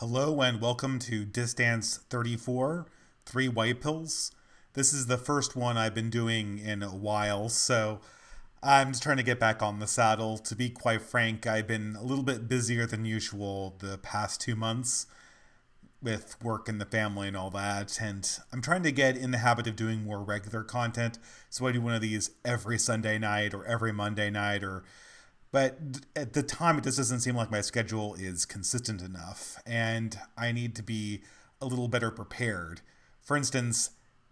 Hello and welcome to Distance 34, Three White Pills. This is the first one I've been doing in a while, so I'm just trying to get back on the saddle. To be quite frank, I've been a little bit busier than usual the past 2 months with work and the family and all that, and I'm trying to get in the habit of doing more regular content. So I do one of these every Sunday night or every Monday night or but at the time, it just doesn't seem like my schedule is consistent enough, and I need to be a little better prepared. For instance,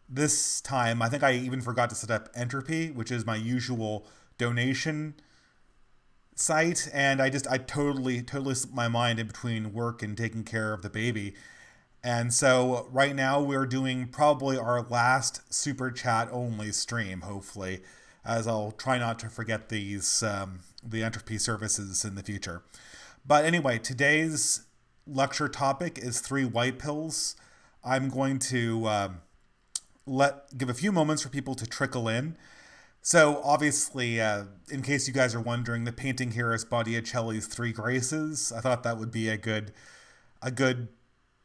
this time, I think I even forgot to set up Entropy, which is my usual donation site, and I totally slipped my mind in between work and taking care of the baby. And so right now we're doing probably our last super chat only stream, hopefully, as I'll try not to forget the entropy services in the future. But anyway, today's lecture topic is three white pills. I'm going to give a few moments for people to trickle in. So obviously, in case you guys are wondering, the painting here is Botticelli's Three Graces. I thought that would be a good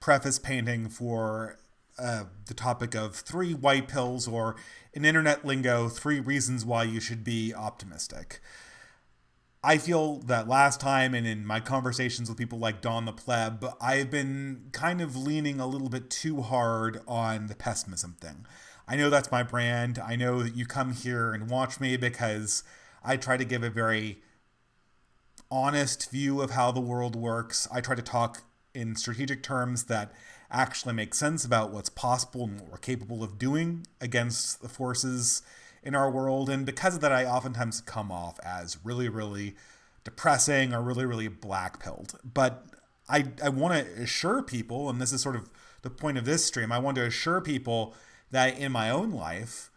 preface painting for the topic of three white pills, or in internet lingo, three reasons why you should be optimistic. I feel that last time and in my conversations with people like Don the Pleb, I've been kind of leaning a little bit too hard on the pessimism thing. I know that's my brand. I know that you come here and watch me because I try to give a very honest view of how the world works. I try to talk in strategic terms that actually make sense about what's possible and what we're capable of doing against the forces in our world. And because of that, I oftentimes come off as really, really depressing or really, really black-pilled. But I want to assure people, and this is sort of the point of this stream, I want to assure people that in my own life,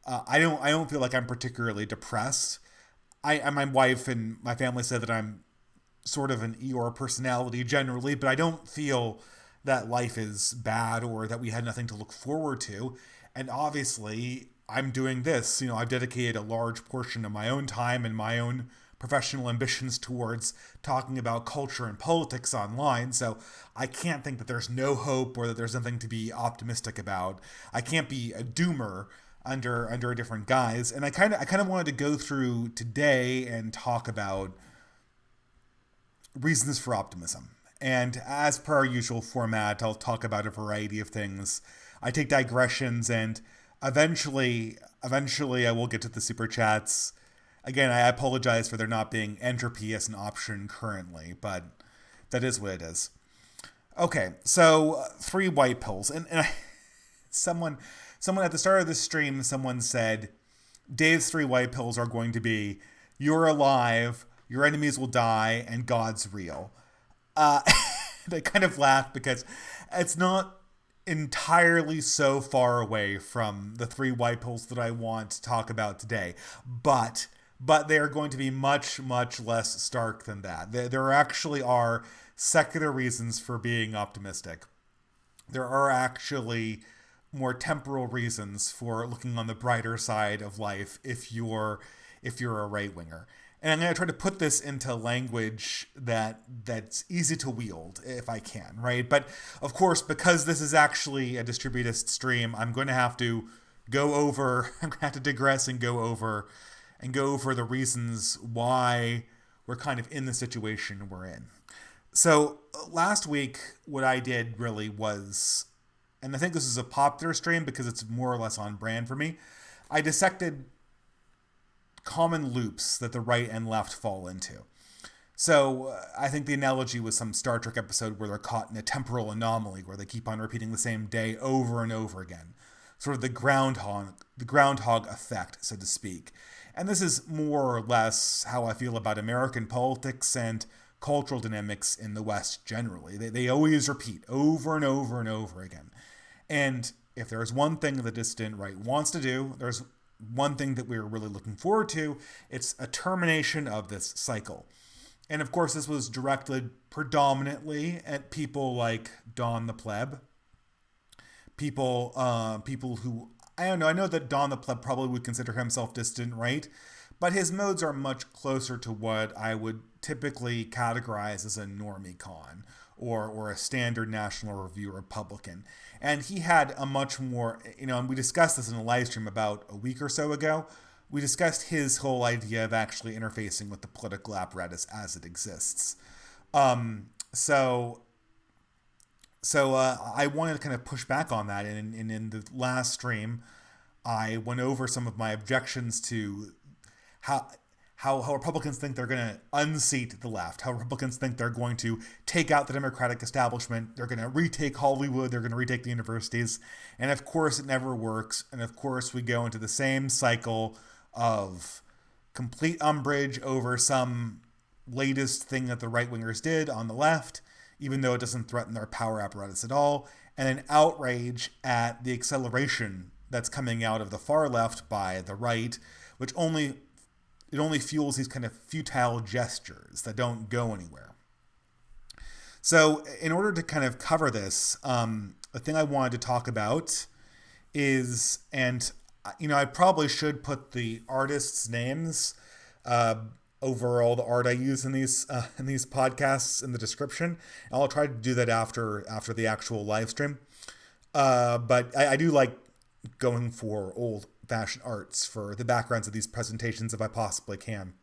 I don't feel like I'm particularly depressed. My wife and my family said that I'm sort of an Eeyore personality generally, but I don't feel that life is bad or that we had nothing to look forward to. And obviously, I'm doing this. I've dedicated a large portion of my own time and my own professional ambitions towards talking about culture and politics online. So I can't think that there's no hope or that there's nothing to be optimistic about. I can't be a doomer under a different guise. And I kind of wanted to go through today and talk about reasons for optimism. And as per our usual format, I'll talk about a variety of things. I take digressions, and eventually I will get to the super chats. Again, I apologize for there not being entropy as an option currently, but that is what it is. Okay, so three white pills. And someone at the start of the stream, someone said, Dave's three white pills are going to be, you're alive, your enemies will die, and God's real. They kind of laugh because it's not entirely so far away from the three white pills that I want to talk about today, but they are going to be much, much less stark than that. There actually are secular reasons for being optimistic. There are actually more temporal reasons for looking on the brighter side of life if you're a right winger. And I'm going to try to put this into language that's easy to wield if I can, right? But of course, because this is actually a distributist stream, I'm going to have to I'm going to have to digress and go over the reasons why we're kind of in the situation we're in. So last week, what I did really was, and I think this is a popular stream because it's more or less on brand for me, I dissected common loops that the right and left fall into. So I think the analogy was some Star Trek episode where they're caught in a temporal anomaly where they keep on repeating the same day over and over again. Sort of the groundhog effect, so to speak. And this is more or less how I feel about American politics and cultural dynamics in the West generally. They always repeat over and over and over again. And if there's one thing the dissident right wants to do, there's one thing that we're really looking forward to, it's a termination of this cycle. And of course, this was directed predominantly at people like Don the Pleb, people who, I don't know, I know that Don the Pleb probably would consider himself dissident right, but his modes are much closer to what I would typically categorized as a normie con or a standard National Review Republican. And he had a much more, and we discussed this in a live stream about a week or so ago. We discussed his whole idea of actually interfacing with the political apparatus as it exists. So I wanted to kind of push back on that. And in the last stream, I went over some of my objections to how Republicans think they're going to unseat the left, how Republicans think they're going to take out the Democratic establishment, they're going to retake Hollywood, they're going to retake the universities, and of course it never works, and of course we go into the same cycle of complete umbrage over some latest thing that the right-wingers did on the left, even though it doesn't threaten their power apparatus at all, and an outrage at the acceleration that's coming out of the far left by the right, which only fuels these kind of futile gestures that don't go anywhere. So in order to kind of cover this, the thing I wanted to talk about is, and I probably should put the artists' names over all the art I use in these podcasts in the description. And I'll try to do that after the actual live stream. But I do like going for old-fashioned arts for the backgrounds of these presentations if I possibly can.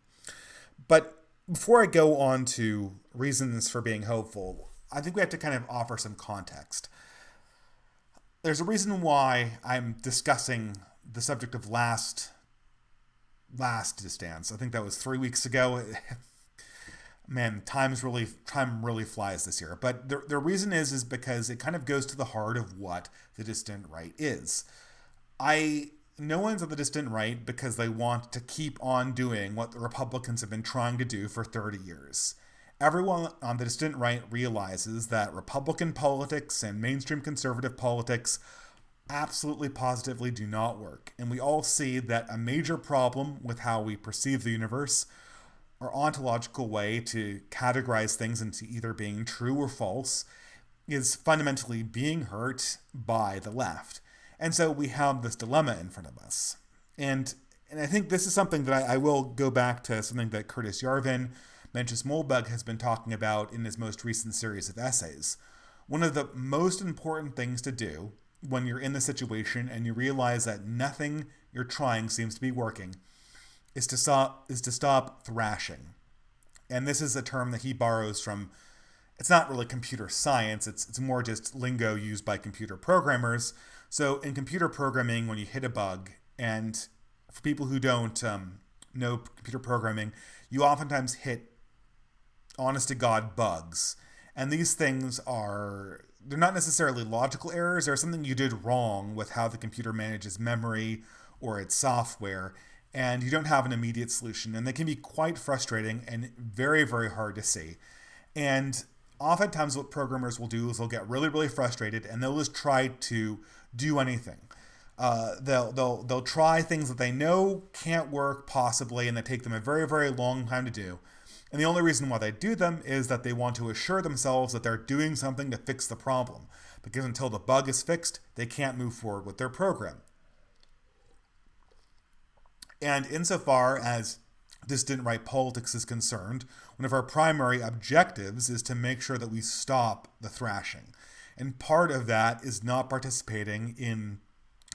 But before I go on to reasons for being hopeful, I think we have to kind of offer some context. There's a reason why I'm discussing the subject of last distance. I think that was 3 weeks ago. Man, time really flies this year. But the reason is because it kind of goes to the heart of what the distant right is. No one's on the distant right because they want to keep on doing what the Republicans have been trying to do for 30 years. Everyone on the distant right realizes that Republican politics and mainstream conservative politics absolutely positively do not work. And we all see that a major problem with how we perceive the universe, our ontological way to categorize things into either being true or false, is fundamentally being hurt by the left. And so we have this dilemma in front of us. And I think this is something that I will go back to something that Curtis Yarvin, Mencius Moldbug, has been talking about in his most recent series of essays. One of the most important things to do when you're in the situation and you realize that nothing you're trying seems to be working is to stop thrashing. And this is a term that he borrows from, it's not really computer science, it's more just lingo used by computer programmers. So in computer programming, when you hit a bug, and for people who don't know computer programming, you oftentimes hit honest-to-God bugs. And these things they're not necessarily logical errors. They're something you did wrong with how the computer manages memory or its software, and you don't have an immediate solution. And they can be quite frustrating and very, very hard to see. And oftentimes what programmers will do is they'll get really, really frustrated and they'll just try to do anything. They'll try things that they know can't work possibly, and they take them a very, very long time to do. And the only reason why they do them is that they want to assure themselves that they're doing something to fix the problem. Because until the bug is fixed, they can't move forward with their program. And insofar as distant right politics is concerned, one of our primary objectives is to make sure that we stop the thrashing. And part of that is not participating in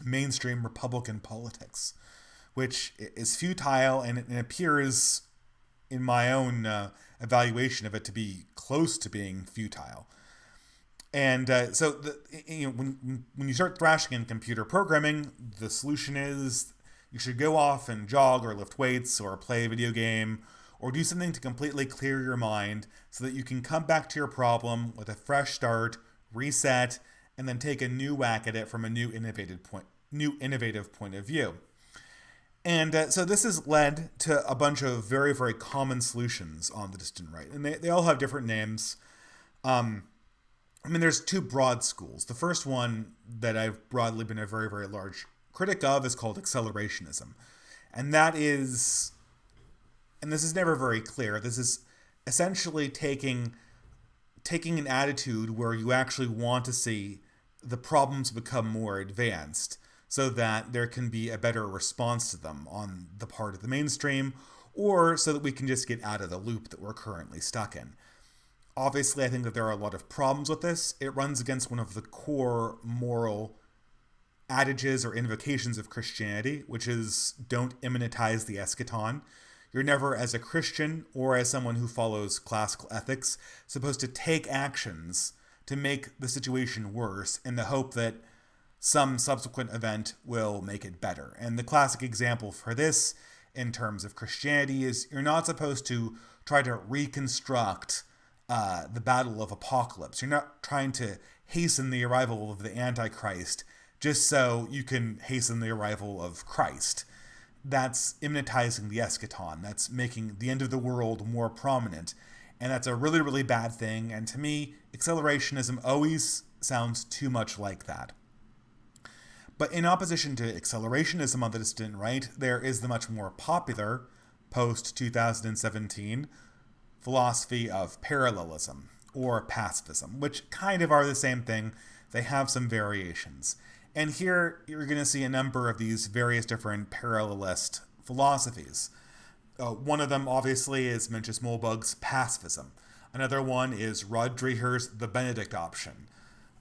mainstream Republican politics, which is futile, and it appears in my own evaluation of it to be close to being futile. And when you start thrashing in computer programming, the solution is you should go off and jog or lift weights or play a video game or do something to completely clear your mind so that you can come back to your problem with a fresh start, reset, and then take a new whack at it from a new innovative point of view. And so this has led to a bunch of very, very common solutions on the distant right. And they all have different names. There's two broad schools. The first one that I've broadly been a very, very large critic of is called Accelerationism. And that is, and this is never very clear, this is essentially taking an attitude where you actually want to see the problems become more advanced so that there can be a better response to them on the part of the mainstream, or so that we can just get out of the loop that we're currently stuck in. Obviously, I think that there are a lot of problems with this. It runs against one of the core moral adages or invocations of Christianity, which is don't immanentize the eschaton. You're never, as a Christian or as someone who follows classical ethics, supposed to take actions to make the situation worse in the hope that some subsequent event will make it better. And the classic example for this in terms of Christianity is you're not supposed to try to reconstruct the battle of apocalypse. You're not trying to hasten the arrival of the Antichrist just so you can hasten the arrival of Christ. That's immanentizing the eschaton. That's making the end of the world more prominent. And that's a really, really bad thing. And to me, accelerationism always sounds too much like that. But in opposition to accelerationism on the distant right, there is the much more popular, post-2017, philosophy of parallelism, or pacifism, which kind of are the same thing. They have some variations. And here you're going to see a number of these various different parallelist philosophies. One of them, obviously, is Mencius Mollberg's pacifism. Another one is Rod Dreher's The Benedict option.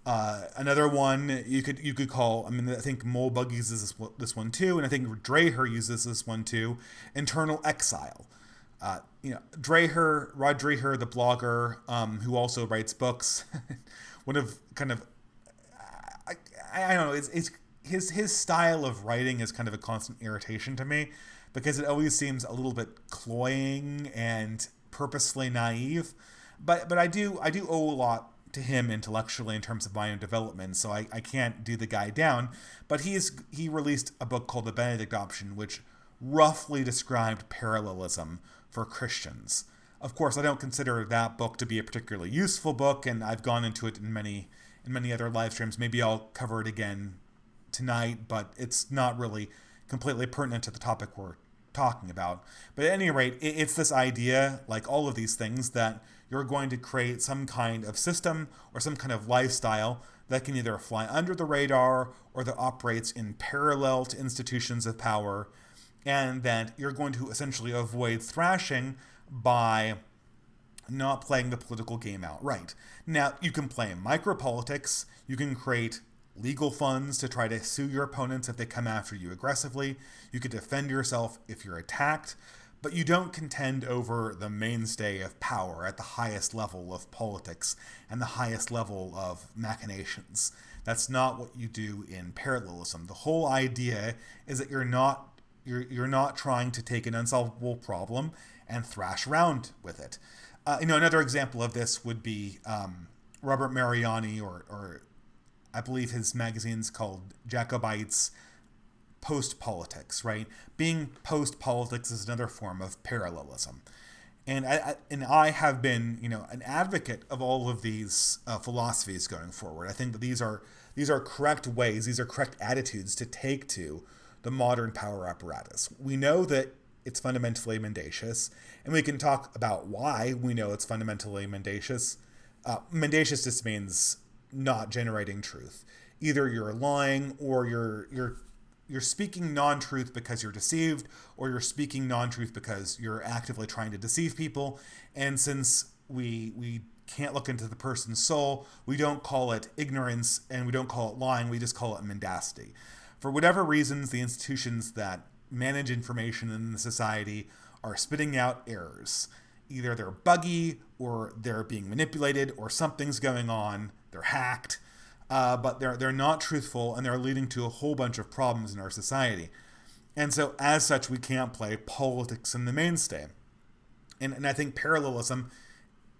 Another one you could call, I think Mollberg uses this one too, and I think Dreher uses this one too, internal exile. Rod Dreher, the blogger, who also writes books, one of kind of, I don't know, it's his style of writing is kind of a constant irritation to me because it always seems a little bit cloying and purposefully naive. But I do owe a lot to him intellectually in terms of my own development, so I can't do the guy down. But he released a book called The Benedict Option, which roughly described parallelism for Christians. Of course, I don't consider that book to be a particularly useful book, and I've gone into it in many other live streams. Maybe I'll cover it again tonight, but it's not really completely pertinent to the topic we're talking about. But at any rate, it's this idea, like all of these things, that you're going to create some kind of system or some kind of lifestyle that can either fly under the radar or that operates in parallel to institutions of power, and that you're going to essentially avoid thrashing by not playing the political game outright. Now, you can play micropolitics, you can create legal funds to try to sue your opponents if they come after you aggressively, you could defend yourself if you're attacked, but you don't contend over the mainstay of power at the highest level of politics and the highest level of machinations. That's not what you do in parallelism. The whole idea is that you're not trying to take an unsolvable problem and thrash around with it. Another example of this would be Robert Mariani, or I believe his magazine's called Jacobites Post-Politics, right? Being post-politics is another form of parallelism. And I have been, an advocate of all of these philosophies going forward. I think that these are correct ways, these are correct attitudes to take to the modern power apparatus. We know that it's fundamentally mendacious, and we can talk about why we know it's fundamentally mendacious. Mendacious just means not generating truth. Either you're lying, or you're speaking non-truth because you're deceived, or you're speaking non-truth because you're actively trying to deceive people. And since we can't look into the person's soul, we don't call it ignorance and we don't call it lying, we just call it mendacity. For whatever reasons, the institutions that manage information in the society are spitting out errors. Either they're buggy, or they're being manipulated, or something's going on, they're hacked, but they're not truthful, and they're leading to a whole bunch of problems in our society. And so, as such, we can't play politics in the mainstay. And I think parallelism,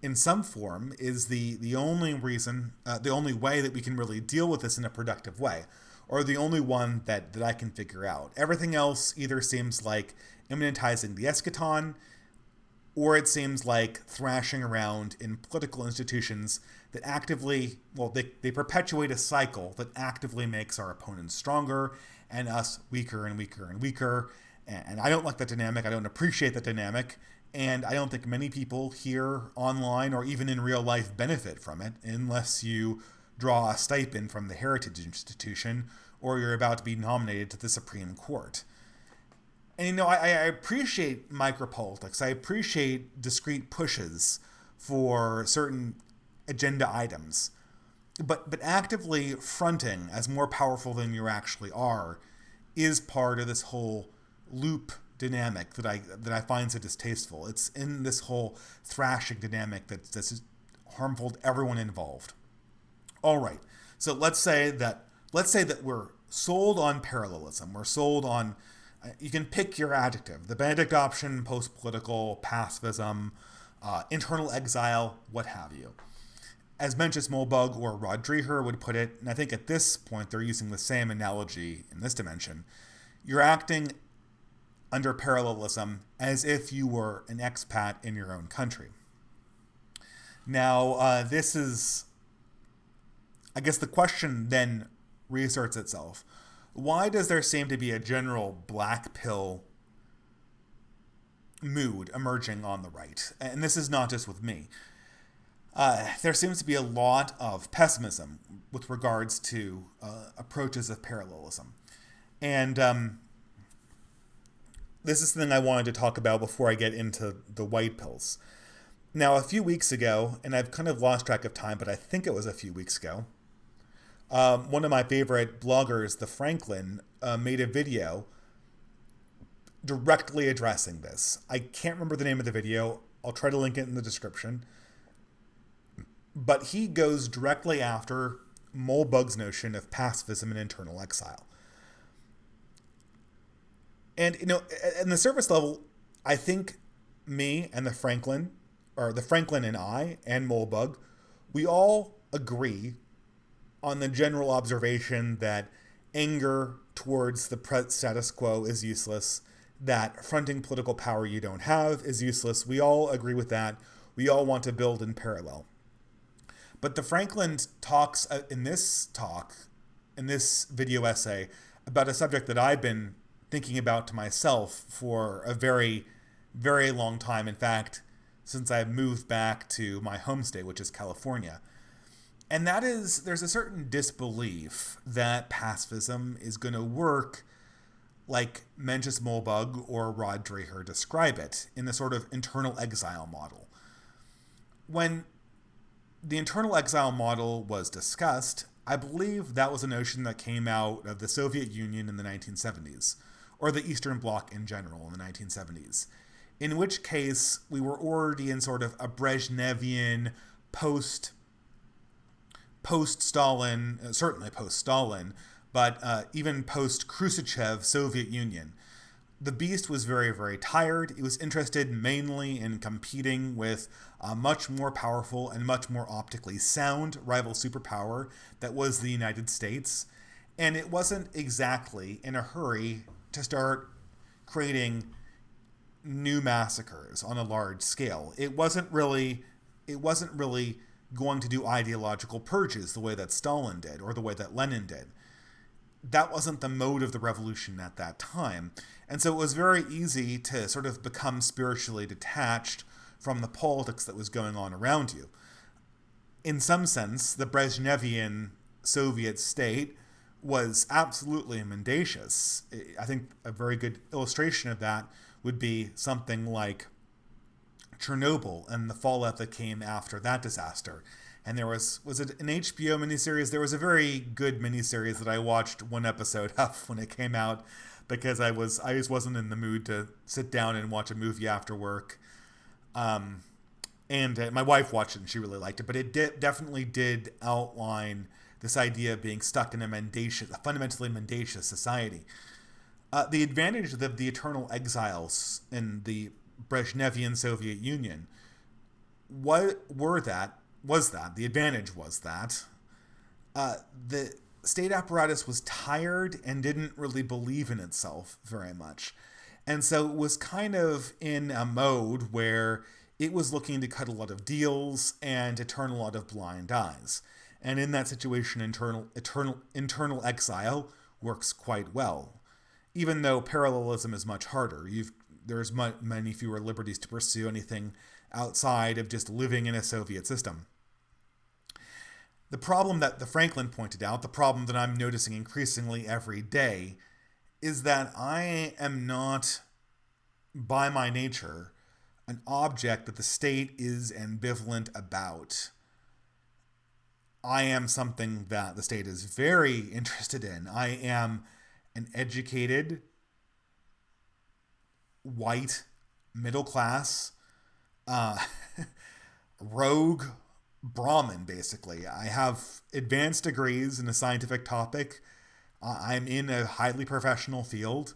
in some form, is the only reason, the only way that we can really deal with this in a productive way, or the only one that I can figure out. Everything else either seems like immanentizing the eschaton, or it seems like thrashing around in political institutions that actively, they perpetuate a cycle that actively makes our opponents stronger and us weaker and weaker and weaker. And I don't like that dynamic. I don't appreciate that dynamic. And I don't think many people here online or even in real life benefit from it, unless you draw a stipend from the Heritage Institution or you're about to be nominated to the Supreme Court. And I appreciate micropolitics. I appreciate discrete pushes for certain agenda items. But actively fronting as more powerful than you actually are is part of this whole loop dynamic that I find so distasteful. It's in this whole thrashing dynamic that's harmful to everyone involved. All right. So let's say that we're sold on parallelism. We're sold on you can pick your adjective. The Benedict option, post-political, pacifism, internal exile, what have you. As Mencius Mollbug or Rod Dreher would put it, and I think at this point they're using the same analogy in this dimension, you're acting under parallelism as if you were an expat in your own country. Now, this is, I guess the question then reasserts itself. Why does there seem to be a general black pill mood emerging on the right? And this is not just with me. There seems to be a lot of pessimism with regards to approaches of parallelism. And this is something I wanted to talk about before I get into the white pills. Now, a few weeks ago, and I've kind of lost track of time, but I think it was a few weeks ago, one of my favorite bloggers, The Franklin, made a video directly addressing this. I can't remember the name of the video. I'll try to link it in the description. But he goes directly after Mollbug's notion of pacifism and internal exile. And, in the surface level, I think me and the Franklin and I and Mollbug, we all agree on the general observation that anger towards the status quo is useless, that fronting political power you don't have is useless. We all agree with that. We all want to build in parallel. But the Franklin talks in this video essay, about a subject that I've been thinking about to myself for a very, very long time. In fact, since I moved back to my home state, which is California. And that is, there's a certain disbelief that pacifism is going to work like Mencius Mollbug or Rod Dreher describe it in the sort of internal exile model. When the internal exile model was discussed, I believe that was a notion that came out of the Soviet Union in the 1970s, or the Eastern Bloc in general in the 1970s, in which case we were already in sort of a Brezhnevian post-Stalin, certainly post-Stalin, but even post-Khrushchev Soviet Union. The beast was very, very tired. It was interested mainly in competing with a much more powerful and much more optically sound rival superpower that was the United States. And it wasn't exactly in a hurry to start creating new massacres on a large scale. It wasn't really going to do ideological purges the way that Stalin did or the way that Lenin did. That wasn't the mode of the revolution at that time. And so it was very easy to sort of become spiritually detached from the politics that was going on around you. In some sense, the Brezhnevian Soviet state was absolutely mendacious. I think a very good illustration of that would be something like Chernobyl and the fallout that came after that disaster. And there was it an HBO miniseries? There was a very good miniseries that I watched one episode of when it came out because I just wasn't in the mood to sit down and watch a movie after work. And my wife watched it and she really liked it, but it definitely did outline this idea of being stuck in a fundamentally mendacious society. The advantage of the eternal exiles in the Brezhnevian Soviet Union the advantage was that the state apparatus was tired and didn't really believe in itself very much. And so it was kind of in a mode where it was looking to cut a lot of deals and to turn a lot of blind eyes. And in that situation, internal exile works quite well. Even though parallelism is much harder, there's many fewer liberties to pursue anything outside of just living in a Soviet system. The problem that the Franklin pointed out, the problem that I'm noticing increasingly every day, is that I am not by my nature, an object that the state is ambivalent about. I am something that the state is very interested in. I am an educated, white, middle class, uh, rogue Brahmin, basically. I have advanced degrees in a scientific topic. I'm in a highly professional field,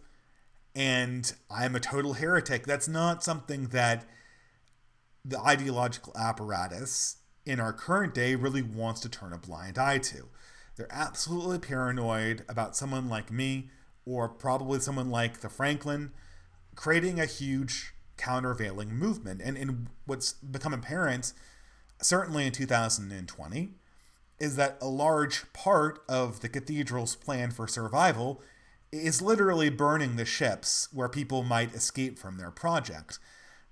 and I'm a total heretic. That's not something that the ideological apparatus in our current day really wants to turn a blind eye to. They're absolutely paranoid about someone like me, or probably someone like the Franklin, creating a huge countervailing movement. And what's become apparent, certainly in 2020, is that a large part of the cathedral's plan for survival is literally burning the ships where people might escape from their project.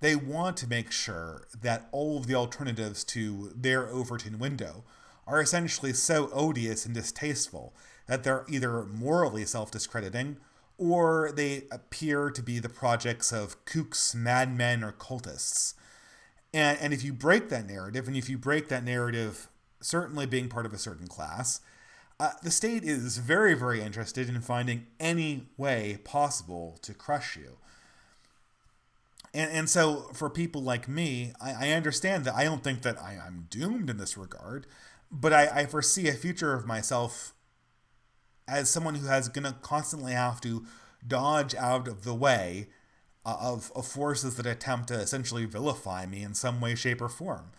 They want to make sure that all of the alternatives to their Overton window are essentially so odious and distasteful that they're either morally self-discrediting or they appear to be the projects of kooks, madmen, or cultists. And if you break that narrative, and if you break that narrative certainly being part of a certain class, the state is very, very interested in finding any way possible to crush you. And so for people like me, I understand that I don't think that I'm doomed in this regard, but I foresee a future of myself as someone who is going to constantly have to dodge out of the way of forces that attempt to essentially vilify me in some way, shape, or form.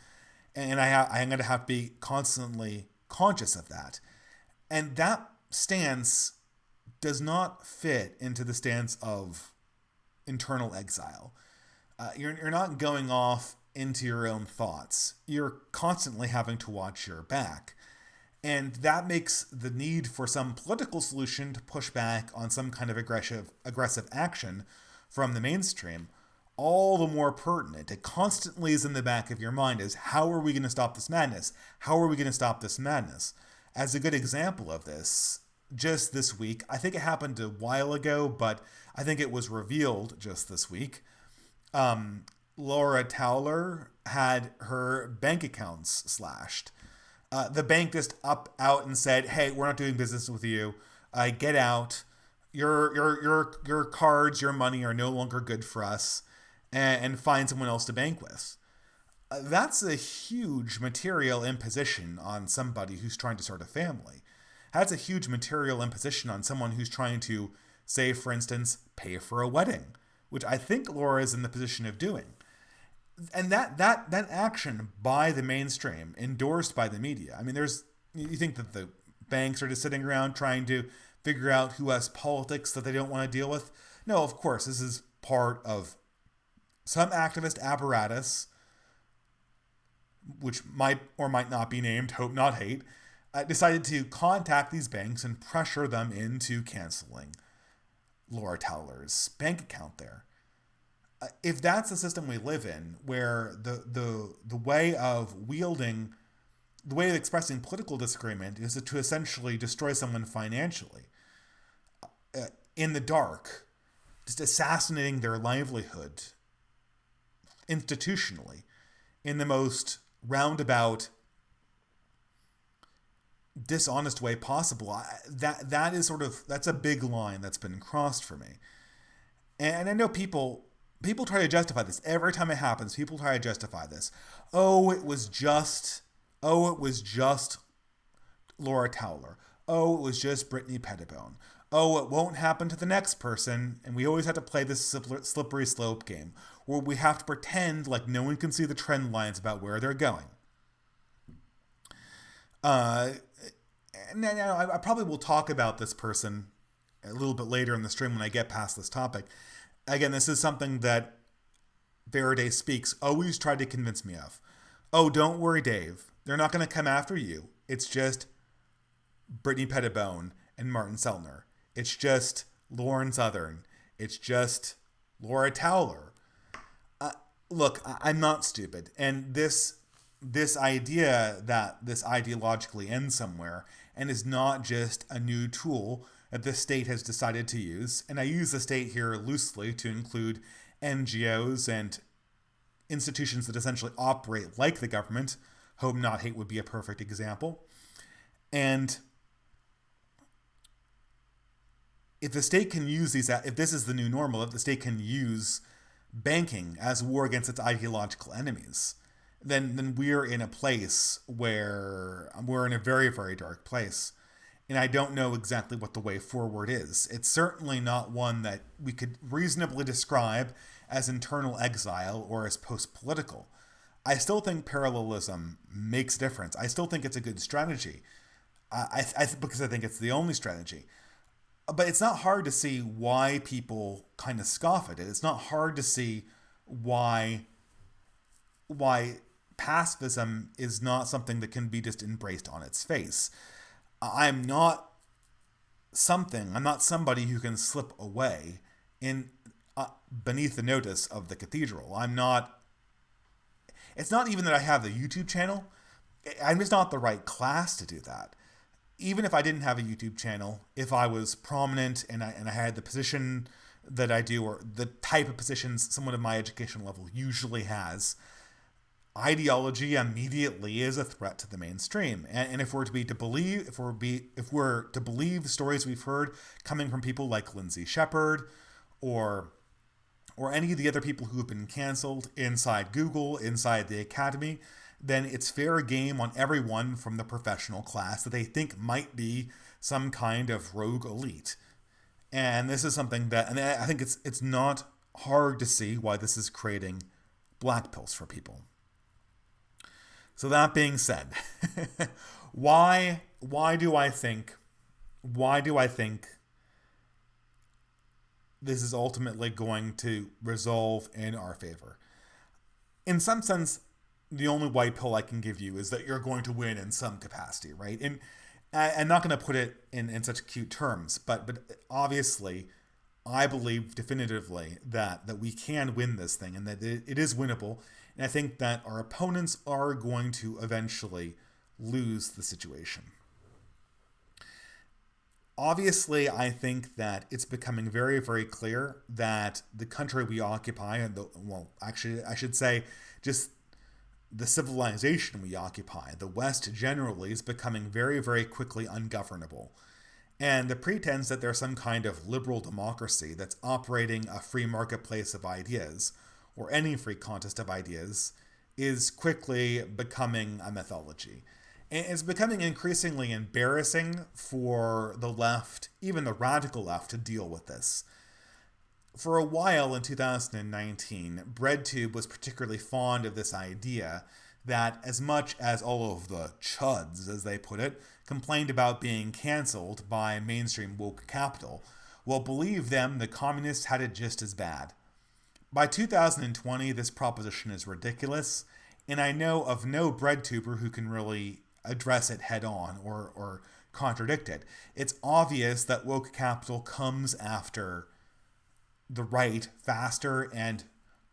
And I'm going to have to be constantly conscious of that. And that stance does not fit into the stance of internal exile. You're not going off into your own thoughts. You're constantly having to watch your back. And that makes the need for some political solution to push back on some kind of aggressive action from the mainstream all the more pertinent. It constantly is in the back of your mind as, how are we going to stop this madness? How are we going to stop this madness? As a good example of this, just this week, I think it happened a while ago, but I think it was revealed just this week, Laura Towler had her bank accounts slashed. The bank just out and said, "Hey, we're not doing business with you. Get out. Your cards, your money are no longer good for us, and find someone else to bank with." That's a huge material imposition on somebody who's trying to start a family. That's a huge material imposition on someone who's trying to, say, for instance, pay for a wedding, which I think Laura is in the position of doing. And that action by the mainstream, endorsed by the media. I mean, you think that the banks are just sitting around trying to figure out who has politics that they don't want to deal with? No, of course, this is part of some activist apparatus, which might or might not be named Hope Not Hate, decided to contact these banks and pressure them into canceling Laura Towler's bank account there. If that's the system we live in, where the way of wielding, the way of expressing political disagreement is to essentially destroy someone financially, in the dark, just assassinating their livelihood institutionally in the most roundabout, dishonest way possible, that's a big line that's been crossed for me. And I know people try to justify this. Every time it happens, people try to justify this. It was just Laura Towler. It was just Brittany Pettibone. It won't happen to the next person, and we always have to play this slippery slope game where we have to pretend like no one can see the trend lines about where they're going. And I probably will talk about this person a little bit later in the stream when I get past this topic. Again, this is something that Faraday Speaks always tried to convince me of. Don't worry, Dave. They're not going to come after you. It's just Brittany Pettibone and Martin Seltner. It's just Lauren Southern. It's just Laura Towler. Look, I'm not stupid. And this idea that this ideologically ends somewhere and is not just a new tool that the state has decided to use, and I use the state here loosely to include NGOs and institutions that essentially operate like the government. Home Not Hate would be a perfect example. And if the state can use these, if this is the new normal, if the state can use banking as war against its ideological enemies, then we're in a place where we're in a very, very dark place. And I don't know exactly what the way forward is. It's certainly not one that we could reasonably describe as internal exile or as post-political. I still think parallelism makes a difference. I still think it's a good strategy. Because I think it's the only strategy. But it's not hard to see why people kind of scoff at it. It's not hard to see why pacifism is not something that can be just embraced on its face. I'm not somebody who can slip away in beneath the notice of the cathedral. It's not even that I have the YouTube channel. I'm just not the right class to do that. Even if I didn't have a YouTube channel, if I was prominent and I had the position that I do, or the type of positions someone of my educational level usually has, ideology immediately is a threat to the mainstream. And if we're to believe the stories we've heard coming from people like Lindsay Shepherd or any of the other people who have been canceled inside Google, inside the academy, then it's fair game on everyone from the professional class that they think might be some kind of rogue elite. And this is something that, and I think it's not hard to see why this is creating black pills for people. So that being said, why do I think this is ultimately going to resolve in our favor? In some sense, the only white pill I can give you is that you're going to win in some capacity, right? And I'm not going to put it in such cute terms, but obviously, I believe definitively that we can win this thing and that it is winnable. And I think that our opponents are going to eventually lose the situation. Obviously, I think that it's becoming very, very clear that the country we occupy, I should say, just the civilization we occupy, the West generally, is becoming very, very quickly ungovernable. And the pretense that there's some kind of liberal democracy that's operating a free marketplace of ideas, or any free contest of ideas, is quickly becoming a mythology. And it's becoming increasingly embarrassing for the left, even the radical left, to deal with this. For a while in 2019, BreadTube was particularly fond of this idea that as much as all of the chuds, as they put it, complained about being cancelled by mainstream woke capital, well, believe them, the communists had it just as bad. By 2020, this proposition is ridiculous, and I know of no BreadTuber who can really address it head on or contradict it. It's obvious that woke capital comes after the right faster and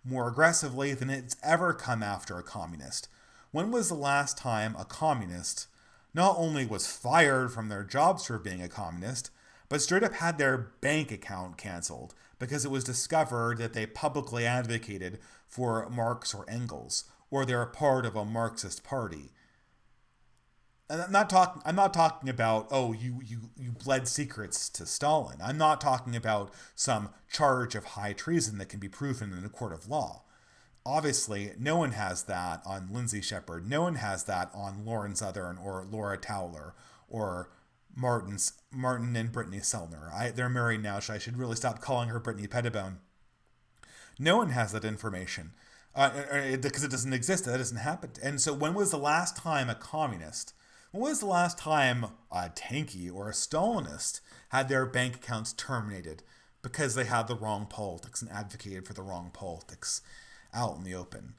more aggressively than it's ever come after a communist. When was the last time a communist not only was fired from their jobs for being a communist, but straight up had their bank account canceled because it was discovered that they publicly advocated for Marx or Engels, or they're a part of a Marxist party? And I'm not talking about, oh, you bled secrets to Stalin. I'm not talking about some charge of high treason that can be proven in a court of law. Obviously, no one has that on Lindsay Shepherd. No one has that on Lauren Southern or Laura Towler or Martin and Brittany Sellner. They're married now, so I should really stop calling her Brittany Pettibone. No one has that information because it doesn't exist. That doesn't happen. And so when was the last time a communist... When was the last time a tanky or a Stalinist had their bank accounts terminated because they had the wrong politics and advocated for the wrong politics out in the open?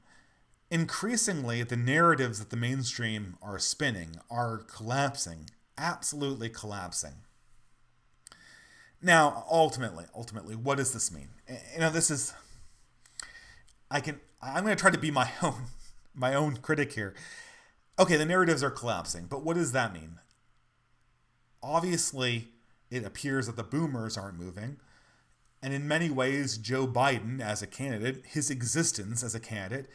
Increasingly, the narratives that the mainstream are spinning are collapsing, absolutely collapsing. Now, ultimately, what does this mean? This is... I'm going to try to be my own critic here. Okay, the narratives are collapsing, but what does that mean? Obviously, it appears that the boomers aren't moving, And in many ways, Joe Biden as a candidate, his existence as a candidate,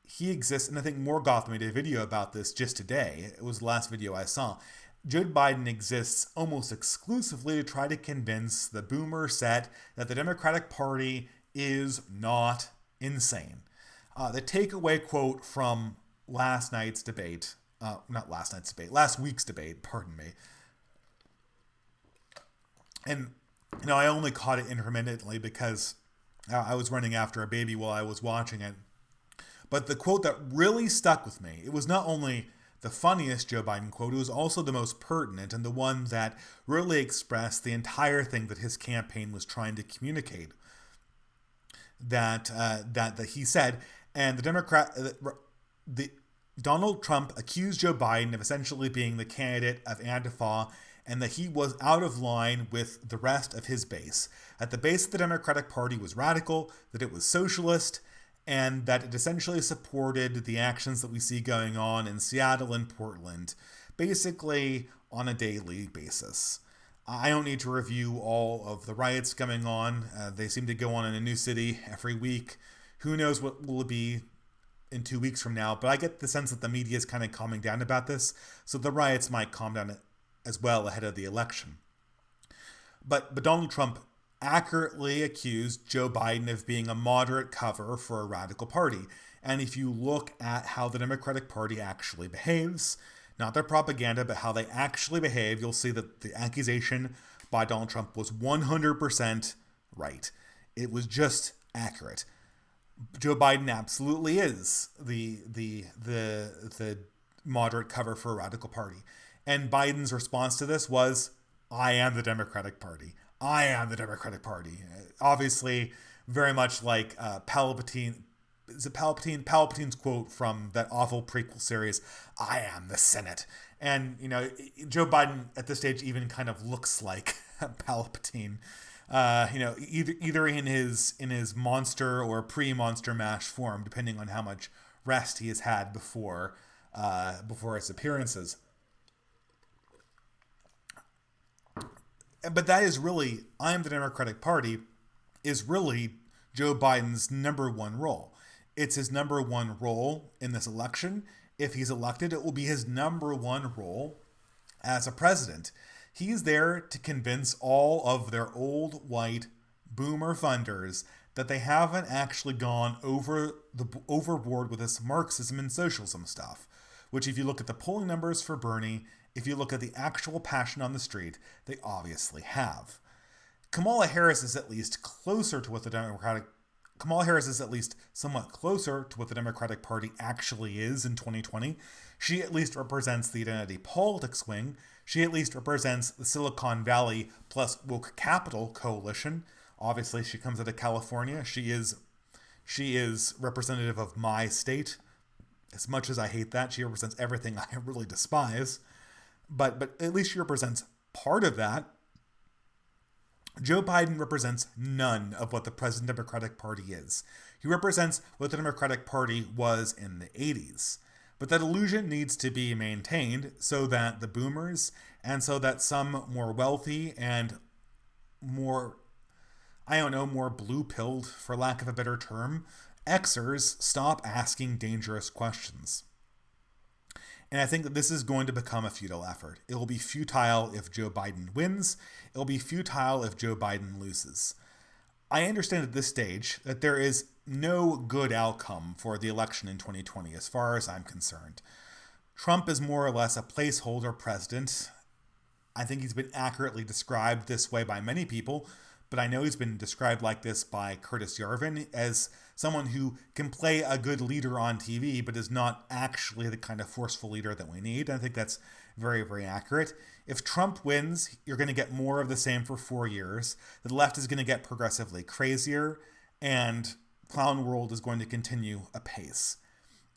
he exists, and I think Morgoth made a video about this just today. It was the last video I saw. Joe Biden exists almost exclusively to try to convince the boomer set that the Democratic Party is not insane. The takeaway quote from last week's debate, pardon me. And, I only caught it intermittently because I was running after a baby while I was watching it. But the quote that really stuck with me, it was not only the funniest Joe Biden quote, it was also the most pertinent and the one that really expressed the entire thing that his campaign was trying to communicate. That he said, and the Donald Trump accused Joe Biden of essentially being the candidate of Antifa, and that he was out of line with the rest of his base. That the base of the Democratic Party was radical, that it was socialist, and that it essentially supported the actions that we see going on in Seattle and Portland, basically on a daily basis. I don't need to review all of the riots going on. They seem to go on in a new city every week. Who knows what will it be in 2 weeks from now, but I get the sense that the media is kind of calming down about this, so the riots might calm down as well ahead of the election. But Donald Trump accurately accused Joe Biden of being a moderate cover for a radical party. And if you look at how the Democratic Party actually behaves, not their propaganda, but how they actually behave, you'll see that the accusation by Donald Trump was 100% right. It was just accurate. Joe Biden absolutely is the moderate cover for a radical party. And Biden's response to this was, I am the Democratic Party. I am the Democratic Party. Obviously, very much like Palpatine. Is it Palpatine? Palpatine's quote from that awful prequel series, I am the Senate. And, Joe Biden at this stage even kind of looks like Palpatine. Either in his monster or pre-monster mash form, depending on how much rest he has had before his appearances. But that is really, I am the Democratic Party, is really Joe Biden's number one role. It's his number one role in this election. If he's elected, it will be his number one role as a president. He's there to convince all of their old white boomer funders that they haven't actually gone overboard with this Marxism and socialism stuff, which if you look at the polling numbers for Bernie, if you look at the actual passion on the street, they obviously have. Kamala Harris is at least closer to what the Kamala Harris is at least somewhat closer to what the Democratic Party actually is in 2020. She at least represents the identity politics wing. She at least represents the Silicon Valley plus woke capital coalition. Obviously, she comes out of California. She is representative of my state. As much as I hate that, she represents everything I really despise. But at least she represents part of that. Joe Biden represents none of what the present Democratic Party is. He represents what the Democratic Party was in the 80s. But that illusion needs to be maintained so that the boomers and so that some more wealthy and more blue-pilled, for lack of a better term, Xers stop asking dangerous questions. And I think that this is going to become a futile effort. It will be futile if Joe Biden wins. It will be futile if Joe Biden loses. I understand at this stage that there is no good outcome for the election in 2020 as far as I'm concerned. Trump is more or less a placeholder president. I think he's been accurately described this way by many people, but I know he's been described like this by Curtis Yarvin as someone who can play a good leader on TV, but is not actually the kind of forceful leader that we need. I think that's very, very accurate. If Trump wins, you're going to get more of the same for 4 years. The left is going to get progressively crazier, and clown world is going to continue apace.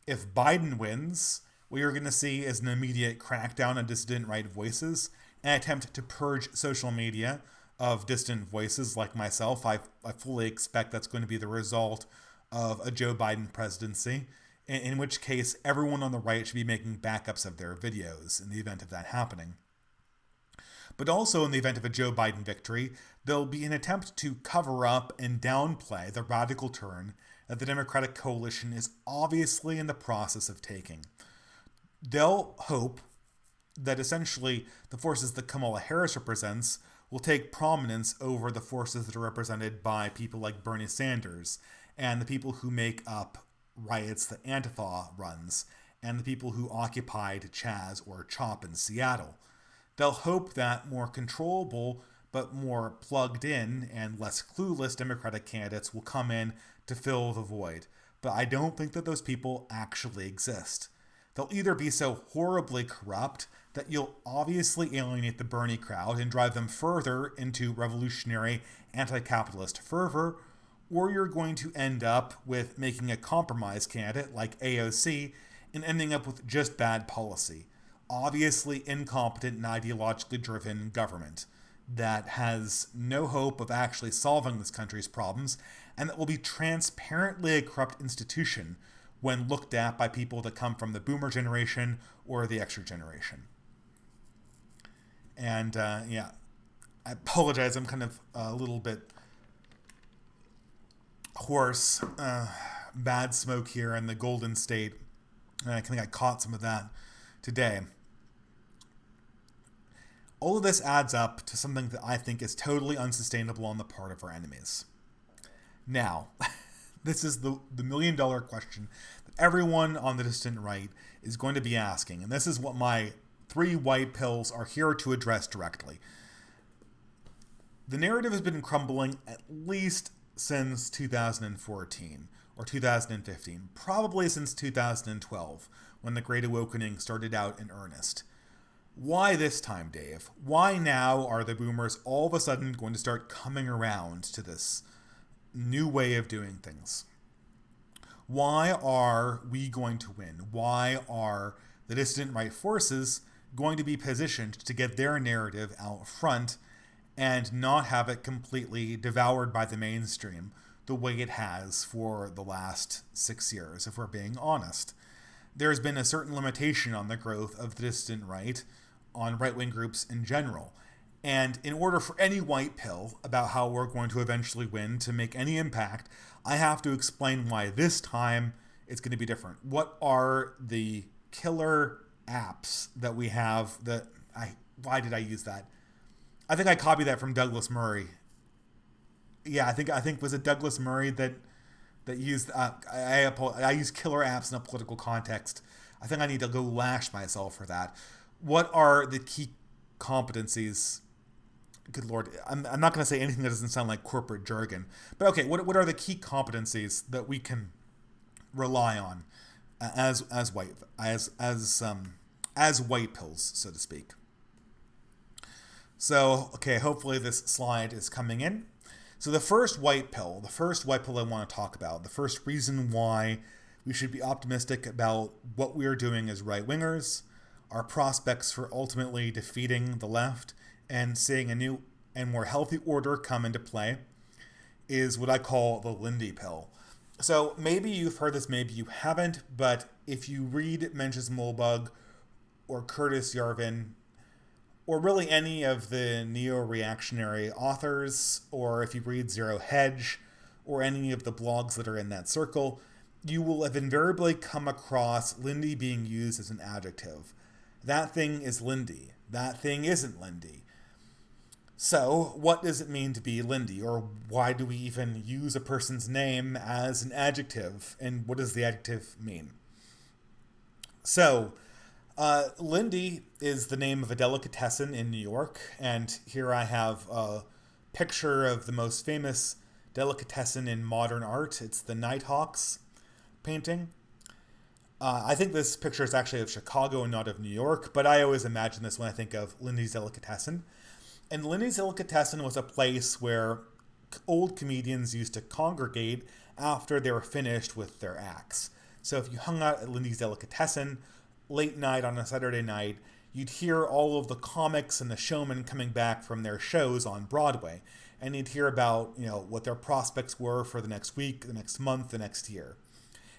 If Biden wins, what you're going to see is an immediate crackdown on dissident right voices, an attempt to purge social media of distant voices like myself. I fully expect that's going to be the result of a Joe Biden presidency, in which case everyone on the right should be making backups of their videos in the event of that happening. But also, in the event of a Joe Biden victory, there'll be an attempt to cover up and downplay the radical turn that the Democratic coalition is obviously in the process of taking. They'll hope that essentially the forces that Kamala Harris represents will take prominence over the forces that are represented by people like Bernie Sanders and the people who make up riots that Antifa runs and the people who occupied Chaz or CHOP in Seattle. They'll hope that more controllable but more plugged in and less clueless Democratic candidates will come in to fill the void. But I don't think that those people actually exist. They'll either be so horribly corrupt that you'll obviously alienate the Bernie crowd and drive them further into revolutionary anti-capitalist fervor, or you're going to end up with making a compromise candidate like AOC and ending up with just bad policy. Obviously incompetent and ideologically driven government that has no hope of actually solving this country's problems and that will be transparently a corrupt institution when looked at by people that come from the boomer generation or the extra generation. And I apologize, I'm kind of a little bit hoarse. Bad smoke here in the Golden State. And I think I caught some of that today. All of this adds up to something that I think is totally unsustainable on the part of our enemies. Now, this is the million-dollar question that everyone on the distant right is going to be asking, and this is what my 3 white pills are here to address directly. The narrative has been crumbling at least since 2014 or 2015, probably since 2012, when the Great Awakening started out in earnest. Why this time, Dave? Why now are the boomers all of a sudden going to start coming around to this new way of doing things? Why are we going to win? Why are the dissident right forces going to be positioned to get their narrative out front and not have it completely devoured by the mainstream the way it has for the last 6 years, if we're being honest? There's been a certain limitation on the growth of the dissident right, on right-wing groups in general. And in order for any white pill about how we're going to eventually win to make any impact, I have to explain why this time it's going to be different. What are the killer apps that we have that why did I use that? I think I copied that from Douglas Murray. Yeah, I think was it Douglas Murray that used I use killer apps in a political context. I think I need to go lash myself for that. What are the key competencies? Good Lord, I'm not going to say anything that doesn't sound like corporate jargon. But okay, what are the key competencies that we can rely on as white pills, so to speak? So, okay, hopefully this slide is coming in. So the first white pill I want to talk about, the first reason why we should be optimistic about what we are doing as right-wingers, our prospects for ultimately defeating the left and seeing a new and more healthy order come into play, is what I call the Lindy pill. So maybe you've heard this, maybe you haven't, but if you read Mencius Mollbug or Curtis Yarvin, or really any of the neo-reactionary authors, or if you read Zero Hedge, or any of the blogs that are in that circle, you will have invariably come across Lindy being used as an adjective. That thing is Lindy. That thing isn't Lindy. So, what does it mean to be Lindy? Or why do we even use a person's name as an adjective? And what does the adjective mean? So, Lindy is the name of a delicatessen in New York. And here I have a picture of the most famous delicatessen in modern art. It's the Nighthawks painting. I think this picture is actually of Chicago and not of New York, but I always imagine this when I think of Lindy's Delicatessen. And Lindy's Delicatessen was a place where old comedians used to congregate after they were finished with their acts. So if you hung out at Lindy's Delicatessen late night on a Saturday night, you'd hear all of the comics and the showmen coming back from their shows on Broadway. And you'd hear about, what their prospects were for the next week, the next month, the next year.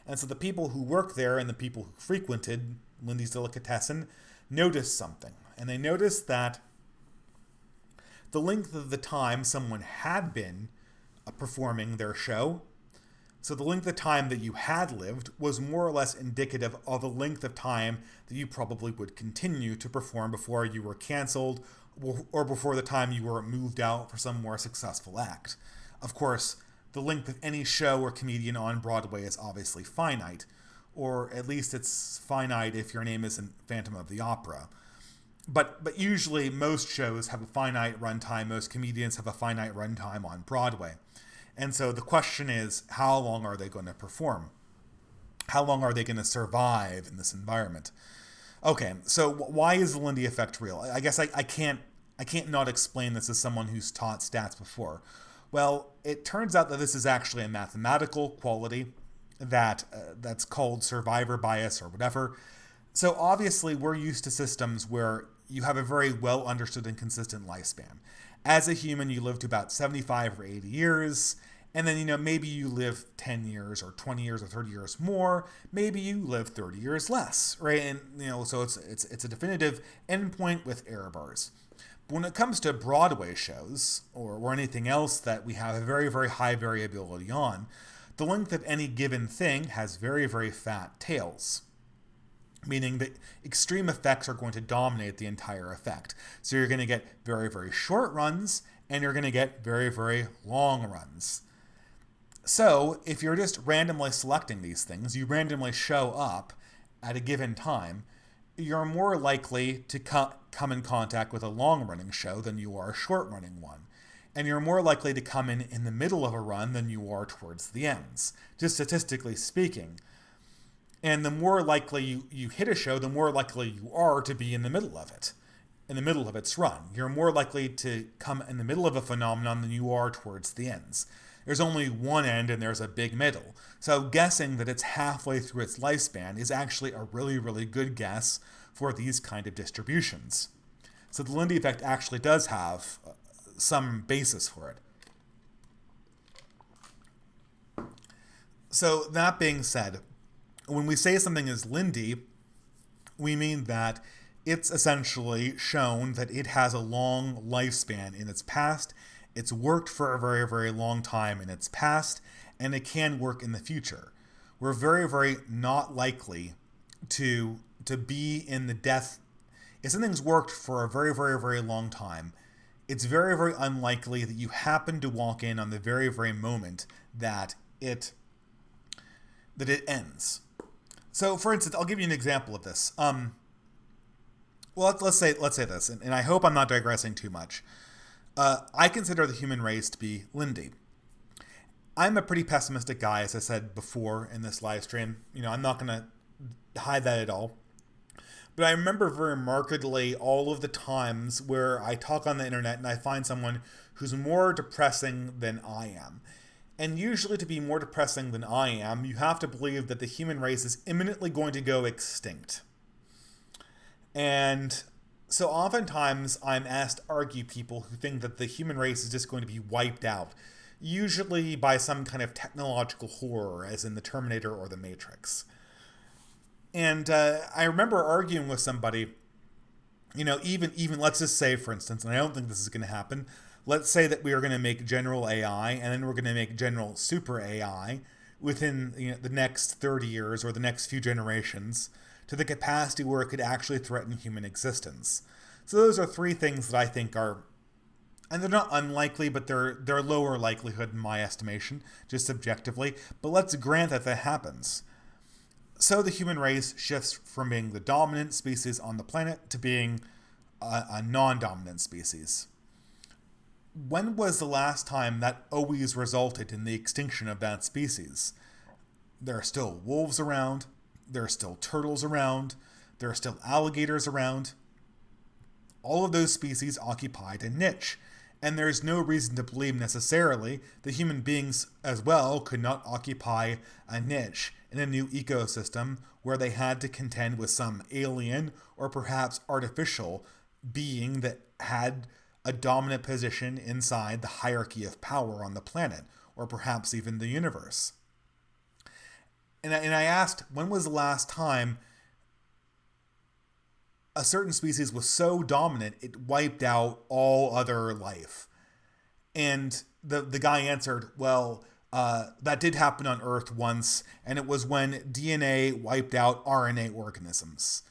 And so the people who worked there and the people who frequented Lindy's Delicatessen noticed something. And they noticed that the length of the time someone had been performing their show. So the length of time that you had lived was more or less indicative of the length of time that you probably would continue to perform before you were canceled or before the time you were moved out for some more successful act. Of course, the length of any show or comedian on Broadway is obviously finite, or at least it's finite if your name isn't Phantom of the Opera. But usually most shows have a finite runtime, most comedians have a finite runtime on Broadway. And so the question is, how long are they going to perform? How long are they going to survive in this environment? Okay, so why is the Lindy effect real? I guess I can't not explain this as someone who's taught stats before. Well, it turns out that this is actually a mathematical quality that's called survivor bias or whatever. So obviously we're used to systems where you have a very well understood and consistent lifespan. As a human, you live to about 75 or 80 years, and then, maybe you live 10 years or 20 years or 30 years more. Maybe you live 30 years less, right? And, so it's a definitive endpoint with error bars. But when it comes to Broadway shows or anything else that we have a very, very high variability on, the length of any given thing has very, very fat tails, meaning that extreme effects are going to dominate the entire effect. So you're going to get very, very short runs, and you're going to get very, very long runs. So if you're just randomly selecting these things, you randomly show up at a given time, you're more likely to come in contact with a long-running show than you are a short-running one. And you're more likely to come in the middle of a run than you are towards the ends, just statistically speaking. And the more likely you hit a show, the more likely you are to be in the middle of it, in the middle of its run. You're more likely to come in the middle of a phenomenon than you are towards the ends. There's only one end and there's a big middle. So guessing that it's halfway through its lifespan is actually a really, really good guess for these kind of distributions. So the Lindy effect actually does have some basis for it. So that being said, when we say something is Lindy, we mean that it's essentially shown that it has a long lifespan in its past. It's worked for a very, very long time in its past, and it can work in the future. We're very, very not likely to be in the death. If something's worked for a very, very, very long time, it's very, very unlikely that you happen to walk in on the very, very moment that it ends. So, for instance, I'll give you an example of this. Well, let's say this, and I hope I'm not digressing too much. I consider the human race to be Lindy. I'm a pretty pessimistic guy, as I said before in this live stream. I'm not going to hide that at all. But I remember very markedly all of the times where I talk on the internet and I find someone who's more depressing than I am. And usually to be more depressing than I am, you have to believe that the human race is imminently going to go extinct. And so oftentimes I'm asked to argue people who think that the human race is just going to be wiped out, usually by some kind of technological horror, as in the Terminator or the Matrix. And I remember arguing with somebody, even let's just say, for instance, and I don't think this is going to happen, let's say that we are going to make general AI, and then we're going to make general super AI within the next 30 years or the next few generations, to the capacity where it could actually threaten human existence. So those are three things that I think are, and they're not unlikely, but they're lower likelihood in my estimation, just subjectively. But let's grant that happens. So the human race shifts from being the dominant species on the planet to being a non-dominant species. When was the last time that always resulted in the extinction of that species? There are still wolves around. There are still turtles around. There are still alligators around. All of those species occupied a niche, and there's no reason to believe necessarily that human beings as well could not occupy a niche in a new ecosystem where they had to contend with some alien or perhaps artificial being that had a dominant position inside the hierarchy of power on the planet, or perhaps even the universe. And I asked, when was the last time a certain species was so dominant it wiped out all other life. And the guy answered, well, that did happen on Earth once, and it was when DNA wiped out RNA organisms.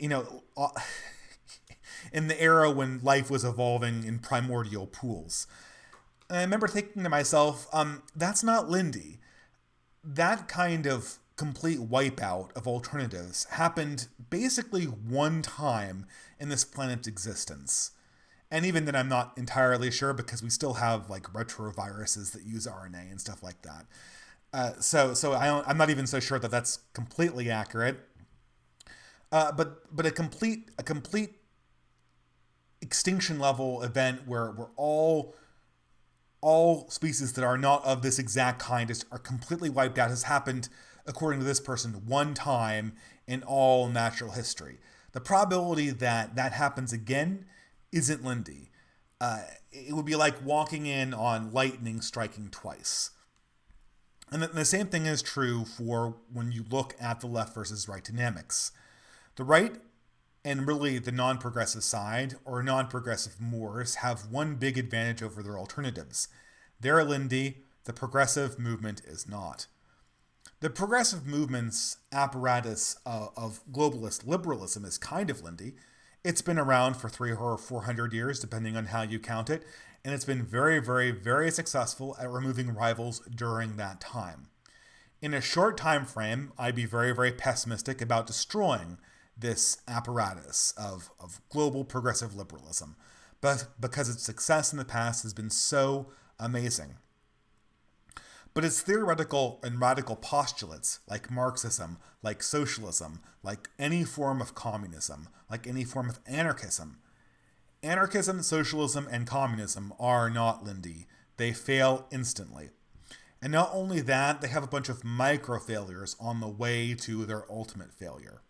In the era when life was evolving in primordial pools. And I remember thinking to myself, that's not Lindy. That kind of complete wipeout of alternatives happened basically one time in this planet's existence. And even then, I'm not entirely sure because we still have like retroviruses that use RNA and stuff like that. So I'm not even so sure that that's completely accurate. But a complete extinction level event where all species that are not of this exact kind are completely wiped out has happened, according to this person, one time in all natural history. The probability that that happens again isn't Lindy. It would be like walking in on lightning striking twice. And the same thing is true for when you look at the left versus right dynamics. The right and really the non-progressive side, or non-progressive Moors, have one big advantage over their alternatives. They're Lindy, the progressive movement is not. The progressive movement's apparatus of globalist liberalism is kind of Lindy. It's been around for 300 or 400 years, depending on how you count it, and it's been very, very, very successful at removing rivals during that time. In a short time frame, I'd be very, very pessimistic about destroying this apparatus of global progressive liberalism, but because its success in the past has been so amazing. But its theoretical and radical postulates, like Marxism, like socialism, like any form of communism, like any form of anarchism, socialism, and communism are not Lindy. They fail instantly. And not only that, they have a bunch of micro failures on the way to their ultimate failure.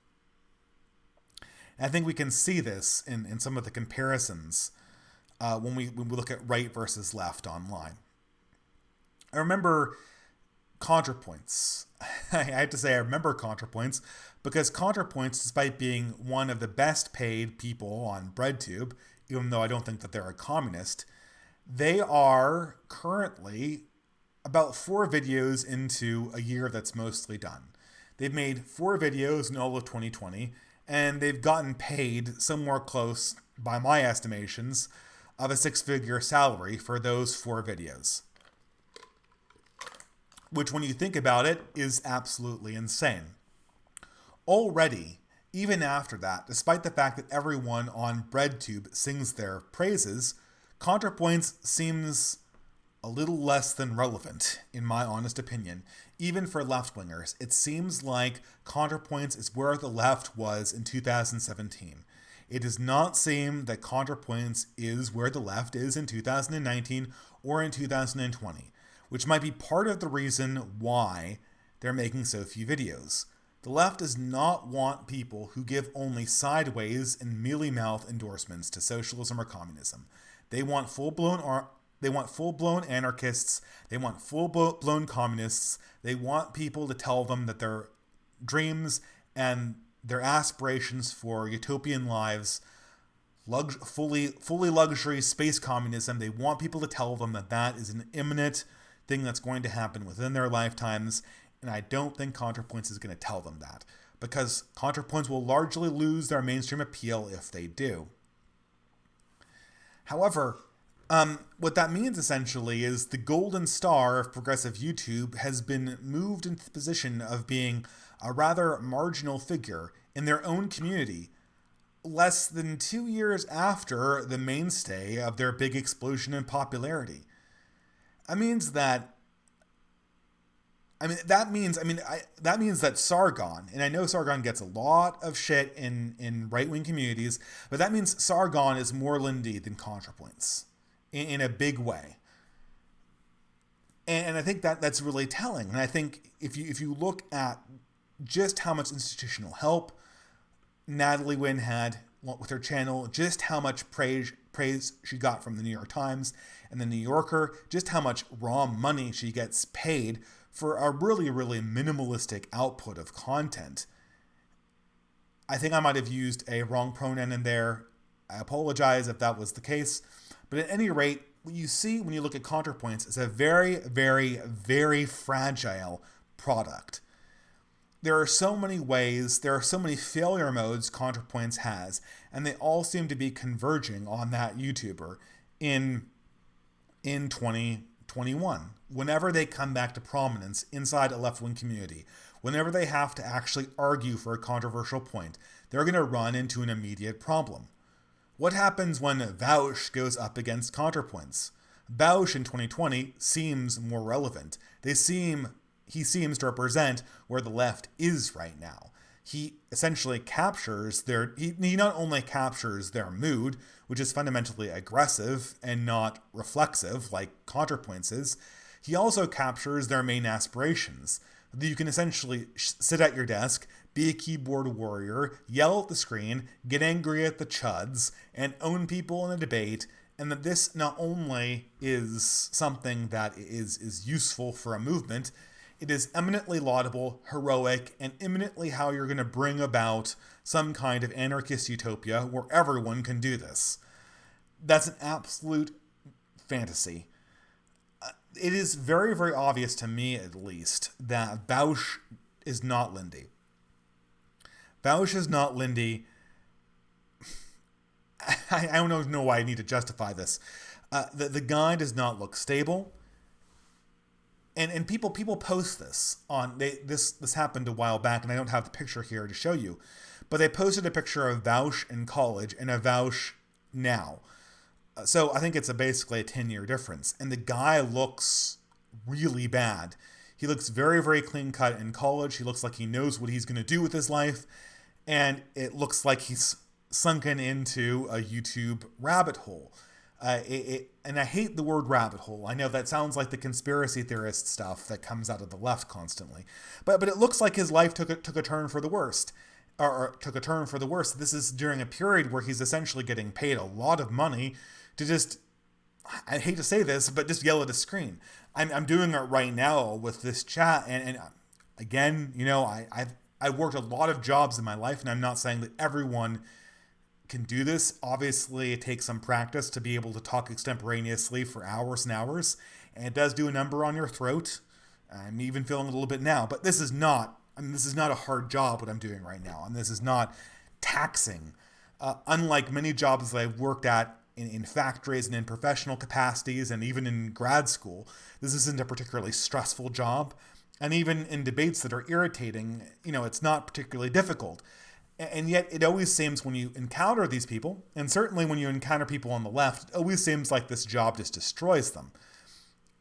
And I think we can see this in some of the comparisons when we look at right versus left online. I remember ContraPoints. I have to say I remember ContraPoints because ContraPoints, despite being one of the best paid people on BreadTube, even though I don't think that they're a communist, they are currently about 4 videos into a year that's mostly done. They've made 4 videos in all of 2020, and they've gotten paid somewhere close, by my estimations, of a 6-figure salary for those 4 videos. Which, when you think about it, is absolutely insane. Already, even after that, despite the fact that everyone on BreadTube sings their praises, ContraPoints seems a little less than relevant, in my honest opinion. Even for left-wingers, it seems like ContraPoints is where the left was in 2017. It does not seem that ContraPoints is where the left is in 2019 or in 2020. Which might be part of the reason why they're making so few videos. The left does not want people who give only sideways and mealy-mouthed endorsements to socialism or communism. They want full-blown anarchists. They want full-blown communists. They want people to tell them that their dreams and their aspirations for utopian lives, fully luxury space communism, they want people to tell them that that is an imminent thing that's going to happen within their lifetimes, and I don't think ContraPoints is going to tell them that, because ContraPoints will largely lose their mainstream appeal if they do. However, what that means essentially is the golden star of progressive YouTube has been moved into the position of being a rather marginal figure in their own community, less than 2 years after the mainstay of their big explosion in popularity. That means that Sargon, and I know Sargon gets a lot of shit in right-wing communities, but that means Sargon is more Lindy than ContraPoints in a big way. And I think that's really telling. And I think if you look at just how much institutional help Natalie Wynn had with her channel, just how much praise she got from the New York Times and the New Yorker, just how much raw money she gets paid for a really, really minimalistic output of content, I think I might have used a wrong pronoun in there. I apologize if that was the case. But at any rate, what you see when you look at ContraPoints is a very, very, very fragile product. There are so many ways, there are so many failure modes ContraPoints has, and they all seem to be converging on that YouTuber in 2021. Whenever they come back to prominence inside a left-wing community, whenever they have to actually argue for a controversial point, they're going to run into an immediate problem. What happens when Vaush goes up against ContraPoints? Vaush in 2020 seems more relevant. He seems to represent where the left is right now. He essentially captures he not only captures their mood, which is fundamentally aggressive and not reflexive like ContraPoints is, he also captures their main aspirations. You can essentially sit at your desk, be a keyboard warrior, yell at the screen, get angry at the chuds, and own people in a debate, and that this not only is something that is useful for a movement, it is eminently laudable, heroic, and imminently how you're going to bring about some kind of anarchist utopia where everyone can do this. That's an absolute fantasy. It is very, very obvious to me, at least, that Vaush is not Lindy. Vaush is not Lindy. I don't know why I need to justify this. The guy does not look stable. And people post this on this happened a while back, and I don't have the picture here to show you, but they posted a picture of Vaush in college and a Vaush now. So I think it's basically a 10-year difference, and the guy looks really bad. He looks very, very clean cut in college. He looks like he knows what he's going to do with his life, and it looks like he's sunken into a YouTube rabbit hole. And I hate the word rabbit hole. I know that sounds like the conspiracy theorist stuff that comes out of the left constantly. But it looks like his life took a turn for the worst. Or took a turn for the worst. This is during a period where he's essentially getting paid a lot of money to just, I hate to say this, but just yell at a screen. I'm doing it right now with this chat. And again, I've worked a lot of jobs in my life, and I'm not saying that everyone can do this. Obviously, it takes some practice to be able to talk extemporaneously for hours and hours, and it does do a number on your throat. I'm even feeling a little bit now, but this is not a hard job what I'm doing right now, and this is not taxing. Unlike many jobs that I've worked at in factories and in professional capacities and even in grad school, this isn't a particularly stressful job. And even in debates that are irritating, it's not particularly difficult. And yet it always seems when you encounter these people, and certainly when you encounter people on the left, it always seems like this job just destroys them.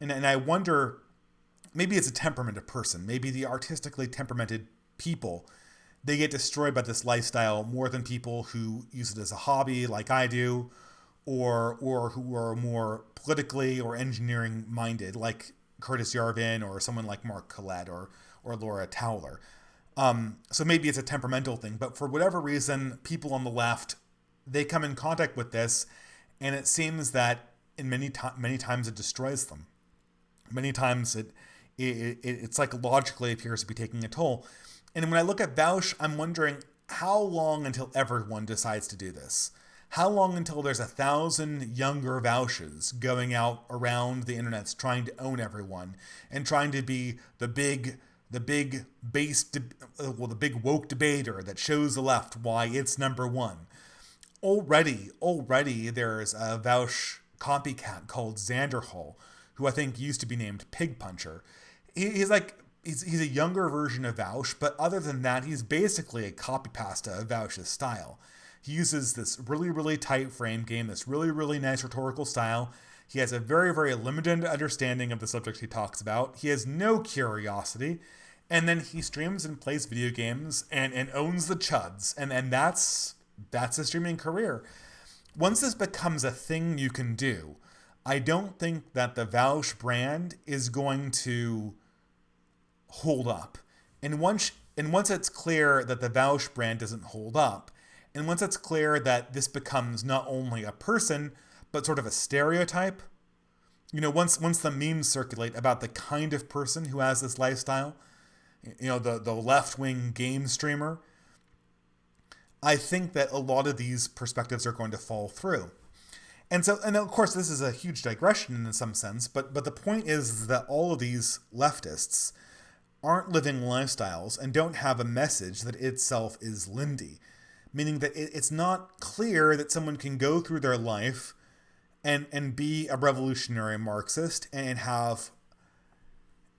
And I wonder, maybe it's a temperament of person. Maybe the artistically temperamented people, they get destroyed by this lifestyle more than people who use it as a hobby like I do, or who are more politically or engineering minded like Curtis Yarvin or someone like Mark Collette or Laura Towler. So maybe it's a temperamental thing, but for whatever reason, people on the left, they come in contact with this, and it seems that in many times it destroys them. Many times it psychologically appears to be taking a toll. And when I look at Vaush, I'm wondering how long until everyone decides to do this? How long until there's 1,000 younger Vaushes going out around the internet trying to own everyone and trying to be the big woke debater that shows the left why it's number one. Already there's a Vaush copycat called Xanderhall, who I think used to be named Pig Puncher. He's a younger version of Vaush, but other than that, he's basically a copy pasta of Vaush's style. He uses this really, really tight frame game, this really, really nice rhetorical style. He has a very, very limited understanding of the subject he talks about. He has no curiosity. And then he streams and plays video games and owns the chuds. And that's a streaming career. Once this becomes a thing you can do, I don't think that the Vaush brand is going to hold up. And once it's clear that the Vaush brand doesn't hold up, and once it's clear that this becomes not only a person, but sort of a stereotype, once the memes circulate about the kind of person who has this lifestyle, the left-wing game streamer, I think that a lot of these perspectives are going to fall through. And so, and of course, this is a huge digression in some sense, but the point is that all of these leftists aren't living lifestyles and don't have a message that itself is Lindy, meaning that it's not clear that someone can go through their life and be a revolutionary Marxist and have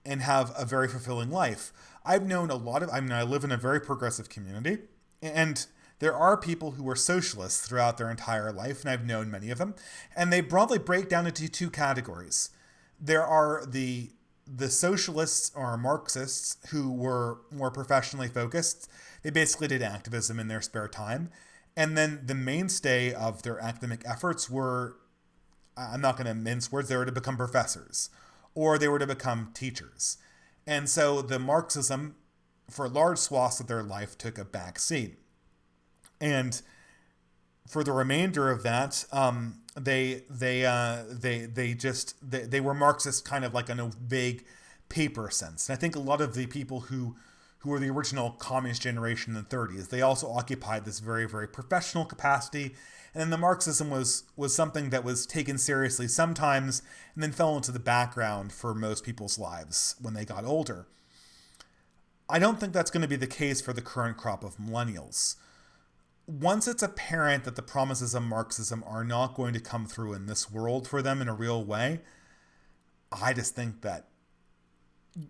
a very fulfilling life. I've known a lot of, I live in a very progressive community, and there are people who are socialists throughout their entire life, and I've known many of them, and they broadly break down into two categories. There are the socialists or Marxists who were more professionally focused. They basically did activism in their spare time. And then the mainstay of their academic efforts were, I'm not going to mince words, they were to become professors or they were to become teachers. And so the Marxism, for large swaths of their life, took a back seat. And for the remainder of that, they were Marxist kind of like in a vague paper sense. And I think a lot of the people who were the original communist generation in the 30s, they also occupied this very, very professional capacity. And then the Marxism was something that was taken seriously sometimes and then fell into the background for most people's lives when they got older. I don't think that's going to be the case for the current crop of millennials. Once it's apparent that the promises of Marxism are not going to come through in this world for them in a real way, I just think that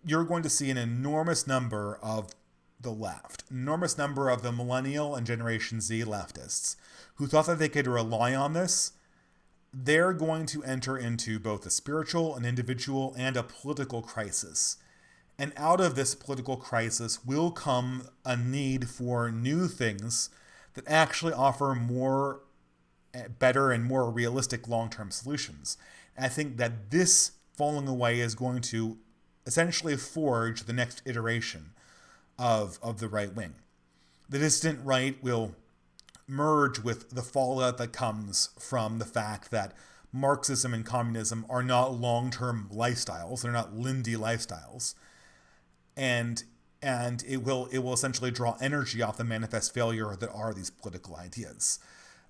you're going to see an enormous number of the left, enormous number of the millennial and Generation Z leftists who thought that they could rely on this. They're going to enter into both a spiritual, an individual, and a political crisis. And out of this political crisis will come a need for new things that actually offer more, better and more realistic long-term solutions. And I think that this falling away is going to essentially forge the next iteration of the right wing. The dissident right will merge with the fallout that comes from the fact that Marxism and communism are not long-term lifestyles. They're not Lindy lifestyles. And it will essentially draw energy off the manifest failure that are these political ideas.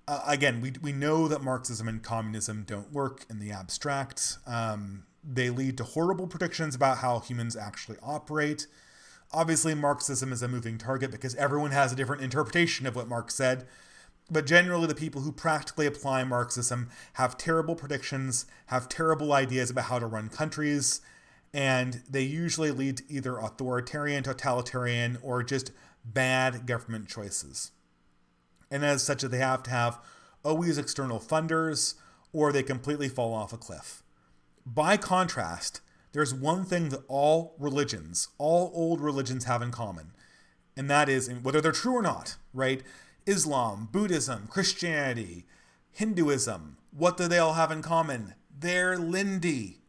Again, we know that Marxism and communism don't work in the abstract. They lead to horrible predictions about how humans actually operate. Obviously, Marxism is a moving target because everyone has a different interpretation of what Marx said. But generally, the people who practically apply Marxism have terrible predictions, have terrible ideas about how to run countries, and they usually lead to either authoritarian, totalitarian, or just bad government choices. And as such, they have to have always external funders, or they completely fall off a cliff. By contrast, there's one thing that all old religions have in common, and that is, whether they're true or not, right? Islam, Buddhism, Christianity, Hinduism, what do they all have in common? They're Lindy.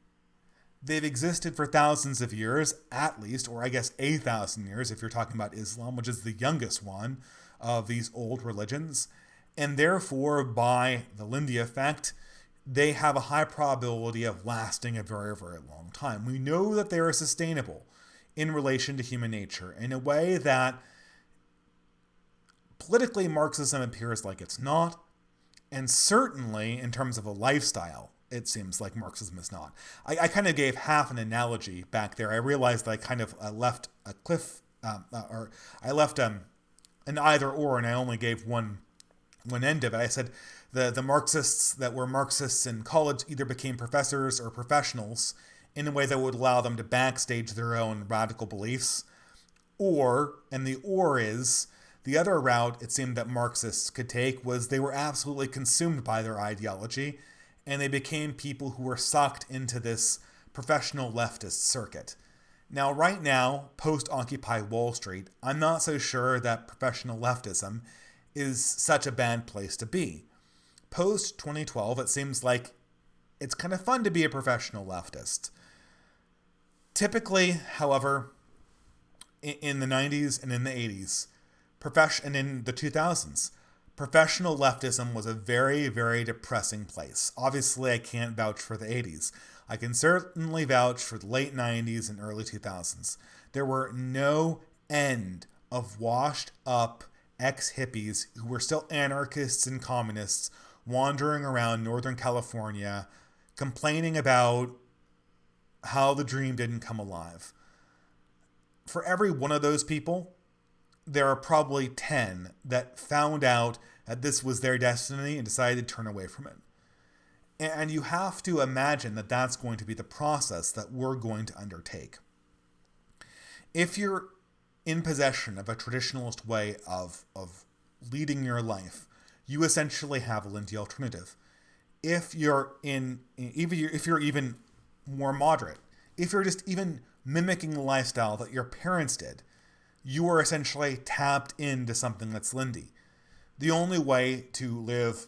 They've existed for thousands of years, at least, or I guess 1,000 years if you're talking about Islam, which is the youngest one of these old religions. And therefore, by the Lindy effect, they have a high probability of lasting a very, very long time. We know that they are sustainable in relation to human nature in a way that politically Marxism appears like it's not, and certainly in terms of a lifestyle, it seems like Marxism is not. I kind of gave half an analogy back there. I realized that I kind of left a cliff, or I left an either or, and I only gave one end of it. I said the Marxists that were Marxists in college either became professors or professionals in a way that would allow them to backstage their own radical beliefs, or, and the or is, the other route it seemed that Marxists could take was they were absolutely consumed by their ideology, and they became people who were sucked into this professional leftist circuit. Now, right now, post-Occupy Wall Street, I'm not so sure that professional leftism is such a bad place to be. Post-2012, it seems like it's kind of fun to be a professional leftist. Typically, however, in the 90s and in the 80s, and in the 2000s, professional leftism was a very, very depressing place. Obviously, I can't vouch for the 80s. I can certainly vouch for the late 90s and early 2000s. There were no end of washed up, ex-hippies who were still anarchists and communists wandering around Northern California complaining about how the dream didn't come alive. For every one of those people, there are probably 10 that found out that this was their destiny and decided to turn away from it. And you have to imagine that that's going to be the process that we're going to undertake. If you're in possession of a traditionalist way of leading your life, you essentially have a Lindy alternative. If you're even more moderate, if you're just even mimicking the lifestyle that your parents did, you are essentially tapped into something that's Lindy. The only way to live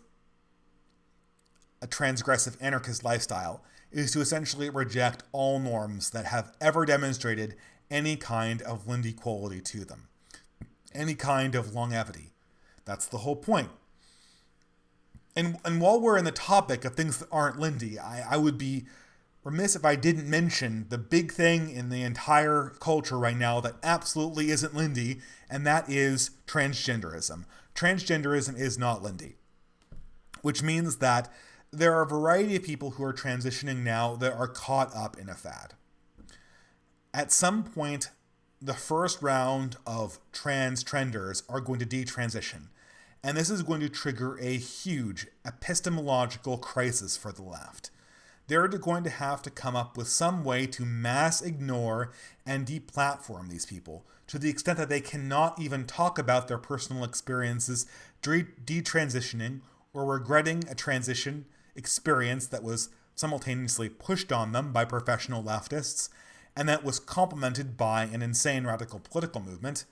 a transgressive anarchist lifestyle is to essentially reject all norms that have ever demonstrated any kind of Lindy quality to them, any kind of longevity. That's the whole point. And while we're in the topic of things that aren't Lindy, I would be remiss if I didn't mention the big thing in the entire culture right now that absolutely isn't Lindy, and that is transgenderism. Transgenderism is not Lindy, which means that there are a variety of people who are transitioning now that are caught up in a fad. At some point, the first round of trenders are going to detransition, and this is going to trigger a huge epistemological crisis for the left. They're going to have to come up with some way to mass ignore and deplatform these people to the extent that they cannot even talk about their personal experiences detransitioning or regretting a transition experience that was simultaneously pushed on them by professional leftists and that was complemented by an insane radical political movement.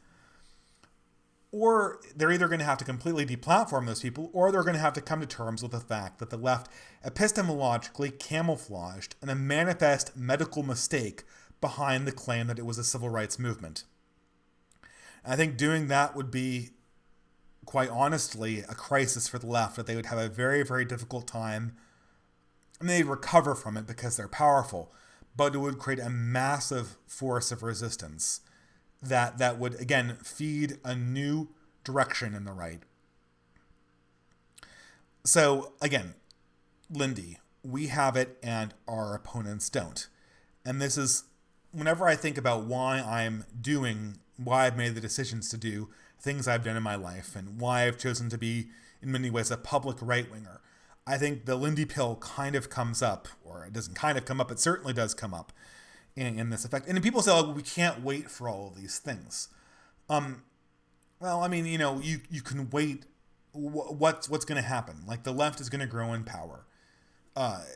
Or they're either going to have to completely deplatform those people, or they're going to have to come to terms with the fact that the left epistemologically camouflaged a manifest medical mistake behind the claim that it was a civil rights movement. And I think doing that would be, quite honestly, a crisis for the left, that they would have a very, very difficult time. I mean, they'd recover from it because they're powerful, but it would create a massive force of resistance that would, again, feed a new direction in the right. So, again, Lindy, we have it and our opponents don't. And this is, whenever I think about why I've made the decisions to do things I've done in my life and why I've chosen to be, in many ways, a public right-winger, I think the Lindy pill kind of comes up, or it doesn't kind of come up, it certainly does come up in this effect. And people say, oh, we can't wait for all of these things. Well, I mean, you can wait. What's going to happen? Like, the left is going to grow in power. The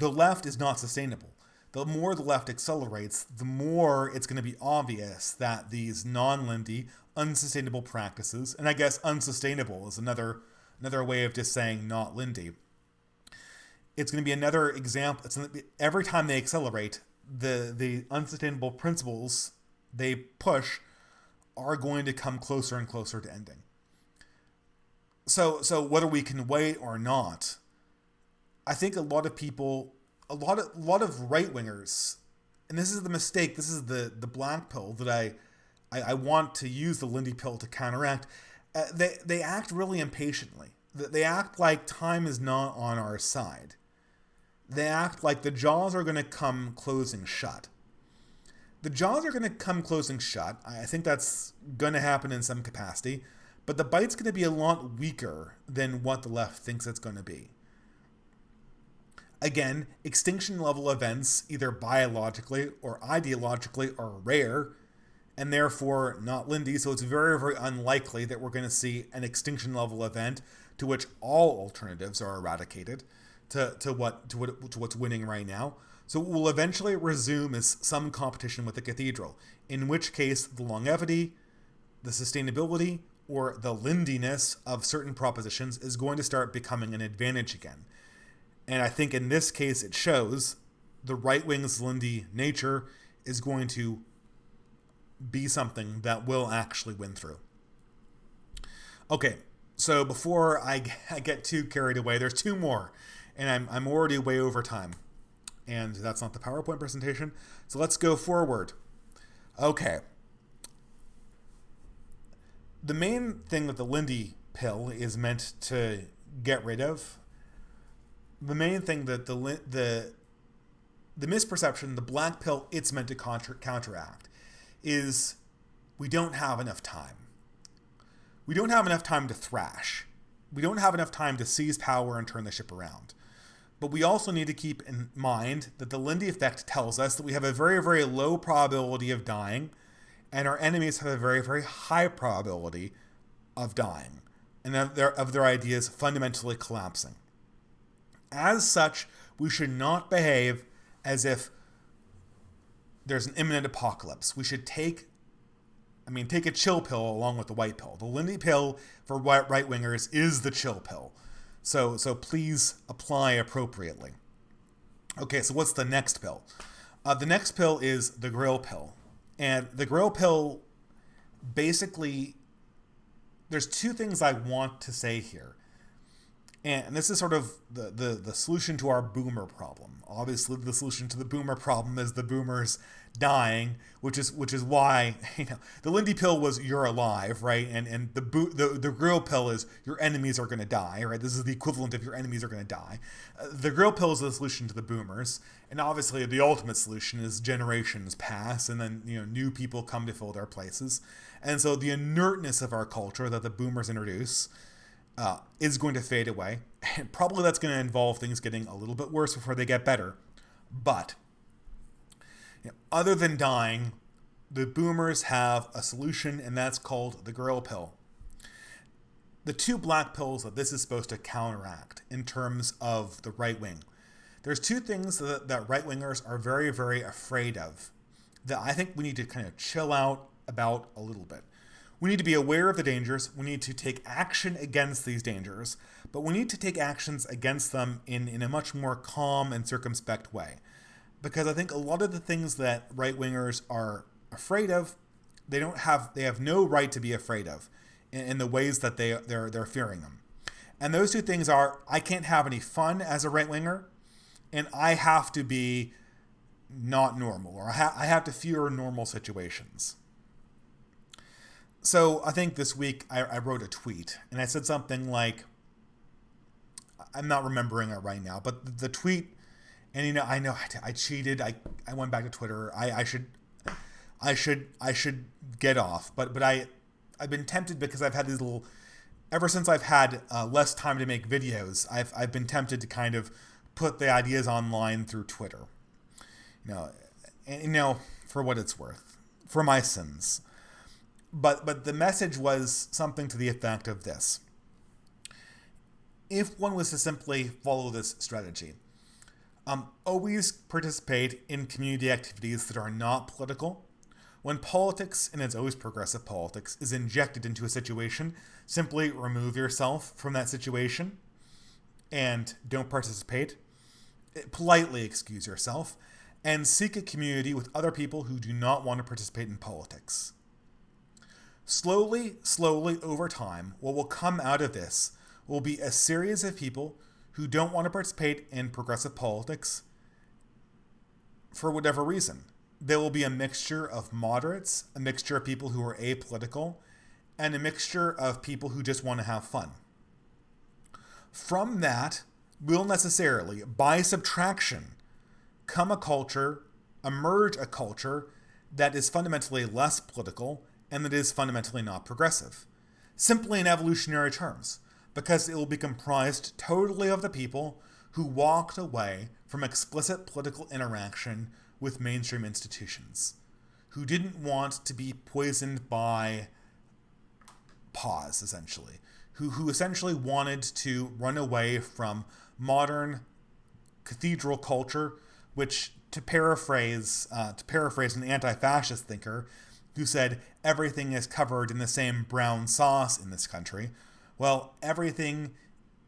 left is not sustainable. The more the left accelerates, the more it's going to be obvious that these non-Lindy, unsustainable practices, and I guess unsustainable is another way of just saying not Lindy. It's going to be another example. Every time they accelerate, the unsustainable principles they push are going to come closer and closer to ending. So whether we can wait or not, I think a lot of people, a lot of right-wingers, and this is the mistake, this is the black pill that I want to use the Lindy pill to counteract. They act really impatiently. They act like time is not on our side. They act like the jaws are going to come closing shut. The jaws are going to come closing shut. I think that's going to happen in some capacity, but the bite's going to be a lot weaker than what the left thinks it's going to be. Again, extinction level events, either biologically or ideologically, are rare, and therefore not Lindy, so it's very, very unlikely that we're going to see an extinction level event to which all alternatives are eradicated to what's winning right now. So what will eventually resume is some competition with the cathedral, in which case the longevity, the sustainability, or the Lindiness of certain propositions is going to start becoming an advantage again. And I think in this case it shows the right-wing's Lindy nature is going to be something that will actually win through. Okay, so before I get too carried away, there's two more, and I'm already way over time. And that's not the PowerPoint presentation, so let's go forward. Okay. The main thing that the Lindy pill is meant to get rid of, the main thing that the misperception, the black pill, it's meant to counteract, is we don't have enough time. We don't have enough time to thrash. We don't have enough time to seize power and turn the ship around. But we also need to keep in mind that the Lindy effect tells us that we have a very, very low probability of dying, and our enemies have a very, very high probability of dying, and of their ideas fundamentally collapsing. As such, we should not behave as if there's an imminent apocalypse. We should take a chill pill along with the white pill. The Lindy pill for right-wingers is the chill pill. So please apply appropriately. Okay, so what's the next pill? The next pill is the Grill pill. And the Grill pill, basically, there's two things I want to say here. And this is sort of the solution to our boomer problem. Obviously, the solution to the boomer problem is the boomers dying, which is why, the Lindy pill was you're alive, right? And the Grill pill is your enemies are going to die, right? This is the equivalent of your enemies are going to die. The Grill pill is the solution to the boomers, and obviously the ultimate solution is generations pass, and then new people come to fill their places, and so the inertness of our culture that the boomers introduce is going to fade away. And probably that's going to involve things getting a little bit worse before they get better. But other than dying, the boomers have a solution, and that's called the Grill pill. The two black pills that this is supposed to counteract in terms of the right wing. There's two things that right-wingers are very, very afraid of that I think we need to kind of chill out about a little bit. We need to be aware of the dangers. We need to take action against these dangers, but we need to take actions against them in a much more calm and circumspect way. Because I think a lot of the things that right-wingers are afraid of, they have no right to be afraid of in the ways that they're fearing them. And those two things are, I can't have any fun as a right-winger, and I have to be not normal, or I have to fear normal situations. So I think this week I wrote a tweet, and I said something like, I'm not remembering it right now, but the tweet, and I know I cheated. I went back to Twitter. I should get off, but I've been tempted because I've had these ever since I've had less time to make videos, I've been tempted to kind of put the ideas online through Twitter. For what it's worth, for my sins. But the message was something to the effect of this. If one was to simply follow this strategy, always participate in community activities that are not political. When politics, and it's always progressive politics, is injected into a situation, simply remove yourself from that situation and don't participate. Politely excuse yourself and seek a community with other people who do not want to participate in politics. Slowly, over time, what will come out of this will be a series of people who don't want to participate in progressive politics for whatever reason. There will be a mixture of moderates, a mixture of people who are apolitical, and a mixture of people who just want to have fun. From that will necessarily, by subtraction, emerge a culture that is fundamentally less political and that is fundamentally not progressive. Simply in evolutionary terms, because it will be comprised totally of the people who walked away from explicit political interaction with mainstream institutions, who didn't want to be poisoned by pause, essentially, who essentially wanted to run away from modern cathedral culture, which, to paraphrase an anti-fascist thinker who said everything is covered in the same brown sauce in this country. Well, everything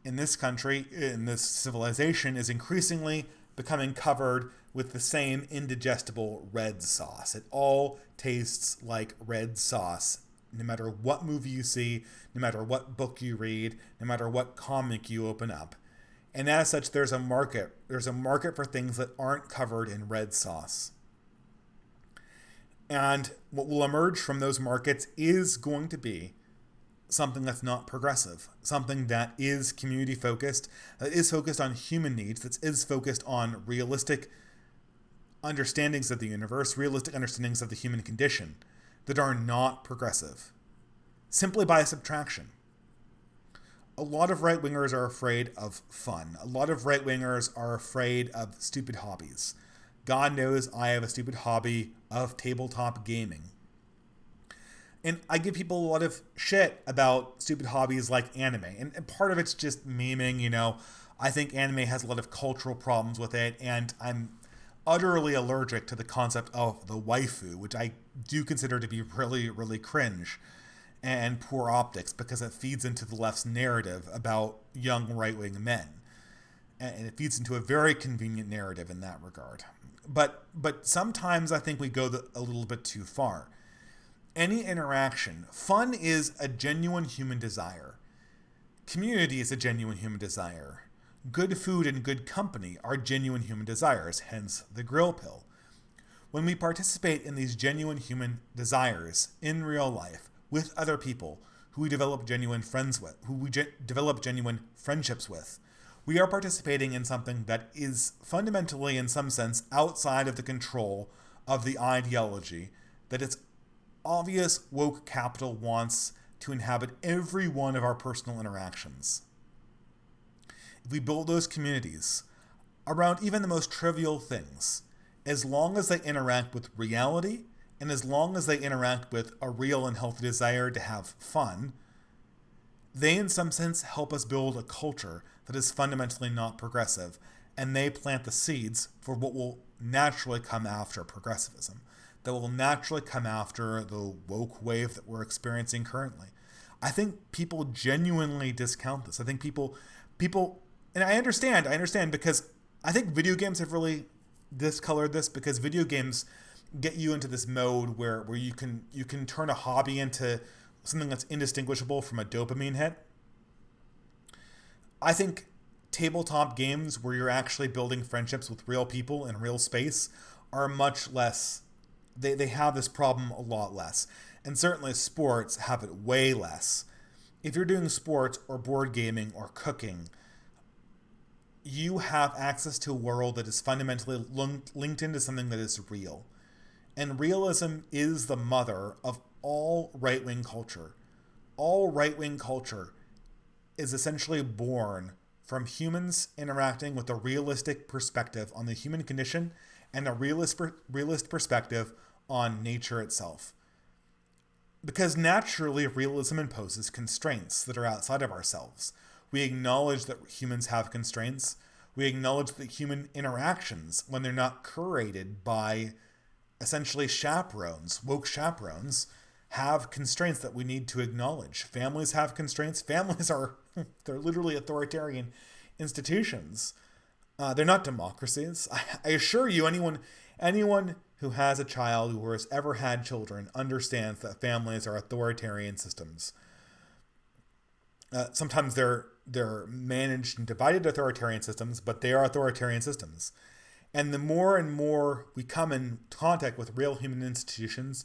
in this country, in this civilization, is increasingly becoming covered with the same indigestible red sauce. It all tastes like red sauce, no matter what movie you see, no matter what book you read, no matter what comic you open up. And as such, there's a market. There's a market for things that aren't covered in red sauce. And what will emerge from those markets is going to be something that's not progressive, something that is community focused, that is focused on human needs, that is focused on realistic understandings of the universe, realistic understandings of the human condition, that are not progressive, simply by subtraction. A lot of right-wingers are afraid of fun. A lot of right-wingers are afraid of stupid hobbies. God knows I have a stupid hobby of tabletop gaming. And I give people a lot of shit about stupid hobbies like anime. And part of it's just memeing, you know. I think anime has a lot of cultural problems with it, and I'm utterly allergic to the concept of the waifu, which I do consider to be really, really cringe and poor optics, because it feeds into the left's narrative about young right-wing men. And it feeds into a very convenient narrative in that regard. But sometimes I think we go a little bit too far. Any interaction, fun is a genuine human desire. Community is a genuine human desire. Good food and good company are genuine human desires, hence the grill pill. When we participate in these genuine human desires in real life with other people who we develop genuine friends with, who we develop genuine friendships with, we are participating in something that is fundamentally, in some sense, outside of the control of the ideology that its obvious woke capital wants to inhabit every one of our personal interactions. If we build those communities around even the most trivial things, as long as they interact with reality, and as long as they interact with a real and healthy desire to have fun, they in some sense help us build a culture that is fundamentally not progressive, and they plant the seeds for what will naturally come after progressivism, that will naturally come after the woke wave that we're experiencing currently. I think people genuinely discount this. I think people, and I understand because I think video games have really discolored this, because video games get you into this mode where you can turn a hobby into something that's indistinguishable from a dopamine hit. I think tabletop games where you're actually building friendships with real people in real space are much less, they have this problem a lot less. And certainly sports have it way less. If you're doing sports or board gaming or cooking, you have access to a world that is fundamentally linked into something that is real. And realism is the mother of all right-wing culture. All right-wing culture is essentially born from humans interacting with a realistic perspective on the human condition and a realist perspective on nature itself. Because naturally, realism imposes constraints that are outside of ourselves. We acknowledge that humans have constraints. We acknowledge that human interactions, when they're not curated by essentially chaperones, woke chaperones, have constraints that we need to acknowledge. Families have constraints. Families are, they're literally authoritarian institutions. They're not democracies. I assure you, anyone who has a child or has ever had children understands that families are authoritarian systems. Sometimes they're managed and divided authoritarian systems, but they are authoritarian systems. And the more and more we come in contact with real human institutions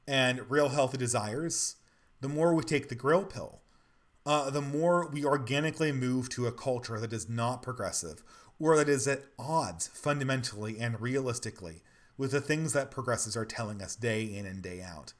and real healthy desires, the more we take the grill pill. The more we organically move to a culture that is not progressive, or that is at odds fundamentally and realistically with the things that progressives are telling us day in and day out.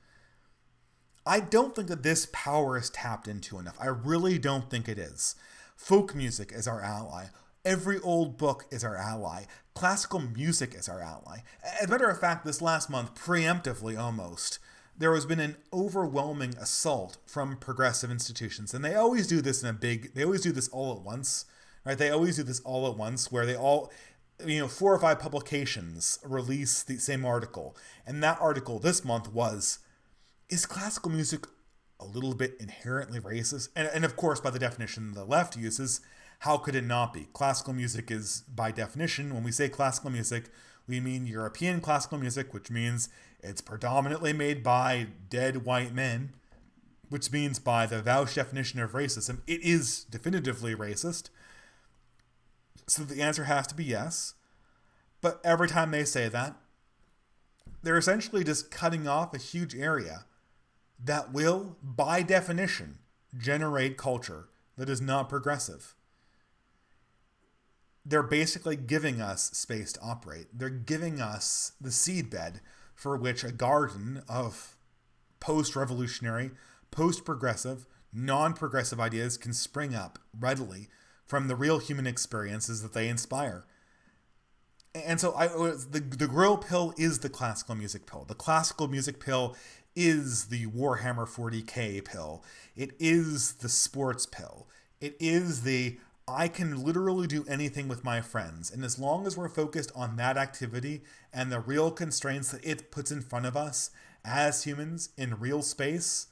I don't think that this power is tapped into enough. I really don't think it is. Folk music is our ally. Every old book is our ally. Classical music is our ally. As a matter of fact, this last month, preemptively almost, there has been an overwhelming assault from progressive institutions. And they always do this they always do this all at once, right? They always do this all at once, where they all, 4 or 5 publications release the same article. And that article this month was, is classical music a little bit inherently racist? And of course, by the definition the left uses, how could it not be? Classical music is, by definition, when we say classical music, we mean European classical music, which means it's predominantly made by dead white men, which means by the Vaush definition of racism, it is definitively racist. So the answer has to be yes. But every time they say that, they're essentially just cutting off a huge area that will, by definition, generate culture that is not progressive. They're basically giving us space to operate. They're giving us the seedbed for which a garden of post-revolutionary, post-progressive, non-progressive ideas can spring up readily from the real human experiences that they inspire. And so the Grill pill is the classical music pill. The classical music pill is the Warhammer 40k pill. It is the sports pill. It is the I can literally do anything with my friends. And as long as we're focused on that activity and the real constraints that it puts in front of us as humans in real space,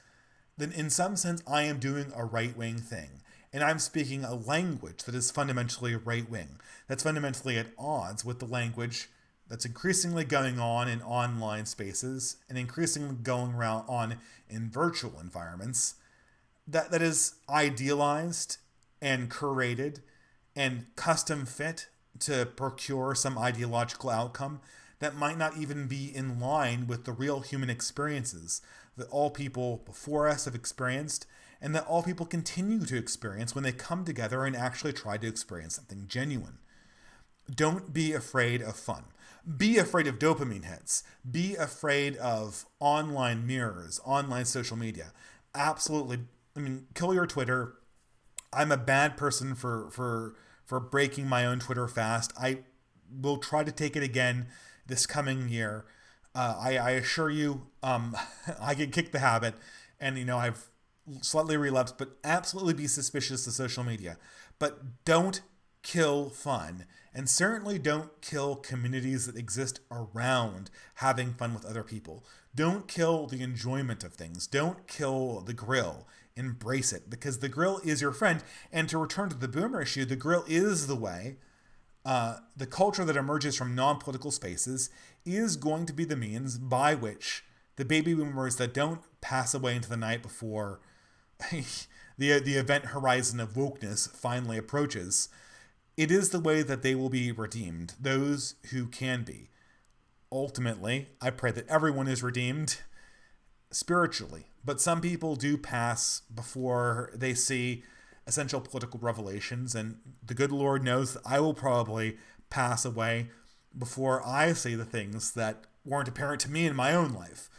then in some sense I am doing a right-wing thing. And I'm speaking a language that is fundamentally right-wing. That's fundamentally at odds with the language that's increasingly going on in online spaces and increasingly going around on in virtual environments that is idealized and curated and custom fit to procure some ideological outcome that might not even be in line with the real human experiences that all people before us have experienced and that all people continue to experience when they come together and actually try to experience something genuine. Don't be afraid of fun. Be afraid of dopamine hits. Be afraid of online mirrors, online social media. Absolutely. I mean, kill your Twitter. I'm a bad person for breaking my own Twitter fast. I will try to take it again this coming year. I assure you, I can kick the habit, and I've slightly relapsed. But absolutely be suspicious of social media. But don't kill fun, and certainly don't kill communities that exist around having fun with other people. Don't kill the enjoyment of things. Don't kill the grill. Embrace it, because the grill is your friend. And to return to the boomer issue, the grill is the way. The culture that emerges from non-political spaces is going to be the means by which the baby boomers that don't pass away into the night before the event horizon of wokeness finally approaches, it is the way that they will be redeemed, those who can be. Ultimately, I pray that everyone is redeemed spiritually, but some people do pass before they see essential political revelations, and the good Lord knows that I will probably pass away before I see the things that weren't apparent to me in my own life.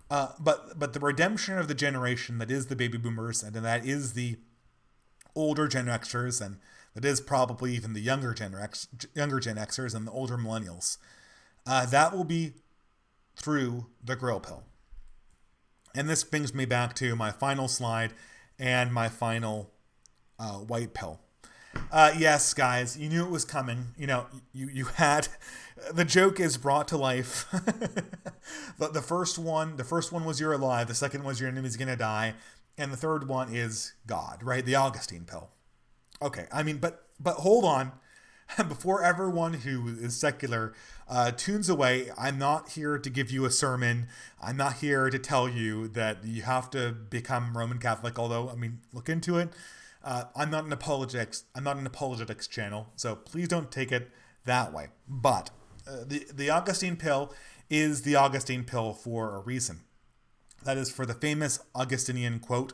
But the redemption of the generation that is the baby boomers, and that is the older Gen Xers, and that is probably even the younger Gen Xers and the older millennials, that will be through the grill pill. And this brings me back to my final slide and my final white pill. Yes, guys, you knew it was coming. You had the joke is brought to life. the first one was you're alive. The second was your enemy's gonna die, and the third one is God, right? The Augustine pill. Okay, I mean, but hold on. Before everyone who is secular tunes away, I'm not here to give you a sermon. I'm not here to tell you that you have to become Roman Catholic. Although, I mean, look into it. I'm not an apologetics channel, so please don't take it that way. But the Augustine pill is the Augustine pill for a reason. That is for the famous Augustinian quote,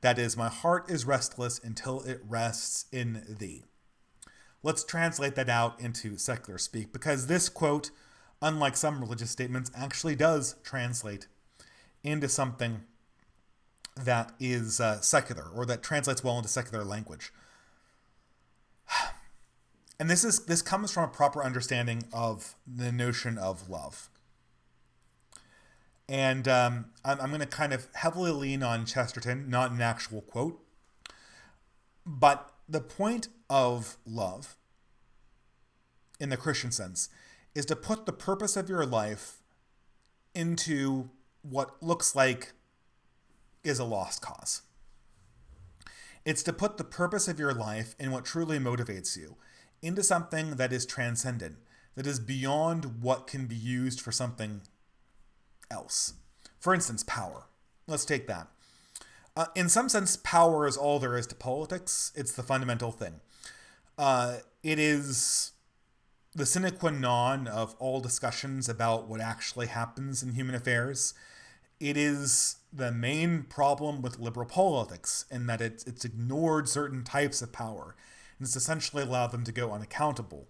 that is, "My heart is restless until it rests in thee." Let's translate that out into secular speak, because this quote, unlike some religious statements, actually does translate into something that is secular, or that translates well into secular language. And this comes from a proper understanding of the notion of love. And I'm going to kind of heavily lean on Chesterton, not an actual quote. But the point of love, in the Christian sense, is to put the purpose of your life into what looks like is a lost cause. It's to put the purpose of your life in what truly motivates you into something that is transcendent, that is beyond what can be used for something else. For instance, power. Let's take that. In some sense, power is all there is to politics. It's the fundamental thing. It is the sine qua non of all discussions about what actually happens in human affairs. It is the main problem with liberal politics in that it's ignored certain types of power and it's essentially allowed them to go unaccountable.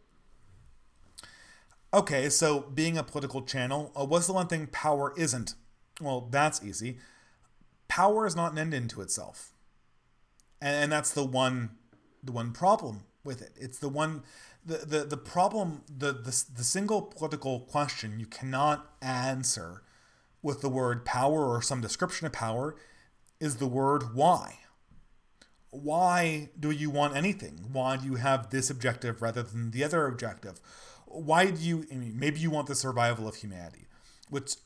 Okay, so being a political channel, what's the one thing power isn't? Well, that's easy. Power is not an end into itself, and that's the one problem with it. It's the problem, the single political question you cannot answer with the word power or some description of power is the word why. Why do you want anything? Why do you have this objective rather than the other objective? Why do you, I mean, maybe you want the survival of humanity, which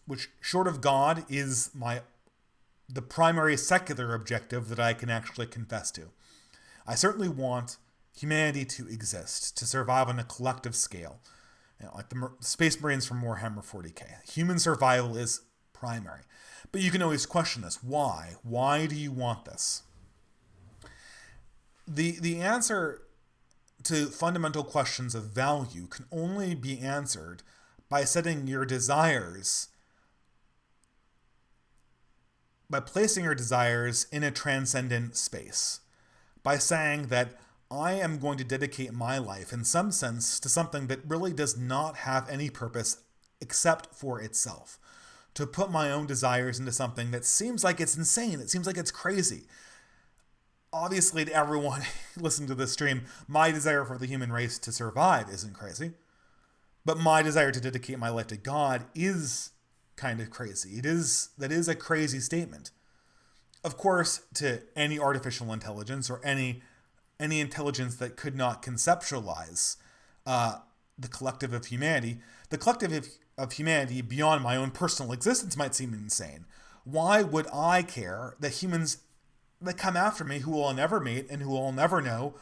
short of God is the primary secular objective that I can actually confess to. I certainly want humanity to exist, to survive on a collective scale. Like the Space Marines from Warhammer 40k. Human survival is primary. But you can always question this. Why? Why do you want this? The answer to fundamental questions of value can only be answered by setting your desires, by placing your desires in a transcendent space, by saying that I am going to dedicate my life in some sense to something that really does not have any purpose except for itself. To put my own desires into something that seems like it's insane, it seems like it's crazy. Obviously, to everyone listening to this stream, my desire for the human race to survive isn't crazy. But my desire to dedicate my life to God is kind of crazy. That is a crazy statement. Of course, to any artificial intelligence or any intelligence that could not conceptualize the collective of humanity, the collective of humanity beyond my own personal existence might seem insane. Why would I care that humans that come after me, who I'll never meet and who I'll never know,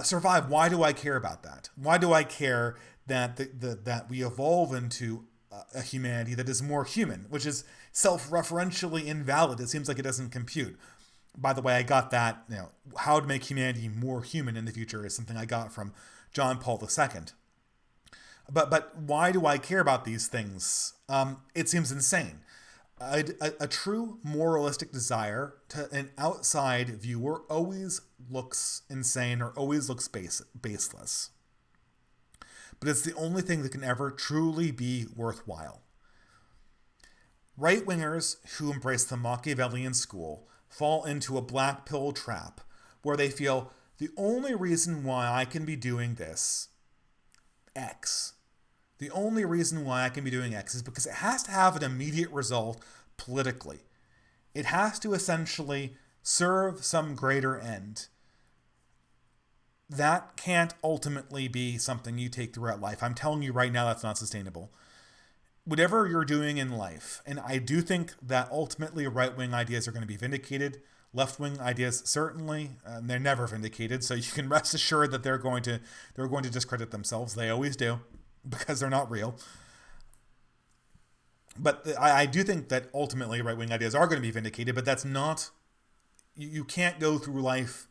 survive? Why do I care about that? Why do I care that that we evolve into a humanity that is more human, which is self-referentially invalid? It seems like it doesn't compute. By the way, I got that, how to make humanity more human in the future is something I got from John Paul II. But why do I care about these things? It seems insane. A true moralistic desire to an outside viewer always looks insane or always looks baseless. But it's the only thing that can ever truly be worthwhile. Right-wingers who embrace the Machiavellian school fall into a black pill trap where they feel the only reason why I can be doing this, X, the only reason why I can be doing X is because it has to have an immediate result politically. It has to essentially serve some greater end. That can't ultimately be something you take throughout life. I'm telling you right now, that's not sustainable. Whatever you're doing in life, and I do think that ultimately right-wing ideas are going to be vindicated. Left-wing ideas certainly, they're never vindicated. So you can rest assured that they're going to discredit themselves. They always do, because they're not real. But I do think that ultimately right-wing ideas are going to be vindicated, but that's not... You can't go through life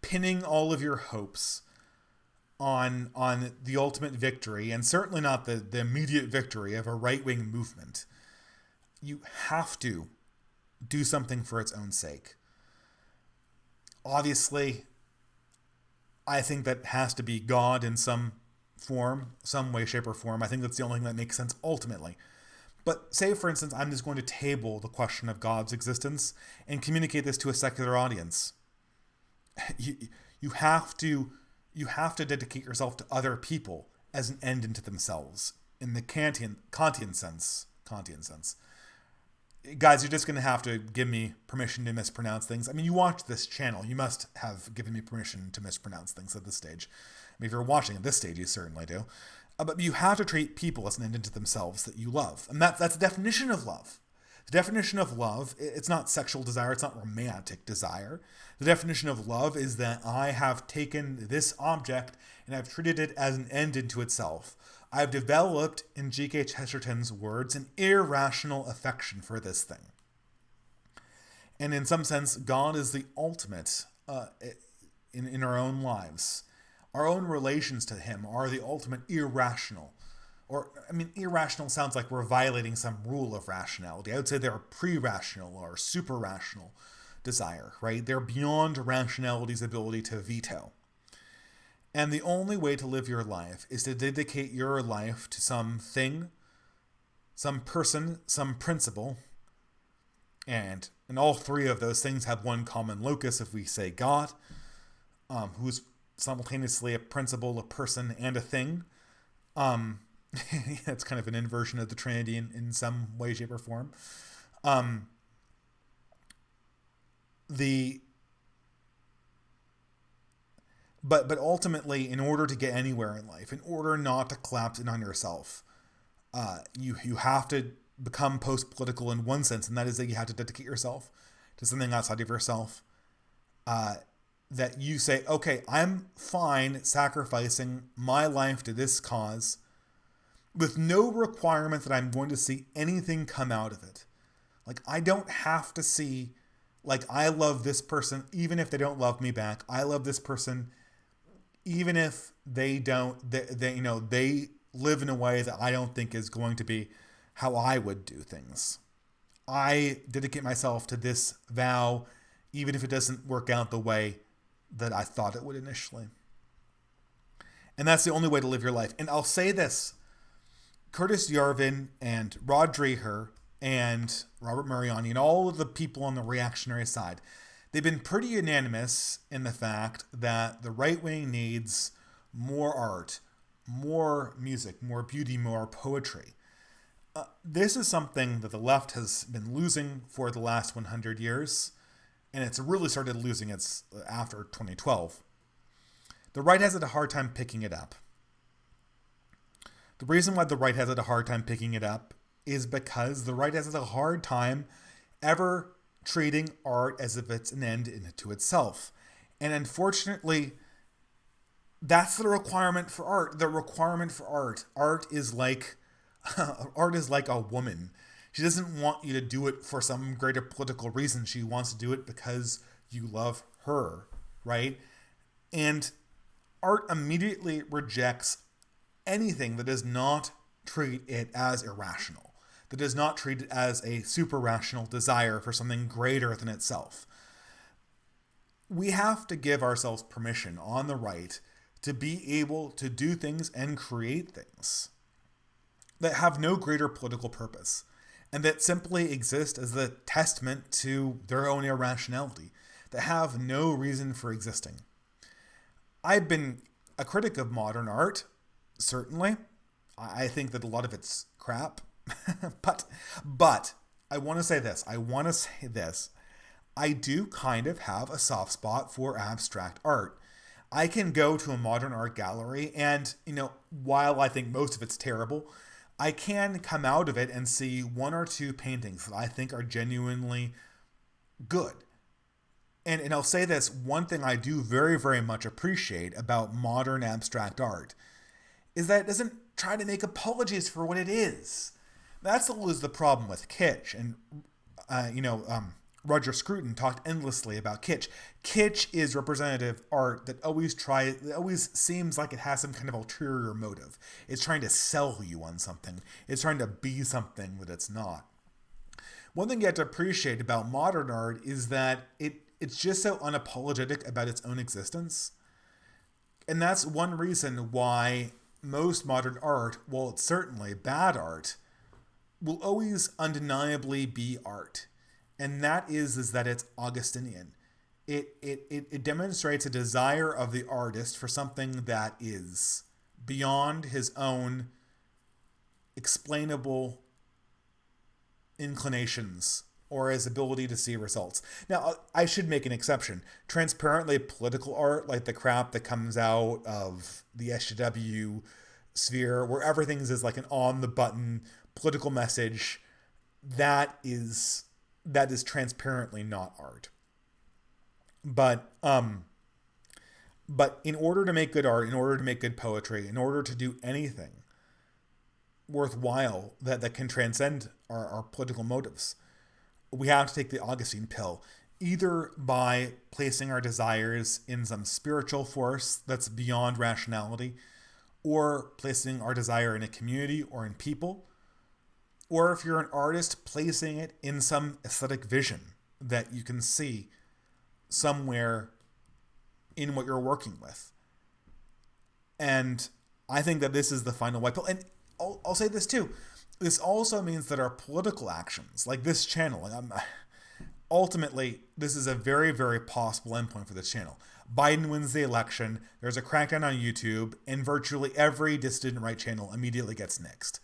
pinning all of your hopes on the ultimate victory, and certainly not the immediate victory of a right-wing movement. You have to do something for its own sake. Obviously, I think that has to be God in some form, some way, shape, or form. I think that's the only thing that makes sense ultimately. But say, for instance, I'm just going to table the question of God's existence and communicate this to a secular audience. You have to dedicate yourself to other people as an end into themselves in the Kantian sense. Guys, you're just going to have to give me permission to mispronounce things. I mean, you watch this channel. You must have given me permission to mispronounce things at this stage. I mean, if you're watching at this stage, you certainly do. But you have to treat people as an end into themselves that you love. And that's the definition of love. The definition of love, it's not sexual desire, it's not romantic desire. The definition of love is that I have taken this object and I've treated it as an end into itself. I've developed, in G.K. Chesterton's words, an irrational affection for this thing. And in some sense, God is the ultimate in our own lives. Our own relations to him are the ultimate irrational or I mean, irrational sounds like we're violating some rule of rationality. I would say they're a pre-rational or super-rational desire, right? They're beyond rationality's ability to veto. And the only way to live your life is to dedicate your life to some thing, some person, some principle. And all three of those things have one common locus if we say God, who's simultaneously a principle, a person, and a thing. It's kind of an inversion of the Trinity in some way, shape, or form. But ultimately, in order to get anywhere in life, in order not to collapse in on yourself, you have to become post-political in one sense, and that is that you have to dedicate yourself to something outside of yourself. That you say, okay, I'm fine sacrificing my life to this cause with no requirement that I'm going to see anything come out of it. Like, I don't have to see, like, I love this person even if they don't love me back. I love this person even if they don't, they live in a way that I don't think is going to be how I would do things. I dedicate myself to this vow even if it doesn't work out the way that I thought it would initially. And that's the only way to live your life. And I'll say this, Curtis Yarvin and Rod Dreher and Robert Mariani and all of the people on the reactionary side, they've been pretty unanimous in the fact that the right wing needs more art, more music, more beauty, more poetry. This is something that the left has been losing for the last 100 years, and it's really started losing its after 2012. The right has had a hard time picking it up. The reason why the right has had a hard time picking it up is because the right has had a hard time ever treating art as if it's an end into itself. And unfortunately, that's the requirement for art. The requirement for art is like a woman. She doesn't want you to do it for some greater political reason. She wants to do it because you love her, right? And art immediately rejects anything that does not treat it as irrational, that does not treat it as a super-rational desire for something greater than itself. We have to give ourselves permission on the right to be able to do things and create things that have no greater political purpose and that simply exist as the testament to their own irrationality, that have no reason for existing. I've been a critic of modern art, certainly. I think that a lot of it's crap. but I want to say this. I do kind of have a soft spot for abstract art. I can go to a modern art gallery and, while I think most of it's terrible, I can come out of it and see one or two paintings that I think are genuinely good. And I'll say this, one thing I do very, very much appreciate about modern abstract art is that it doesn't try to make apologies for what it is. That's always the problem with kitsch. And, Roger Scruton talked endlessly about kitsch. Kitsch is representative art that always seems like it has some kind of ulterior motive. It's trying to sell you on something. It's trying to be something that it's not. One thing you have to appreciate about modern art is that it's just so unapologetic about its own existence. And that's one reason why most modern art, while it's certainly bad art, will always undeniably be art. And that is that it's Augustinian. It demonstrates a desire of the artist for something that is beyond his own explainable inclinations or his ability to see results. Now, I should make an exception. Transparently political art, like the crap that comes out of the SJW sphere, where everything is like an on-the-button political message, that is transparently not art. But in order to make good art, in order to make good poetry, in order to do anything worthwhile that can transcend our political motives, we have to take the Augustine pill, either by placing our desires in some spiritual force that's beyond rationality, or placing our desire in a community or in people, or if you're an artist, placing it in some aesthetic vision that you can see somewhere in what you're working with. And I think that this is the final white pill. And I'll say this too. This also means that our political actions, like this channel, ultimately, this is a very, very possible endpoint for this channel. Biden wins the election, there's a crackdown on YouTube, and virtually every dissident right channel immediately gets nixed.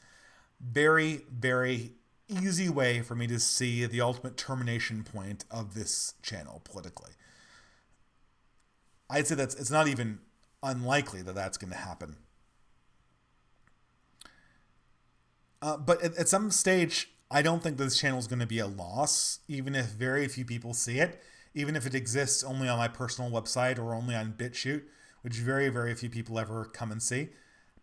Very, very easy way for me to see the ultimate termination point of this channel politically. I'd say it's not even unlikely that that's going to happen. But at some stage, I don't think this channel is going to be a loss, even if very few people see it, even if it exists only on my personal website or only on BitChute, which very, very few people ever come and see.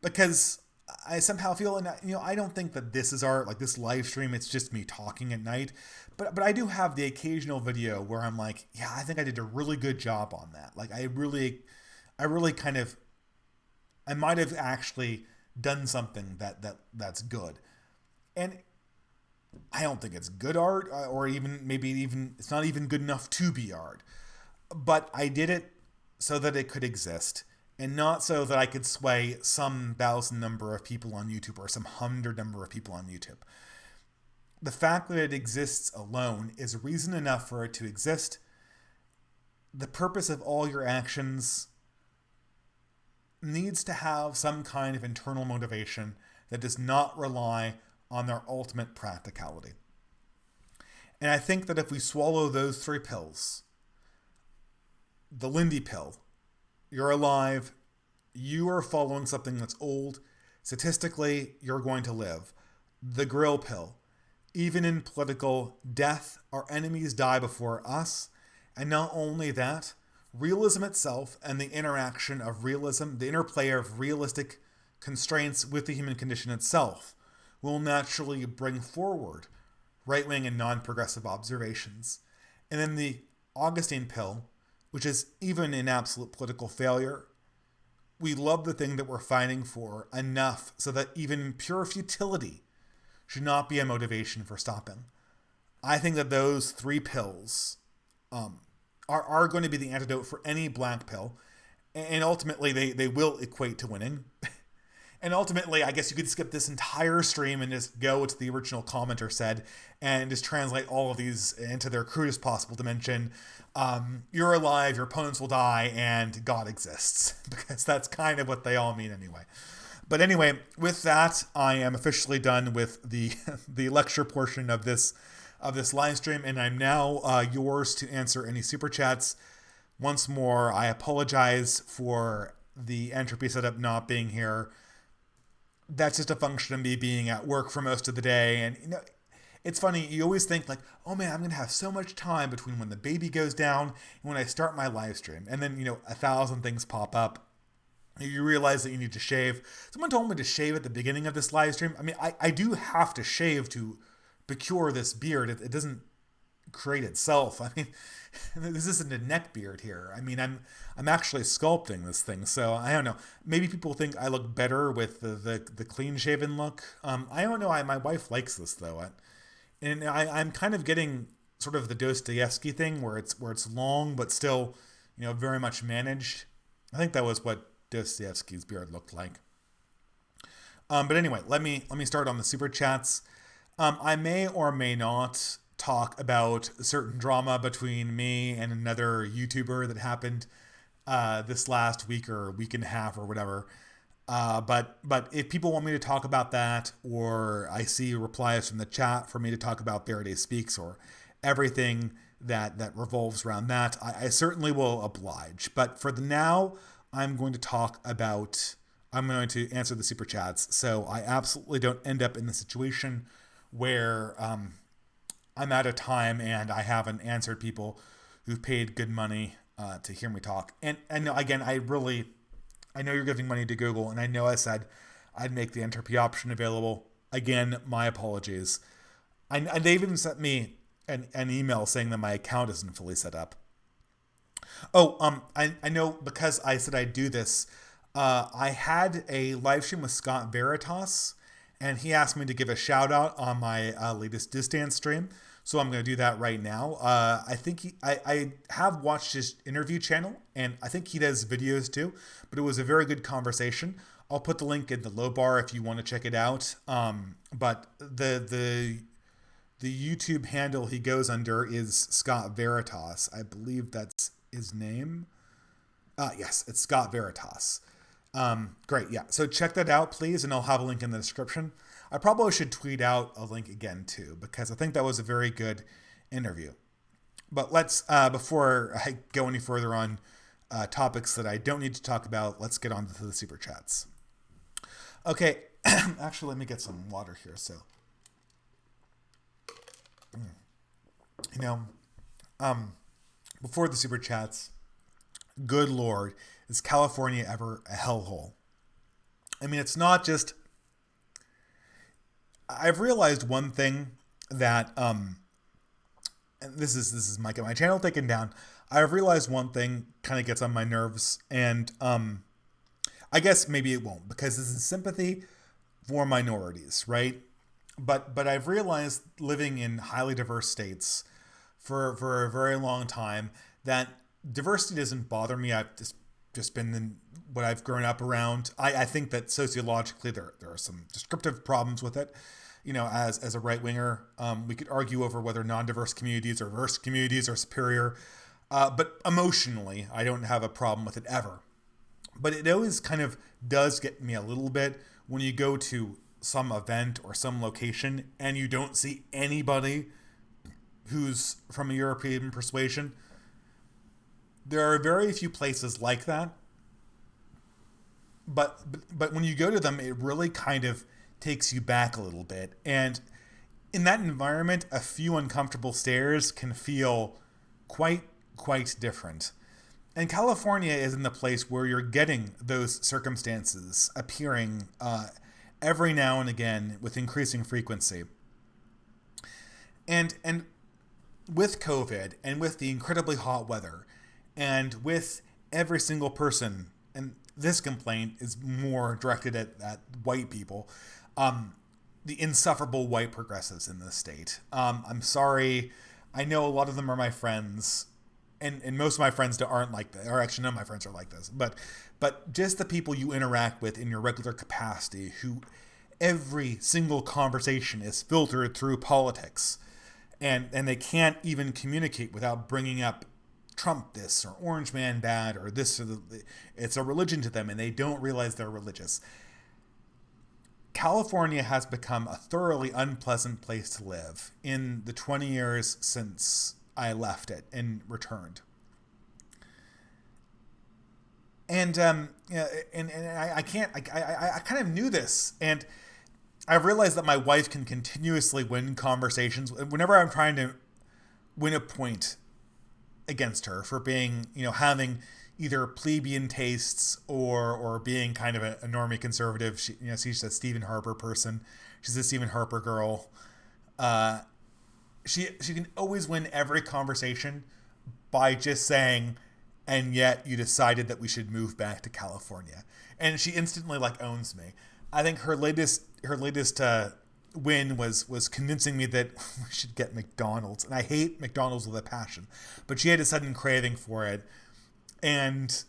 Because I somehow feel, and I don't think that this is art, like this live stream, it's just me talking at night. But I do have the occasional video where I'm like, yeah, I think I did a really good job on that. Like I really kind of, I might have actually done something that's good. And I don't think it's good art, or maybe it's not even good enough to be art. But I did it so that it could exist, and not so that I could sway some 1,000 number of people on YouTube or some 100 number of people on YouTube. The fact that it exists alone is reason enough for it to exist. The purpose of all your actions needs to have some kind of internal motivation that does not rely on their ultimate practicality. And I think that if we swallow those 3 pills, the Lindy pill, you're alive, you are following something that's old, statistically, you're going to live. The Grill pill, even in political death, our enemies die before us. And not only that, realism itself and the interaction of realism, the interplay of realistic constraints with the human condition itself, will naturally bring forward right-wing and non-progressive observations. And then the Augustine pill, which is even in absolute political failure, we love the thing that we're fighting for enough so that even pure futility should not be a motivation for stopping. I think that those 3 pills are going to be the antidote for any black pill, and ultimately they will equate to winning. And ultimately, I guess you could skip this entire stream and just go what the original commenter said and just translate all of these into their crudest possible dimension. You're alive, your opponents will die, and God exists. Because that's kind of what they all mean anyway. But anyway, with that, I am officially done with the lecture portion of this live stream, and I'm now yours to answer any super chats. Once more, I apologize for the entropy setup not being here. That's just a function of me being at work for most of the day. And, it's funny. You always think like, oh man, I'm going to have so much time between when the baby goes down and when I start my live stream. And then, 1,000 things pop up. You realize that you need to shave. Someone told me to shave at the beginning of this live stream. I mean, I do have to shave to procure this beard. It doesn't create itself. I mean, this isn't a neck beard here. I mean, I'm actually sculpting this thing, so I don't know. Maybe people think I look better with the clean shaven look. I don't know. My wife likes this though, and I'm kind of getting sort of the Dostoevsky thing where it's long but still, very much managed. I think that was what Dostoevsky's beard looked like. But anyway, let me start on the super chats. I may or may not talk about a certain drama between me and another YouTuber that happened this last week or week and a half or whatever. But if people want me to talk about that, or I see replies from the chat for me to talk about Faraday Speaks or everything that revolves around that, I certainly will oblige. But for the now, I'm going to answer the super chats, so I absolutely don't end up in the situation where I'm out of time and I haven't answered people who've paid good money to hear me talk. And again, I know you're giving money to Google, and I know I said I'd make the entropy option available. Again, my apologies. They even sent me an email saying that my account isn't fully set up. Oh, I know because I said I'd do this, I had a live stream with Scott Veritas, and he asked me to give a shout out on my latest Distance stream. So I'm going to do that right now. I think I have watched his interview channel, and I think he does videos too. But it was a very good conversation. I'll put the link in the low bar if you want to check it out. But the YouTube handle he goes under is Scott Veritas. I believe that's his name. Yes, it's Scott Veritas. Great, yeah. So check that out, please, and I'll have a link in the description. I probably should tweet out a link again, too, because I think that was a very good interview. But let's, before I go any further on topics that I don't need to talk about, let's get on to the super chats. Okay, actually, let me get some water here, so. You know, before the super chats, good Lord, is California ever a hellhole? I mean, it's not just... I've realized one thing that, and this is my channel taken down. I've realized one thing kind of gets on my nerves, and I guess maybe it won't, because this is sympathy for minorities, right? But I've realized living in highly diverse states for a very long time that diversity doesn't bother me. I've just been in what I've grown up around. I think that sociologically there are some descriptive problems with it. You know, as a right-winger, we could argue over whether non-diverse communities or diverse communities are superior. But emotionally, I don't have a problem with it ever. But it always kind of does get me a little bit when you go to some event or some location and you don't see anybody who's from a European persuasion. There are very few places like that. But when you go to them, it really kind of takes you back a little bit. And in that environment, a few uncomfortable stares can feel quite different. And California is in the place where you're getting those circumstances appearing every now and again with increasing frequency. And with COVID and with the incredibly hot weather and with every single person, and this complaint is more directed at white people, the insufferable white progressives in this state. I'm sorry. I know a lot of them are my friends, and most of my friends aren't like that, or actually none of my friends are like this, but just the people you interact with in your regular capacity, who every single conversation is filtered through politics, and they can't even communicate without bringing up Trump this or Orange Man bad or this or it's a religion to them, and they don't realize they're religious. California has become a thoroughly unpleasant place to live in the 20 years since I left it and returned. And I kind of knew this, and I realized that my wife can continuously win conversations whenever I'm trying to win a point against her for being, having either plebeian tastes or being kind of a normie conservative. She's a Stephen Harper person. She's a Stephen Harper girl. She can always win every conversation by just saying, and yet you decided that we should move back to California. And she instantly owns me. I think her latest win was convincing me that we should get McDonald's. And I hate McDonald's with a passion. But she had a sudden craving for it. And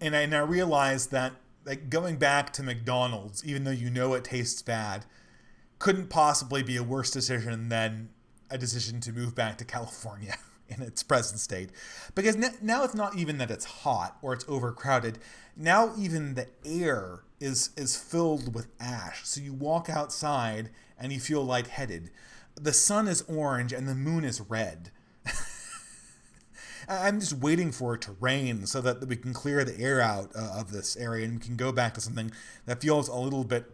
I realized that going back to McDonald's, even though it tastes bad, couldn't possibly be a worse decision than a decision to move back to California in its present state. Because now it's not even that it's hot or it's overcrowded. Now even the air is filled with ash. So you walk outside and you feel lightheaded. The sun is orange and the moon is red. I'm just waiting for it to rain so that we can clear the air out of this area and we can go back to something that feels a little bit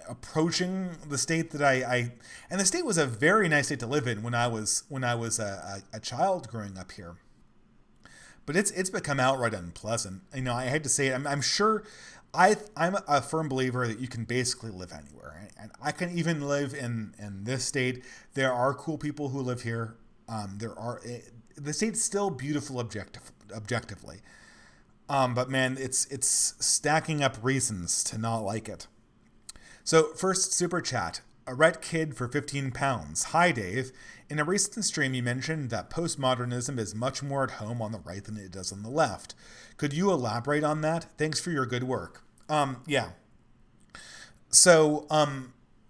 approaching the state that and the state was a very nice state to live in when I was a child growing up here. But it's become outright unpleasant. I had to say it. I'm sure I'm a firm believer that you can basically live anywhere, and I can even live in this state. There are cool people who live here. The state's still beautiful objectively. But man, it's stacking up reasons to not like it. So first super chat, a ret kid for £15. Hi Dave. In a recent stream you mentioned that postmodernism is much more at home on the right than it does on the left. Could you elaborate on that? Thanks for your good work. Yeah. So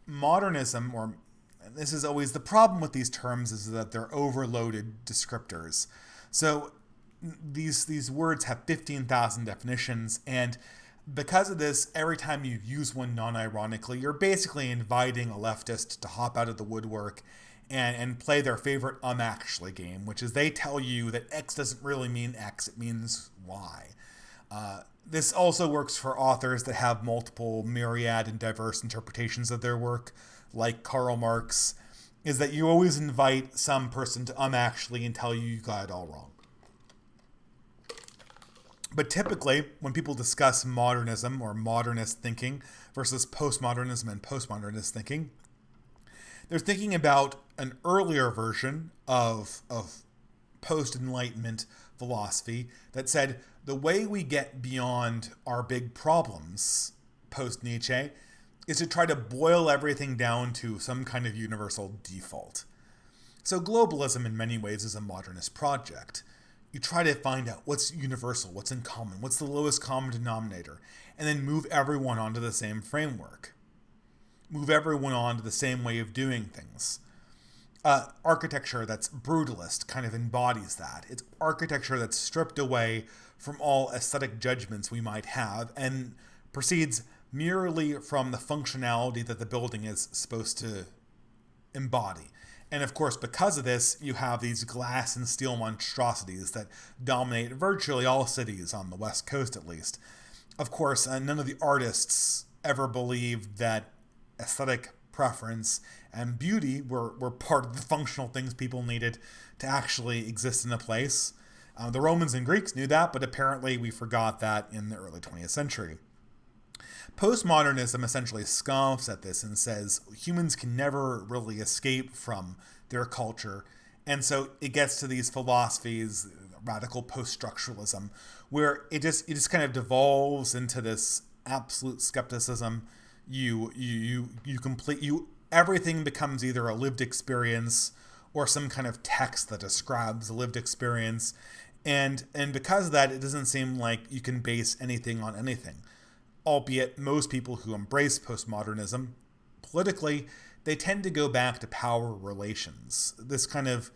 modernism, or this is always the problem with these terms, is that they're overloaded descriptors. So these words have 15,000 definitions, and because of this, every time you use one non-ironically, you're basically inviting a leftist to hop out of the woodwork and play their favorite actually game, which is they tell you that X doesn't really mean X, it means Y. This also works for authors that have multiple myriad and diverse interpretations of their work, like Karl Marx, is that you always invite some person to actually and tell you got it all wrong. But typically, when people discuss modernism or modernist thinking versus postmodernism and postmodernist thinking, they're thinking about an earlier version of post-Enlightenment philosophy that said the way we get beyond our big problems, post-Nietzsche, is to try to boil everything down to some kind of universal default. So globalism in many ways is a modernist project. You try to find out what's universal, what's in common, what's the lowest common denominator, and then move everyone onto the same framework. Move everyone onto the same way of doing things. Architecture that's brutalist kind of embodies that. It's architecture that's stripped away from all aesthetic judgments we might have and proceeds merely from the functionality that the building is supposed to embody. And of course, because of this, you have these glass and steel monstrosities that dominate virtually all cities on the West Coast, at least. Of course, none of the artists ever believed that aesthetic preference and beauty were part of the functional things people needed to actually exist in a place. The Romans and Greeks knew that, but apparently we forgot that in the early 20th century. Postmodernism essentially scoffs at this and says humans can never really escape from their culture. And so it gets to these philosophies, radical post-structuralism, where it just kind of devolves into this absolute skepticism. Everything becomes either a lived experience or some kind of text that describes a lived experience. And because of that, it doesn't seem like you can base anything on anything. Albeit most people who embrace postmodernism, politically, they tend to go back to power relations. This kind of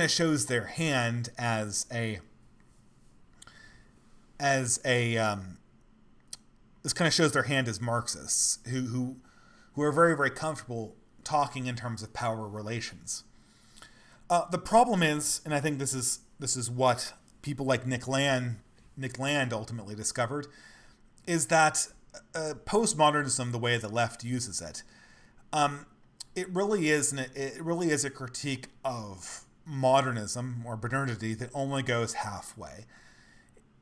shows their hand as Marxists who are very, very comfortable talking in terms of power relations. The problem is, and I think this is what people like Nick Land ultimately discovered, is that postmodernism, the way the left uses it, it really is a critique of modernism or modernity that only goes halfway.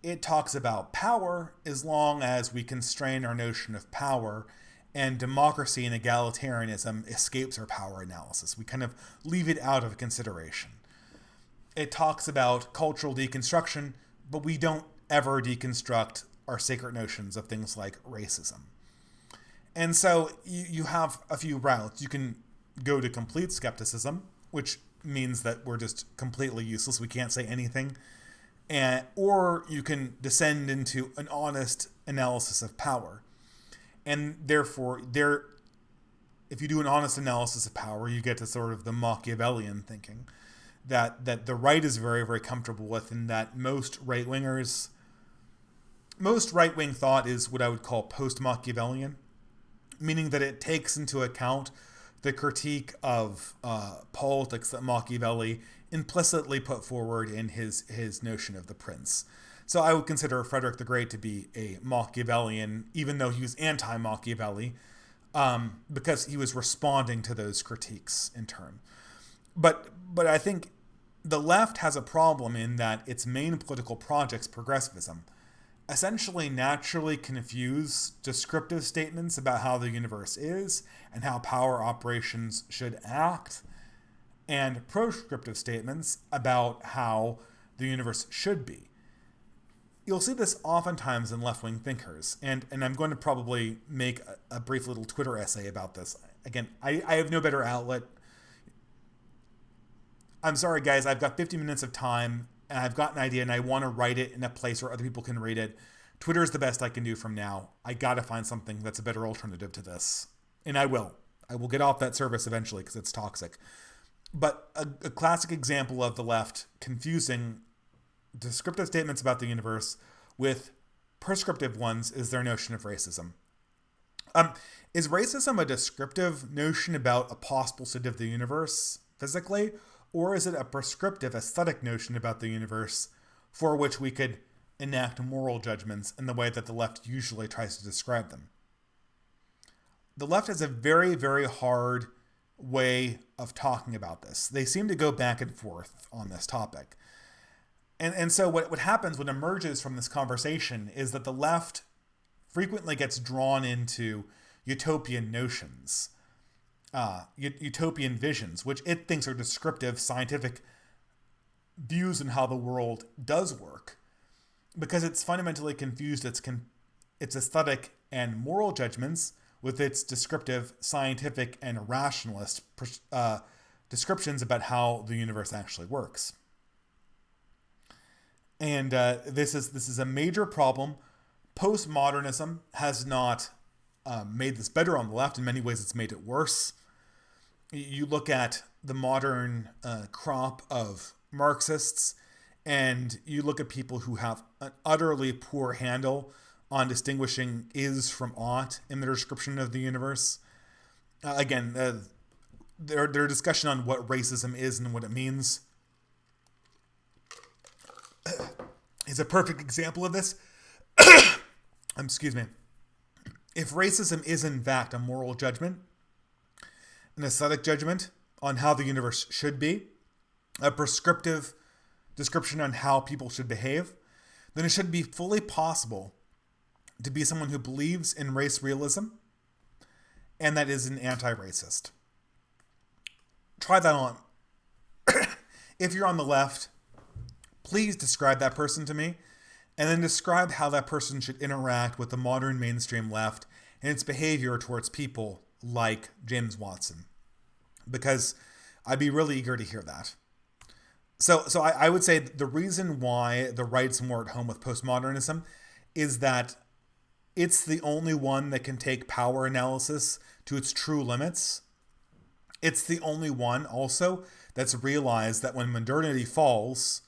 It talks about power as long as we constrain our notion of power, and democracy and egalitarianism escapes our power analysis. We kind of leave it out of consideration. It talks about cultural deconstruction, but we don't ever deconstruct our sacred notions of things like racism. And so you have a few routes. You can go to complete skepticism, which means that we're just completely useless. We can't say anything. Or you can descend into an honest analysis of power. And therefore, if you do an honest analysis of power, you get to sort of the Machiavellian thinking that the right is very, very comfortable with, and that most right-wing thought is what I would call post-Machiavellian, meaning that it takes into account the critique of politics that Machiavelli implicitly put forward in his notion of the prince. So I would consider Frederick the Great to be a Machiavellian, even though he was anti-Machiavelli, because he was responding to those critiques in turn. But I think the left has a problem in that its main political projects, progressivism, essentially naturally confuse descriptive statements about how the universe is and how power operations should act, and proscriptive statements about how the universe should be. You'll see this oftentimes in left-wing thinkers, and I'm going to probably make a brief little Twitter essay about this. Again, I have no better outlet. I'm sorry, guys, I've got 50 minutes of time, and I've got an idea, and I want to write it in a place where other people can read it. Twitter is the best I can do from now. I got to find something that's a better alternative to this. And I will. I will get off that service eventually because it's toxic. But a classic example of the left confusing descriptive statements about the universe with prescriptive ones is their notion of racism. Is racism a descriptive notion about a possible state of the universe physically, or is it a prescriptive aesthetic notion about the universe for which we could enact moral judgments in the way that the left usually tries to describe them? The left has a very, very hard way of talking about this. They seem to go back and forth on this topic. And so what happens, what emerges from this conversation, is that the left frequently gets drawn into utopian notions, utopian visions, which it thinks are descriptive scientific views on how the world does work, because it's fundamentally confused its aesthetic and moral judgments with its descriptive scientific and rationalist descriptions about how the universe actually works. And this is a major problem. Postmodernism has not made this better on the left. In many ways, it's made it worse. You look at the modern crop of Marxists, and you look at people who have an utterly poor handle on distinguishing is from ought in their description of the universe. Their discussion on what racism is and what it means is a perfect example of this. Excuse me. If racism is in fact a moral judgment, an aesthetic judgment on how the universe should be, a prescriptive description on how people should behave, then it should be fully possible to be someone who believes in race realism and that is an anti-racist. Try that on. If you're on the left, please describe that person to me, and then describe how that person should interact with the modern mainstream left and its behavior towards people like James Watson, because I'd be really eager to hear that. So I would say the reason why the right's more at home with postmodernism is that it's the only one that can take power analysis to its true limits. It's the only one also that's realized that when modernity falls,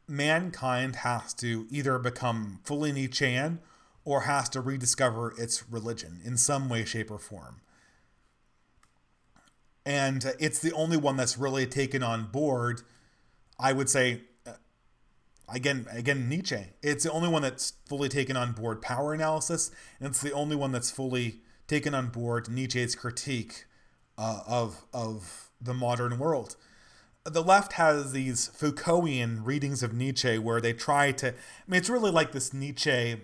mankind has to either become fully Nietzschean or has to rediscover its religion in some way, shape, or form. And it's the only one that's really taken on board, I would say, again, Nietzsche. It's the only one that's fully taken on board power analysis, and it's the only one that's fully taken on board Nietzsche's critique of the modern world. The left has these Foucaultian readings of Nietzsche where they try to, it's really like this Nietzsche,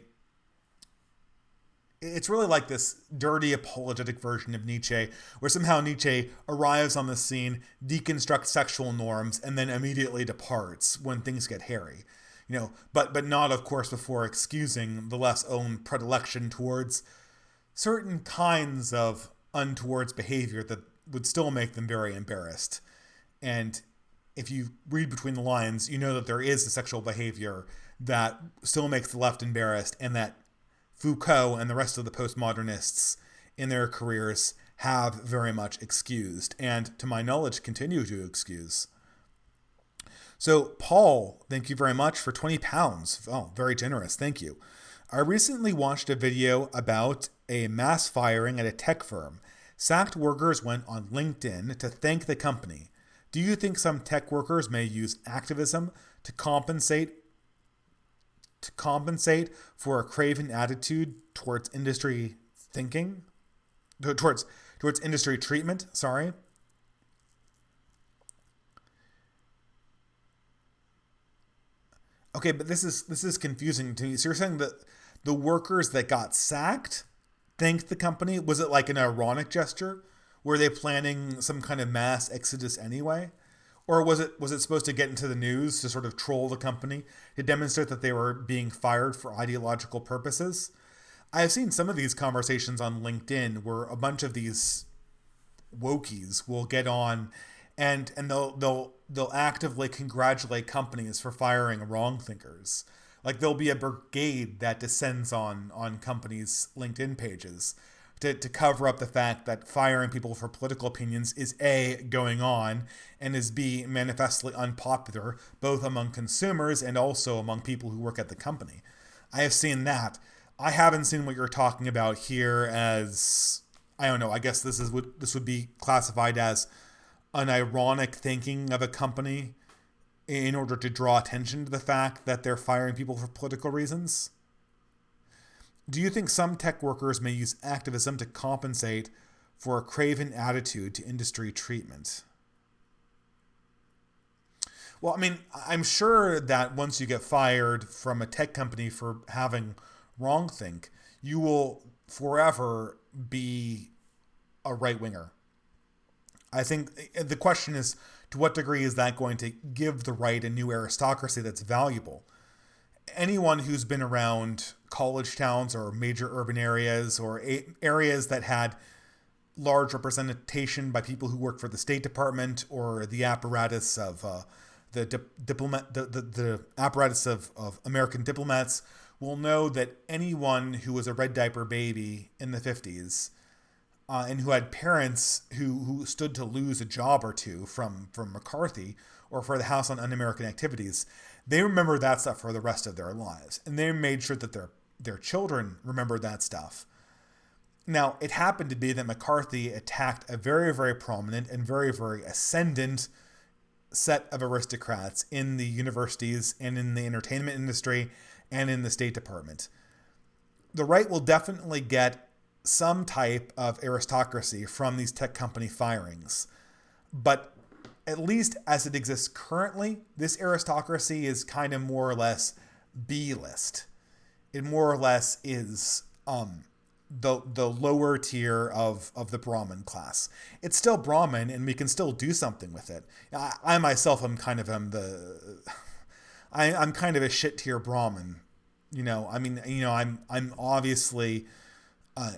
it's really like this dirty apologetic version of Nietzsche where somehow Nietzsche arrives on the scene, deconstructs sexual norms, and then immediately departs when things get hairy. But not, of course, before excusing the left's own predilection towards certain kinds of untoward behavior that would still make them very embarrassed. And if you read between the lines, you know that there is a sexual behavior that still makes the left embarrassed, and that Foucault and the rest of the postmodernists in their careers have very much excused, and to my knowledge continue to excuse. So Paul, thank you very much for 20 pounds. Oh, very generous. Thank you. I recently watched a video about a mass firing at a tech firm. Sacked workers went on LinkedIn to thank the company. Do you think some tech workers may use activism to compensate for a craven attitude towards industry thinking? Towards industry treatment, sorry. Okay, but this is confusing to me. So you're saying that the workers that got sacked thanked the company? Was it like an ironic gesture? Were they planning some kind of mass exodus anyway? Or was it supposed to get into the news to sort of troll the company to demonstrate that they were being fired for ideological purposes? I have seen some of these conversations on LinkedIn where a bunch of these wokies will get on and they'll actively congratulate companies for firing wrong thinkers. Like there'll be a brigade that descends on companies' LinkedIn pages to cover up the fact that firing people for political opinions is A, going on, and is B, manifestly unpopular, both among consumers and also among people who work at the company. I have seen that. I haven't seen what you're talking about here as, I don't know, I guess this would be classified as an ironic thinking of a company in order to draw attention to the fact that they're firing people for political reasons. Do you think some tech workers may use activism to compensate for a craven attitude to industry treatment? Well, I mean, I'm sure that once you get fired from a tech company for having wrongthink, you will forever be a right winger. I think the question is, to what degree is that going to give the right a new aristocracy that's valuable? Anyone who's been around college towns or major urban areas or areas that had large representation by people who work for the State Department or the apparatus of the apparatus of American diplomats will know that anyone who was a red diaper baby in the 50s and who had parents who stood to lose a job or two from McCarthy or for the House on Un-American Activities, they remember that stuff for the rest of their lives. And they made sure that their children remembered that stuff. Now, it happened to be that McCarthy attacked a very, very prominent and very, very ascendant set of aristocrats in the universities and in the entertainment industry and in the State Department. The right will definitely get some type of aristocracy from these tech company firings. But at least as it exists currently, this aristocracy is kind of more or less B-list. It more or less is the lower tier of the Brahmin class. It's still Brahmin, and we can still do something with it. I myself am kind of I'm kind of a shit tier Brahmin. I'm obviously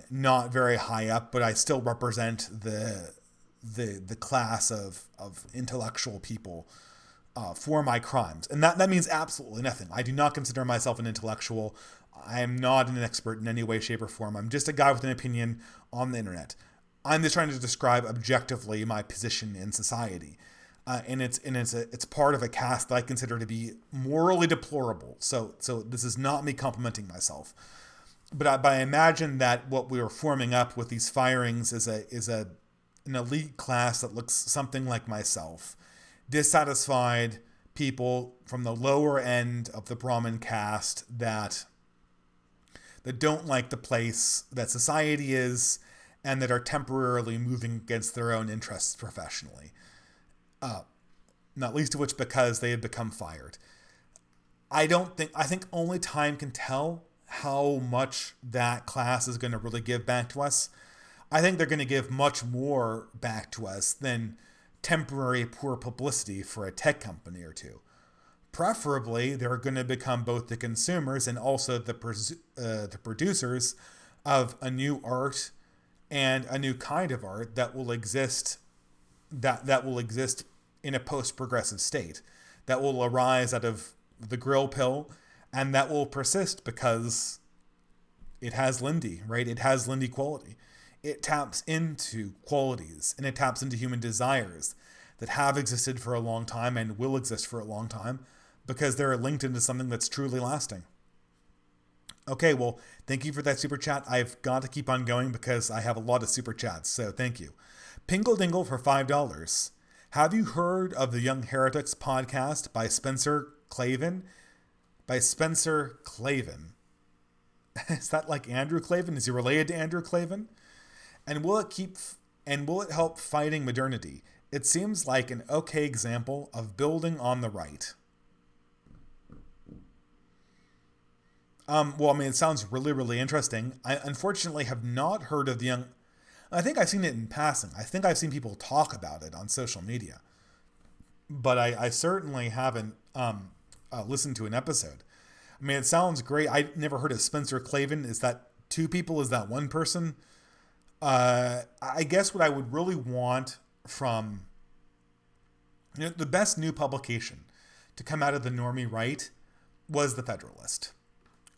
not very high up, but I still represent the class of intellectual people for my crimes. And that means absolutely nothing. I do not consider myself an intellectual. I am not an expert in any way, shape, or form. I'm just a guy with an opinion on the internet. I'm just trying to describe objectively my position in society. And it's part of a caste that I consider to be morally deplorable. So this is not me complimenting myself. But I imagine that what we are forming up with these firings is an elite class that looks something like myself. Dissatisfied people from the lower end of the Brahmin caste that don't like the place that society is and that are temporarily moving against their own interests professionally. Not least of which because they have become fired. I think only time can tell how much that class is going to really give back to us. I think they're going to give much more back to us than temporary poor publicity for a tech company or two. Preferably, they're going to become both the consumers and also the producers of a new art and a new kind of art that will exist in a post-progressive state, that will arise out of the Grill pill, and that will persist because it has Lindy, right? It has Lindy quality. It taps into qualities and it taps into human desires that have existed for a long time and will exist for a long time because they're linked into something that's truly lasting. Okay, well, thank you for that super chat. I've got to keep on going because I have a lot of super chats, so thank you. Pingle Dingle for $5. Have you heard of the Young Heretics podcast by Spencer Clavin? By Spencer Clavin. Is that like Andrew Clavin? Is he related to Andrew Clavin? And will it help fighting modernity? It seems like an okay example of building on the right. It sounds really, really interesting. I unfortunately have not heard of the Young... I think I've seen it in passing. I think I've seen people talk about it on social media. but I certainly haven't listened to an episode. I mean, it sounds great. I never heard of Spencer Clavin. Is that two people? Is that one person? I guess what I would really want from the best new publication to come out of the normie right was the Federalist,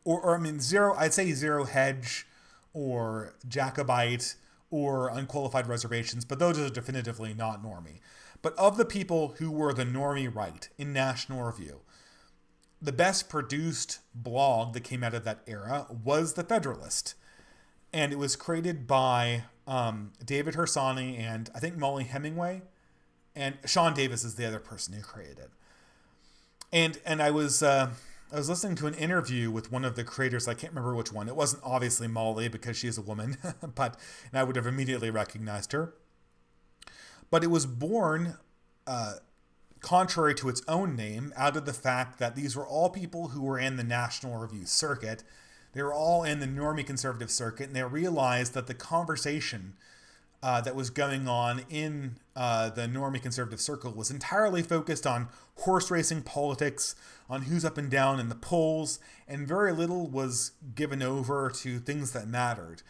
or I mean, zero. I'd say Zero Hedge, or Jacobite, or Unqualified Reservations, but those are definitively not normie. But of the people who were the normie right in National Review, the best produced blog that came out of that era was the Federalist, and it was created by David Hersani and I think Molly Hemingway, and Sean Davis is the other person who created it. And I was listening to an interview with one of the creators. I can't remember which one. It wasn't obviously Molly because she is a woman, but and I would have immediately recognized her. But it was born, contrary to its own name, out of the fact that these were all people who were in the National Review circuit. They were all in the normie conservative circuit, and they realized that the conversation that was going on in the normie conservative circle was entirely focused on horse racing politics, on who's up and down in the polls, and very little was given over to things that mattered.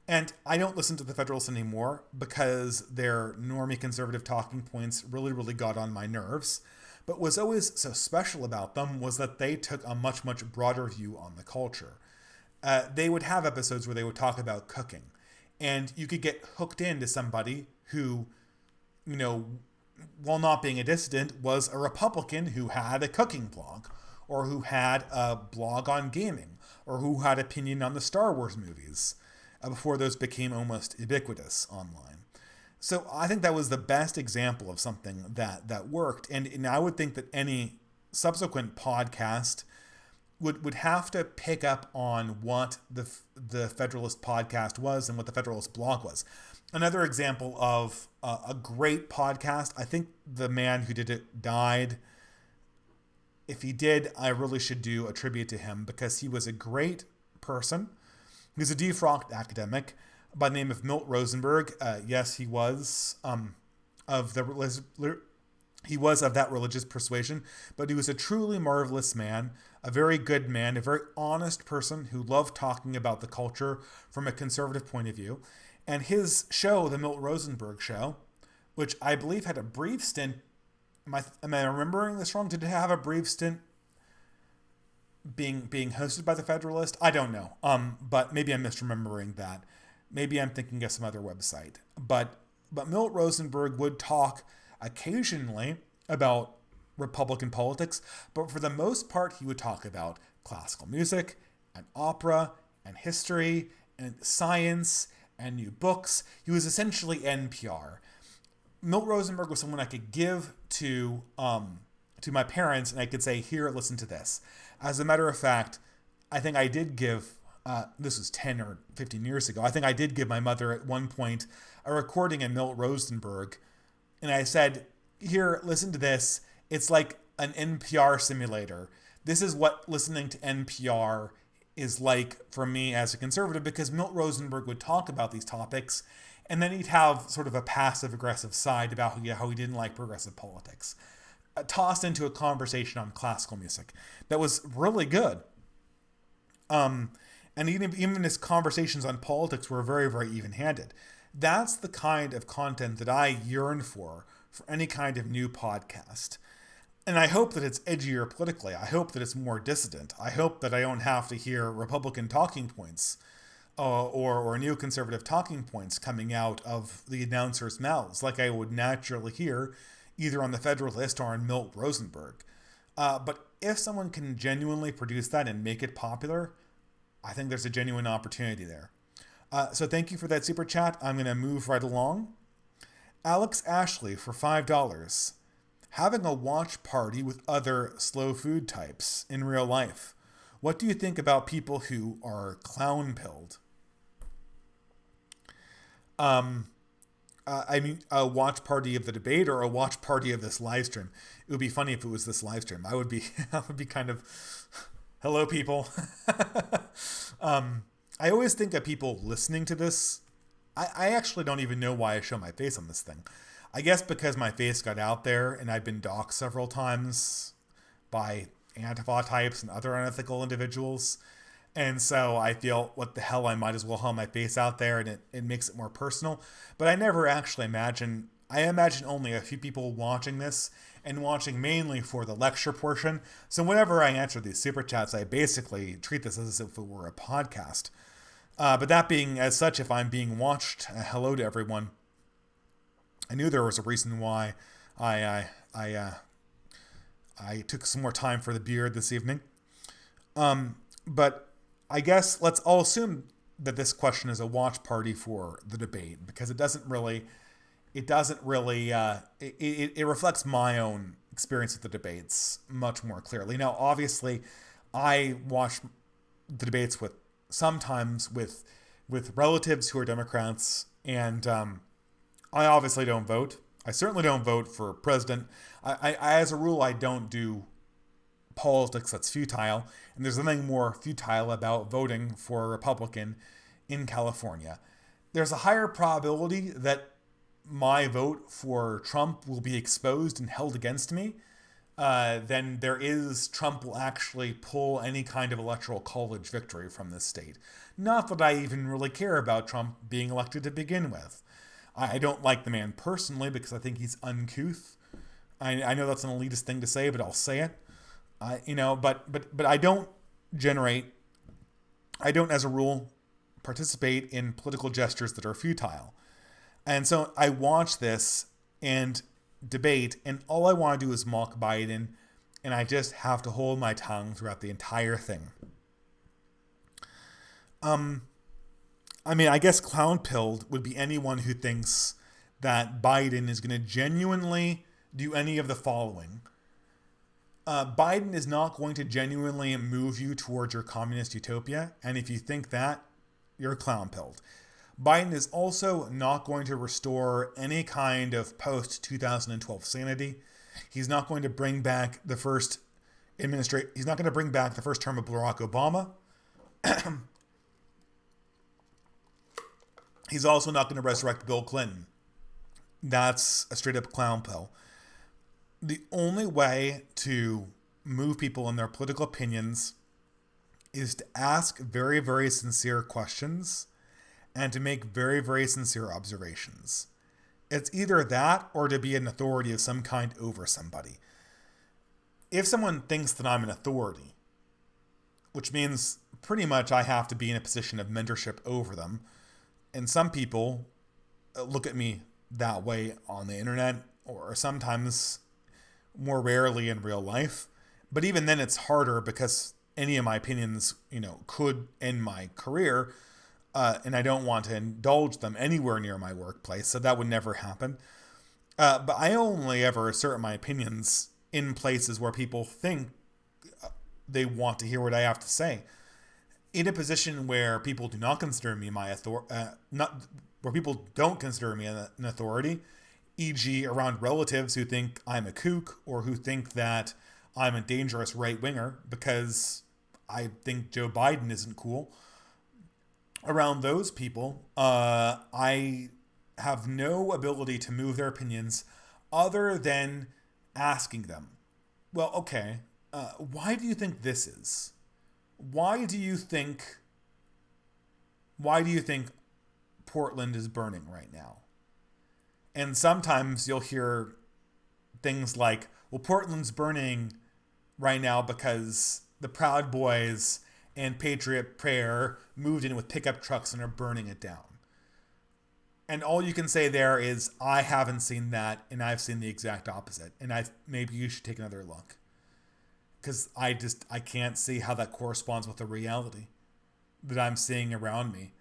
And I don't listen to the Federalists anymore because their normie conservative talking points really, really got on my nerves. But what was always so special about them was that they took a much, much broader view on the culture. They would have episodes where they would talk about cooking. And you could get hooked into somebody who, while not being a dissident, was a Republican who had a cooking blog, or who had a blog on gaming, or who had opinion on the Star Wars movies, before those became almost ubiquitous online. So I think that was the best example of something that worked. And I would think that any subsequent podcast would have to pick up on what the Federalist podcast was and what the Federalist blog was. Another example of a great podcast, I think the man who did it died. If he did, I really should do a tribute to him because he was a great person. He was a defrocked academic by the name of Milt Rosenberg. Yes, he was of that religious persuasion, but he was a truly marvelous man, a very good man, a very honest person who loved talking about the culture from a conservative point of view. And his show, the Milt Rosenberg Show, which I believe had a brief stint, am I remembering this wrong? Did it have a brief stint being hosted by the Federalist? I don't know. But maybe I'm misremembering that. Maybe I'm thinking of some other website. But Milt Rosenberg would talk occasionally about Republican politics, but for the most part, he would talk about classical music and opera and history and science and new books. He was essentially NPR. Milt Rosenberg was someone I could give to my parents, and I could say, here, listen to this. As a matter of fact, I think I did give, this was 10 or 15 years ago, I think I did give my mother at one point a recording of Milt Rosenberg, and I said, here, listen to this. It's like an NPR simulator. This is what listening to NPR is like for me as a conservative, because Milt Rosenberg would talk about these topics, and then he'd have sort of a passive-aggressive side about how he didn't like progressive politics, tossed into a conversation on classical music that was really good. And even his conversations on politics were very, very even-handed. That's the kind of content that I yearn for any kind of new podcast. And I hope that it's edgier politically. I hope that it's more dissident. I hope that I don't have to hear Republican talking points or neoconservative talking points coming out of the announcers' mouths like I would naturally hear either on the Federalist or on Milt Rosenberg. But if someone can genuinely produce that and make it popular, I think there's a genuine opportunity there. So thank you for that super chat. I'm going to move right along. Alex Ashley for $5. Having a watch party with other slow food types in real life. What do you think about people who are clown-pilled? I mean, a watch party of the debate or a watch party of this live stream. It would be funny if it was this live stream. I would be kind of, hello, people. I always think of people listening to this. I actually don't even know why I show my face on this thing. I guess because my face got out there and I've been doxxed several times by Antifa types and other unethical individuals. And so I feel, what the hell, I might as well haul my face out there, and it makes it more personal. But I never actually imagine, I imagine only a few people watching this and watching mainly for the lecture portion. So whenever I answer these super chats, I basically treat this as if it were a podcast. But that being as such, if I'm being watched, hello to everyone. I knew there was a reason why I took some more time for the beard this evening. But I guess let's all assume that this question is a watch party for the debate, because it reflects my own experience with the debates much more clearly. Now, obviously, I watch the debates sometimes with relatives who are Democrats, and I obviously don't vote. I certainly don't vote for president. I as a rule, I don't do politics that's futile, and there's nothing more futile about voting for a Republican in California. There's a higher probability that my vote for Trump will be exposed and held against me than there is Trump will actually pull any kind of electoral college victory from this state. Not that I even really care about Trump being elected to begin with. I don't like the man personally because I think he's uncouth. I know that's an elitist thing to say, but I'll say it. But I don't as a rule participate in political gestures that are futile. And so I watch this and debate, and all I want to do is mock Biden, and I just have to hold my tongue throughout the entire thing. I guess clown-pilled would be anyone who thinks that Biden is going to genuinely do any of the following. Biden is not going to genuinely move you towards your communist utopia, and if you think that, you're clown-pilled. Biden is also not going to restore any kind of post-2012 sanity. He's not going to bring back the first He's not going to bring back the first term of Barack Obama. He's also not going to resurrect Bill Clinton. That's a straight-up clown pill. The only way to move people in their political opinions is to ask very, very sincere questions and to make very, very sincere observations. It's either that or to be an authority of some kind over somebody. If someone thinks that I'm an authority, which means pretty much I have to be in a position of mentorship over them, and some people look at me that way on the internet, or sometimes more rarely in real life. But even then it's harder because any of my opinions, could end my career, and I don't want to indulge them anywhere near my workplace, so that would never happen. But I only ever assert my opinions in places where people think they want to hear what I have to say. In a position where people do not consider me where people don't consider me an authority, e.g. around relatives who think I'm a kook or who think that I'm a dangerous right-winger because I think Joe Biden isn't cool. Around those people, I have no ability to move their opinions other than asking them, well, okay, why do you think this is? Why do you think Portland is burning right now? And sometimes you'll hear things like, well, Portland's burning right now because the Proud Boys and Patriot Prayer moved in with pickup trucks and are burning it down. And all you can say there is, I haven't seen that, and I've seen the exact opposite. And maybe you should take another look. Because I can't see how that corresponds with the reality that I'm seeing around me.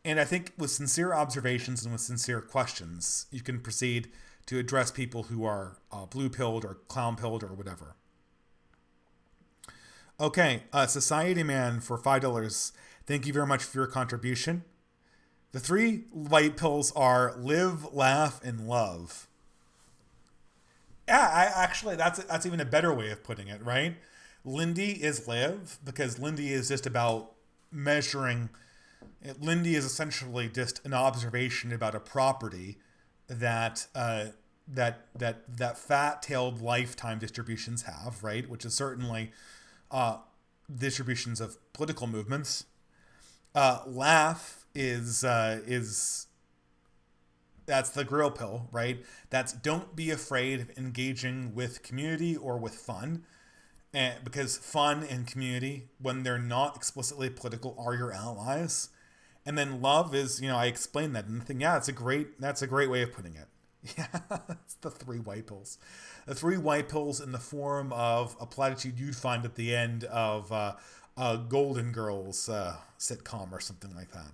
And I think with sincere observations and with sincere questions, you can proceed to address people who are blue-pilled or clown-pilled or whatever. Okay, Society Man for $5. Thank you very much for your contribution. The 3 white pills are live, laugh, and love. Yeah, that's even a better way of putting it, right? Lindy is live because Lindy is just about measuring. Lindy is essentially just an observation about a property that that fat-tailed lifetime distributions have, right? Which is certainly distributions of political movements. Laugh is that's the grill pill, right? That's don't be afraid of engaging with community or with fun, and because fun and community, when they're not explicitly political, are your allies. And then love is, I explained that in the thing. Yeah, that's a great way of putting it. Yeah, it's the three white pills. The three white pills in the form of a platitude you'd find at the end of a Golden Girls sitcom or something like that.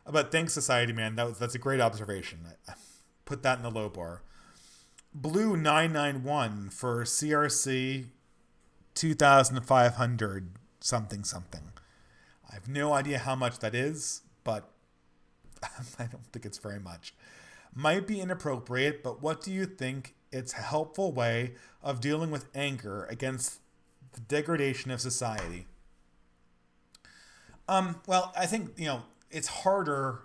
But thanks, society, man. That's a great observation. I put that in the low bar. Blue 991 for CRC 2,500 something something. I have no idea how much that is, but I don't think it's very much. Might be inappropriate, but what do you think it's a helpful way of dealing with anger against the degradation of society? Well, I think, it's harder.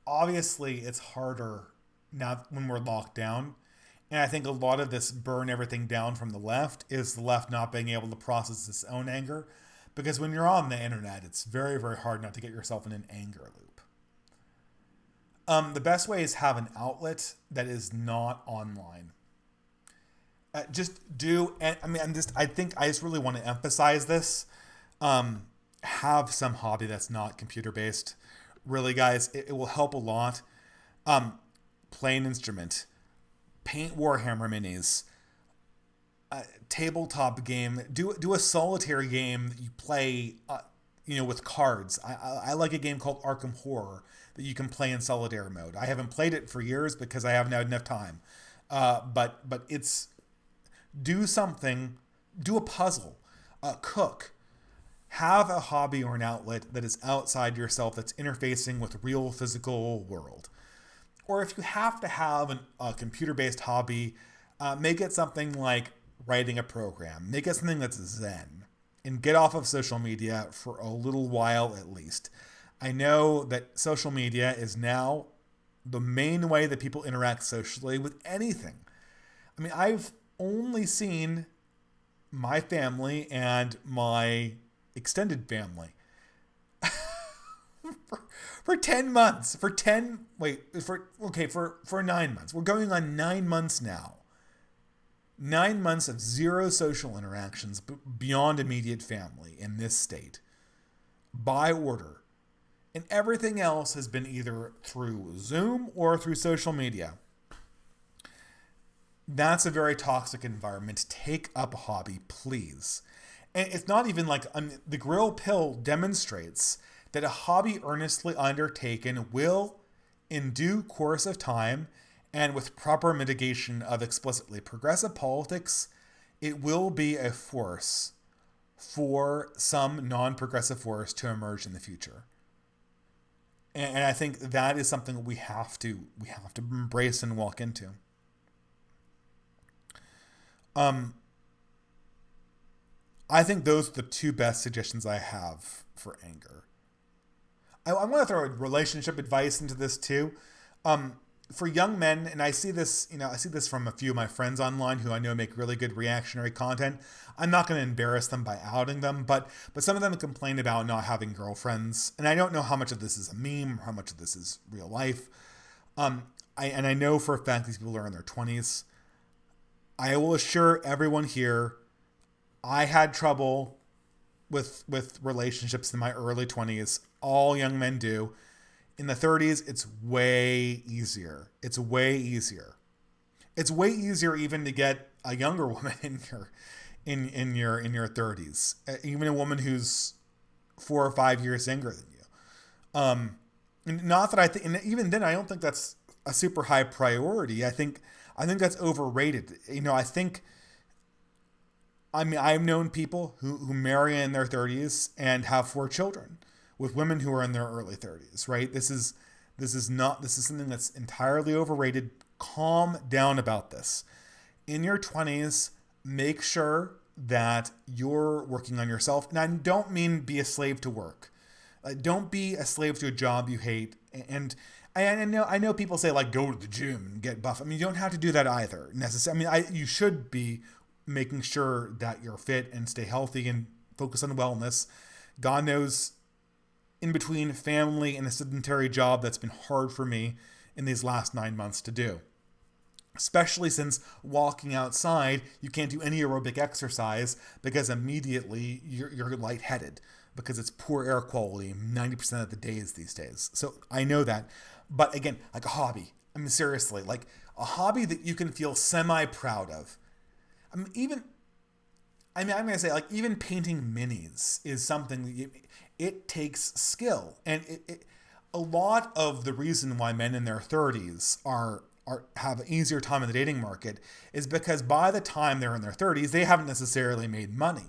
Obviously, it's harder now when we're locked down. And I think a lot of this burn everything down from the left is the left not being able to process its own anger. Because when you're on the internet, it's very, very hard not to get yourself in an anger loop. The best way is have an outlet that is not online. I think I just really want to emphasize this. Have some hobby that's not computer based. Really, guys, it will help a lot. Play an instrument, paint Warhammer minis, tabletop game. Do a solitaire game that you play, with cards. I like a game called Arkham Horror that you can play in solitaire mode. I haven't played it for years because I haven't had enough time. But it's do something, do a puzzle, cook. Have a hobby or an outlet that is outside yourself that's interfacing with real physical world. Or if you have to have a computer-based hobby, make it something like writing a program. Make it something that's zen. And get off of social media for a little while at least. I know that social media is now the main way that people interact socially with anything. I mean, I've only seen my family and my extended family for 10 months. For 9 months. We're going on 9 months now. 9 months of zero social interactions beyond immediate family in this state. By order. And everything else has been either through Zoom or through social media. That's a very toxic environment. Take up a hobby, please. And it's not even like the grill pill demonstrates that a hobby earnestly undertaken will, in due course of time, and with proper mitigation of explicitly progressive politics, it will be a force for some non-progressive force to emerge in the future. And I think that is something we have to embrace and walk into. I think those are the two best suggestions I have for anger. I want to throw a relationship advice into this too. For young men, and I see this from a few of my friends online who I know make really good reactionary content. I'm not going to embarrass them by outing them, but some of them complain about not having girlfriends, and I don't know how much of this is a meme or how much of this is real life. I know for a fact these people are in their 20s. I will assure everyone here, I had trouble with relationships in my early 20s. All young men do. In the 30s, it's way easier. It's way easier. It's way easier even to get a younger woman in your 30s, even a woman who's 4 or 5 years younger than you. And not that I think, and even then, I don't think that's a super high priority. I think that's overrated. I've known people who marry in their 30s and have 4 children with women who are in their early 30s, right? This is something that's entirely overrated. Calm down about this. In your 20s, make sure that you're working on yourself. And I don't mean be a slave to work. Don't be a slave to a job you hate. And I know people say like go to the gym and get buff. I mean, you don't have to do that either necessarily. I mean, you should be making sure that you're fit and stay healthy and focus on wellness. God knows, in between family and a sedentary job, that's been hard for me in these last 9 months to do. Especially since walking outside, you can't do any aerobic exercise because immediately you're lightheaded because it's poor air quality 90% of the days these days. So I know that. But again, like a hobby. I mean, seriously, like a hobby that you can feel semi-proud of. I'm going to say, like, even painting minis is something that it takes skill. And a lot of the reason why men in their 30s have an easier time in the dating market is because by the time they're in their 30s, they haven't necessarily made money.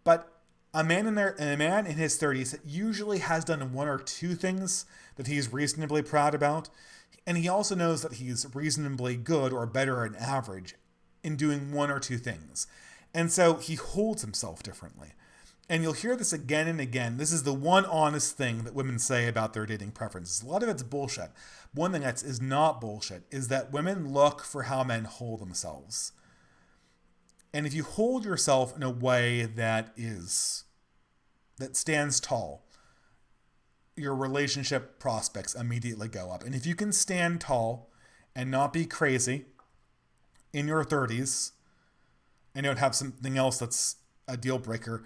But a man in his 30s usually has done one or two things that he's reasonably proud about. And he also knows that he's reasonably good or better than average in doing one or two things. And so he holds himself differently. And you'll hear this again and again. This is the one honest thing that women say about their dating preferences. A lot of it's bullshit. One thing that is not bullshit is that women look for how men hold themselves. And if you hold yourself in a way that stands tall, your relationship prospects immediately go up. And if you can stand tall and not be crazy in your 30s and don't have something else that's a deal breaker,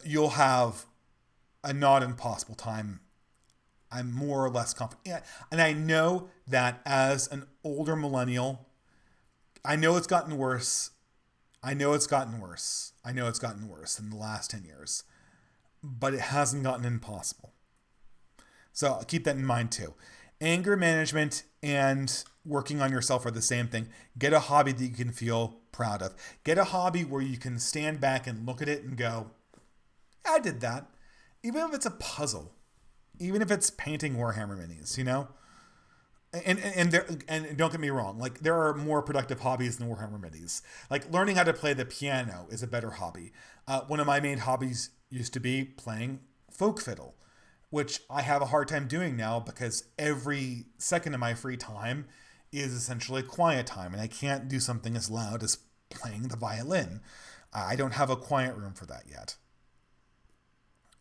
you'll have a not impossible time. I'm more or less confident. Yeah, and I know that as an older millennial, I know it's gotten worse. I know it's gotten worse in the last 10 years. But it hasn't gotten impossible. So I'll keep that in mind too. Anger management and working on yourself are the same thing. Get a hobby that you can feel proud of. Get a hobby where you can stand back and look at it and go, I did that. Even if it's a puzzle. Even if it's painting Warhammer minis, you know? And don't get me wrong, like there are more productive hobbies than Warhammer minis. Like learning how to play the piano is a better hobby. One of my main hobbies used to be playing folk fiddle, which I have a hard time doing now because every second of my free time is essentially quiet time, and I can't do something as loud as playing the violin. I don't have a quiet room for that yet.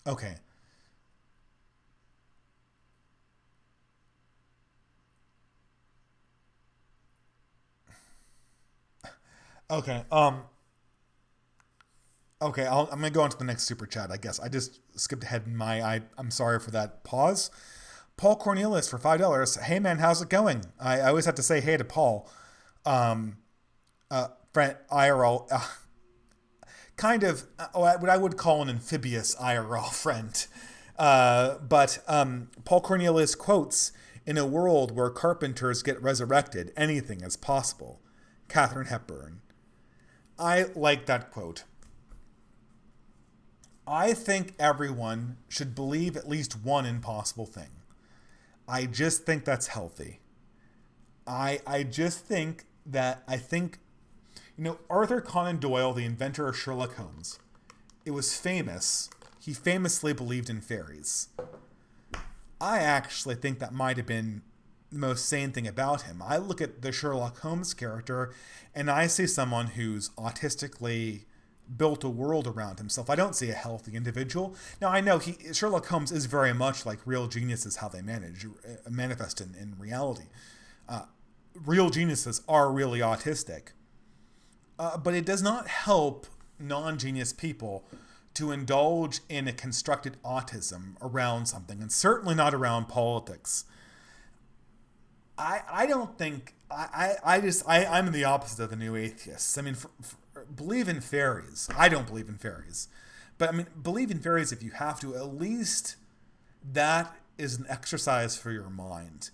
Okay. Okay. Okay. I'm gonna go on to the next super chat. I guess I just skipped ahead in I'm sorry for that pause. Paul Cornelius for $5. Hey man, how's it going? I always have to say hey to Paul. Friend IRL. Kind of what I would call an amphibious IRL friend. But Paul Cornelius quotes, "In a world where carpenters get resurrected, anything is possible." Katharine Hepburn. I like that quote. I think everyone should believe at least one impossible thing. I just think that's healthy. I just think that, Arthur Conan Doyle, the inventor of Sherlock Holmes, it was famous. He famously believed in fairies. I actually think that might have been the most sane thing about him. I look at the Sherlock Holmes character and I see someone who's autistically built a world around himself. I don't see a healthy individual. Now I know Sherlock Holmes is very much like real geniuses, how they manifest in reality. Real geniuses are really autistic. But it does not help non-genius people to indulge in a constructed autism around something, and certainly not around politics. I don't think I'm the opposite of the new atheists. I mean, believe in fairies. I don't believe in fairies, but I mean, believe in fairies if you have to. At least that is an exercise for your mind.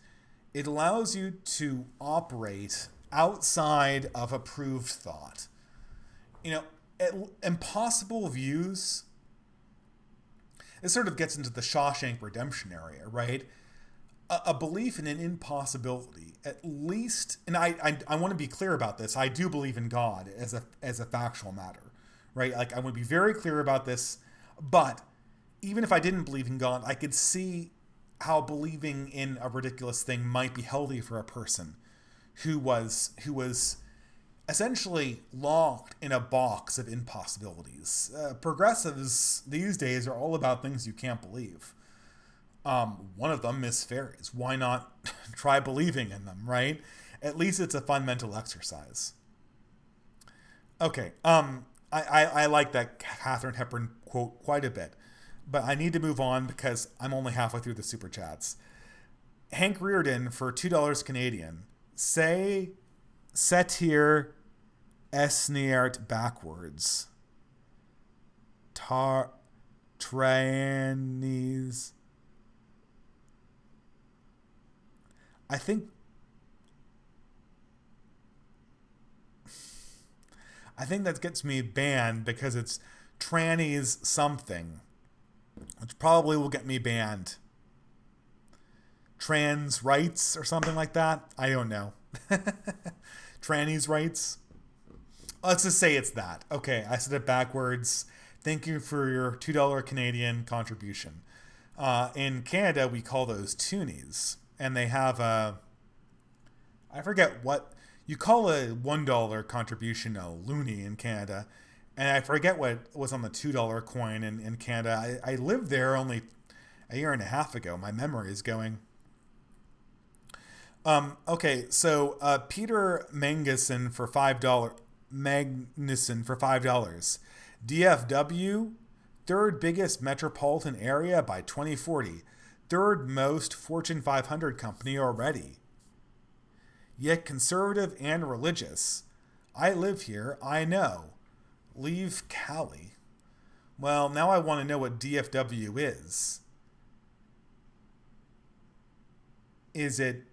It allows you to operate outside of approved thought. Impossible views. It sort of gets into the Shawshank Redemption area, right? A belief in an impossibility, at least, and I want to be clear about this. I do believe in God as a factual matter, right? Like I want to be very clear about this. But even if I didn't believe in God, I could see how believing in a ridiculous thing might be healthy for a person who was essentially locked in a box of impossibilities. Progressives these days are all about things you can't believe. One of them is fairies. Why not try believing in them, right? At least it's a fun mental exercise. Okay, I like that Katharine Hepburn quote quite a bit, but I need to move on because I'm only halfway through the super chats. Hank Reardon for $2 Canadian. Say Setir Esniert backwards. Trannies. I think that gets me banned because it's trannies something, which probably will get me banned. Trans rights or something like that. I don't know. Trannies rights. Let's just say it's that. Okay, I said it backwards. Thank you for your $2 Canadian contribution. In Canada, we call those toonies, and they have a, I forget what you call a $1 contribution a loonie in Canada, and I forget what was on the $2 coin in Canada. I lived there only a year and a half ago. My memory is going. Okay, so Peter Magnuson for $5. Magnuson for $5. DFW, third biggest metropolitan area by 2040, third most Fortune 500 company already. Yet conservative and religious. I live here, I know. Leave Cali. Well, now I want to know what DFW is. Is it...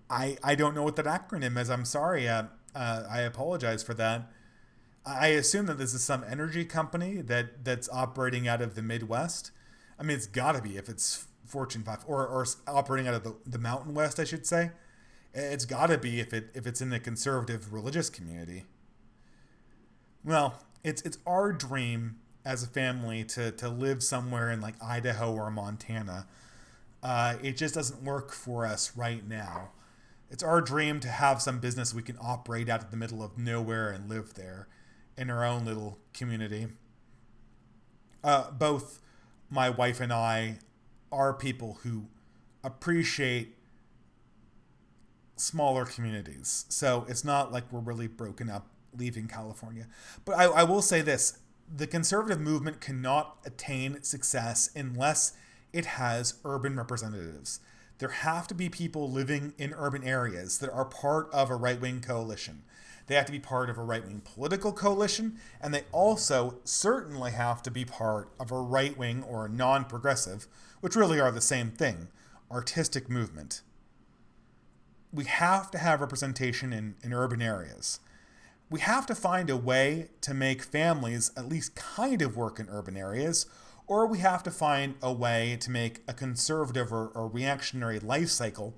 I don't know what that acronym is. I'm sorry. I apologize for that. I assume that this is some energy company that's operating out of the Midwest. I mean, it's got to be if it's Fortune 5 or operating out of the Mountain West, I should say. It's got to be if it's in the conservative religious community. Well, it's our dream as a family to live somewhere in like Idaho or Montana. It just doesn't work for us right now. It's our dream to have some business we can operate out of the middle of nowhere and live there in our own little community. Both my wife and I are people who appreciate smaller communities. So it's not like we're really broken up leaving California. But I will say this. The conservative movement cannot attain success unless it has urban representatives. There have to be people living in urban areas that are part of a right-wing coalition. They have to be part of a right-wing political coalition, and they also certainly have to be part of a right-wing or non-progressive, which really are the same thing, artistic movement. We have to have representation in urban areas. We have to find a way to make families at least kind of work in urban areas, or we have to find a way to make a conservative or reactionary life cycle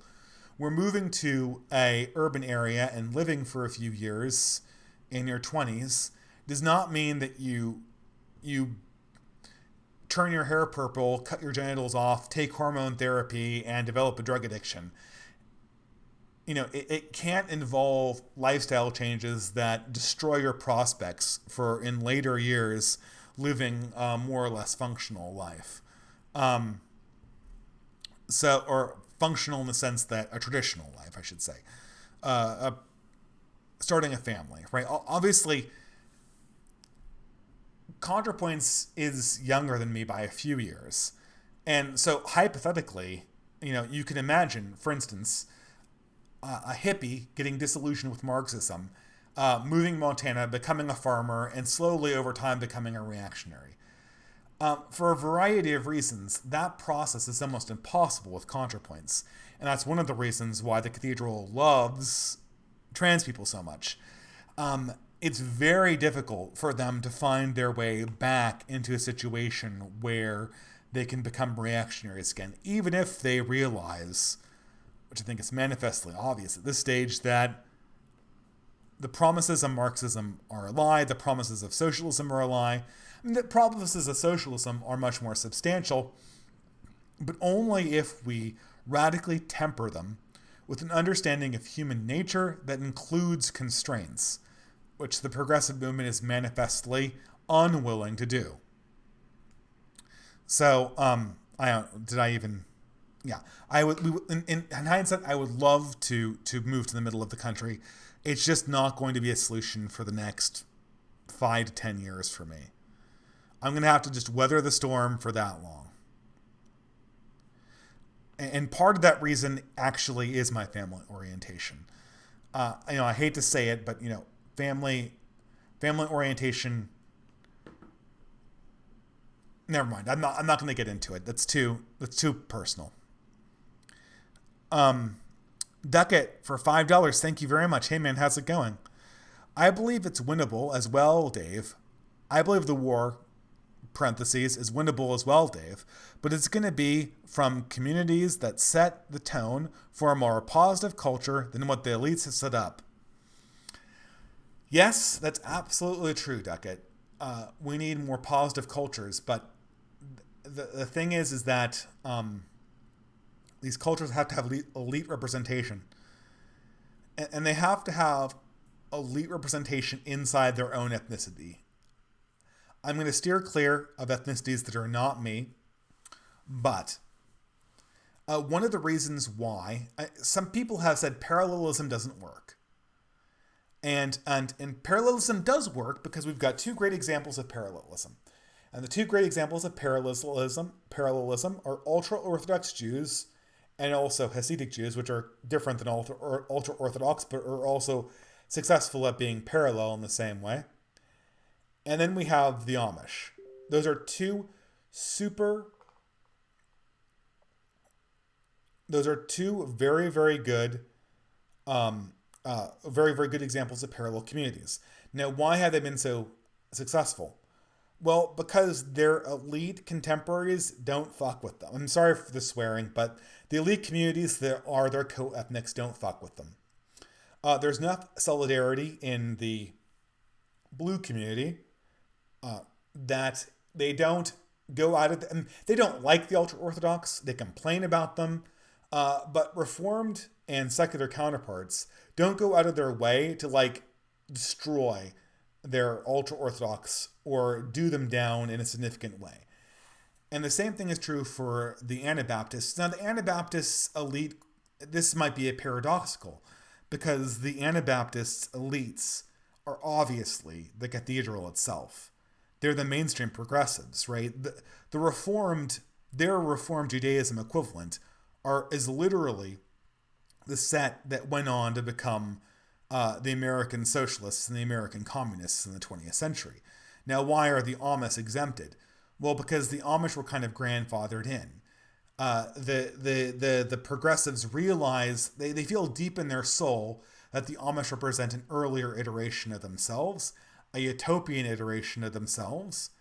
where moving to a urban area and living for a few years in your 20s does not mean that you turn your hair purple, cut your genitals off, take hormone therapy, and develop a drug addiction. You know, it can't involve lifestyle changes that destroy your prospects for in later years living a more or less functional life. Or functional in the sense that a traditional life, I should say. Starting a family, right? Obviously, ContraPoints is younger than me by a few years. And so hypothetically, you can imagine, for instance, a hippie getting disillusioned with Marxism, moving to Montana, becoming a farmer, and slowly over time becoming a reactionary. For a variety of reasons, that process is almost impossible with ContraPoints. And that's one of the reasons why the cathedral loves trans people so much. It's very difficult for them to find their way back into a situation where they can become reactionaries again, even if they realize, which I think is manifestly obvious at this stage, that the promises of Marxism are a lie, the promises of socialism are a lie. I mean, the promises of socialism are much more substantial, but only if we radically temper them with an understanding of human nature that includes constraints, which the progressive movement is manifestly unwilling to do. So, I don't, did I even? Yeah, I would. In hindsight, I would love to move to the middle of the country. It's just not going to be a solution for the next 5 to 10 years for me. I'm going to have to just weather the storm for that long. And part of that reason actually is my family orientation. I hate to say it, but family orientation. Never mind. I'm not going to get into it. That's too personal. Duckett for $5. Thank you very much. Hey man, how's it going? I believe it's winnable as well, Dave. I believe the war, parentheses, is winnable as well, Dave. But it's going to be from communities that set the tone for a more positive culture than what the elites have set up. Yes, that's absolutely true, Duckett. We need more positive cultures, but the thing is that these cultures have to have elite representation. And they have to have elite representation inside their own ethnicity. I'm going to steer clear of ethnicities that are not me, but one of the reasons why some people have said parallelism doesn't work. And parallelism does work because we've got two great examples of parallelism. And the two great examples of parallelism are ultra-Orthodox Jews and also Hasidic Jews, which are different than ultra-Orthodox, but are also successful at being parallel in the same way. And then we have the Amish. Those are two very, very good, very, very good examples of parallel communities. Now, why have they been so successful? Well, because their elite contemporaries don't fuck with them. I'm sorry for the swearing, but the elite communities that are their co-ethnics don't fuck with them. There's enough solidarity in the blue community that they don't go out of they don't like the ultra-Orthodox. They complain about them. But Reformed and secular counterparts don't go out of their way to destroy their ultra-Orthodox or do them down in a significant way. And the same thing is true for the Anabaptists. Now, the Anabaptists elite, this might be a paradoxical, because the Anabaptists elites are obviously the cathedral itself. They're the mainstream progressives, right? The Reformed, their Reformed Judaism equivalent is literally the set that went on to become the American socialists and the American communists in the 20th century. Now, why are the Amish exempted? Well, because the Amish were kind of grandfathered in. The progressives realize, they feel deep in their soul that the Amish represent an earlier iteration of themselves, a utopian iteration of themselves,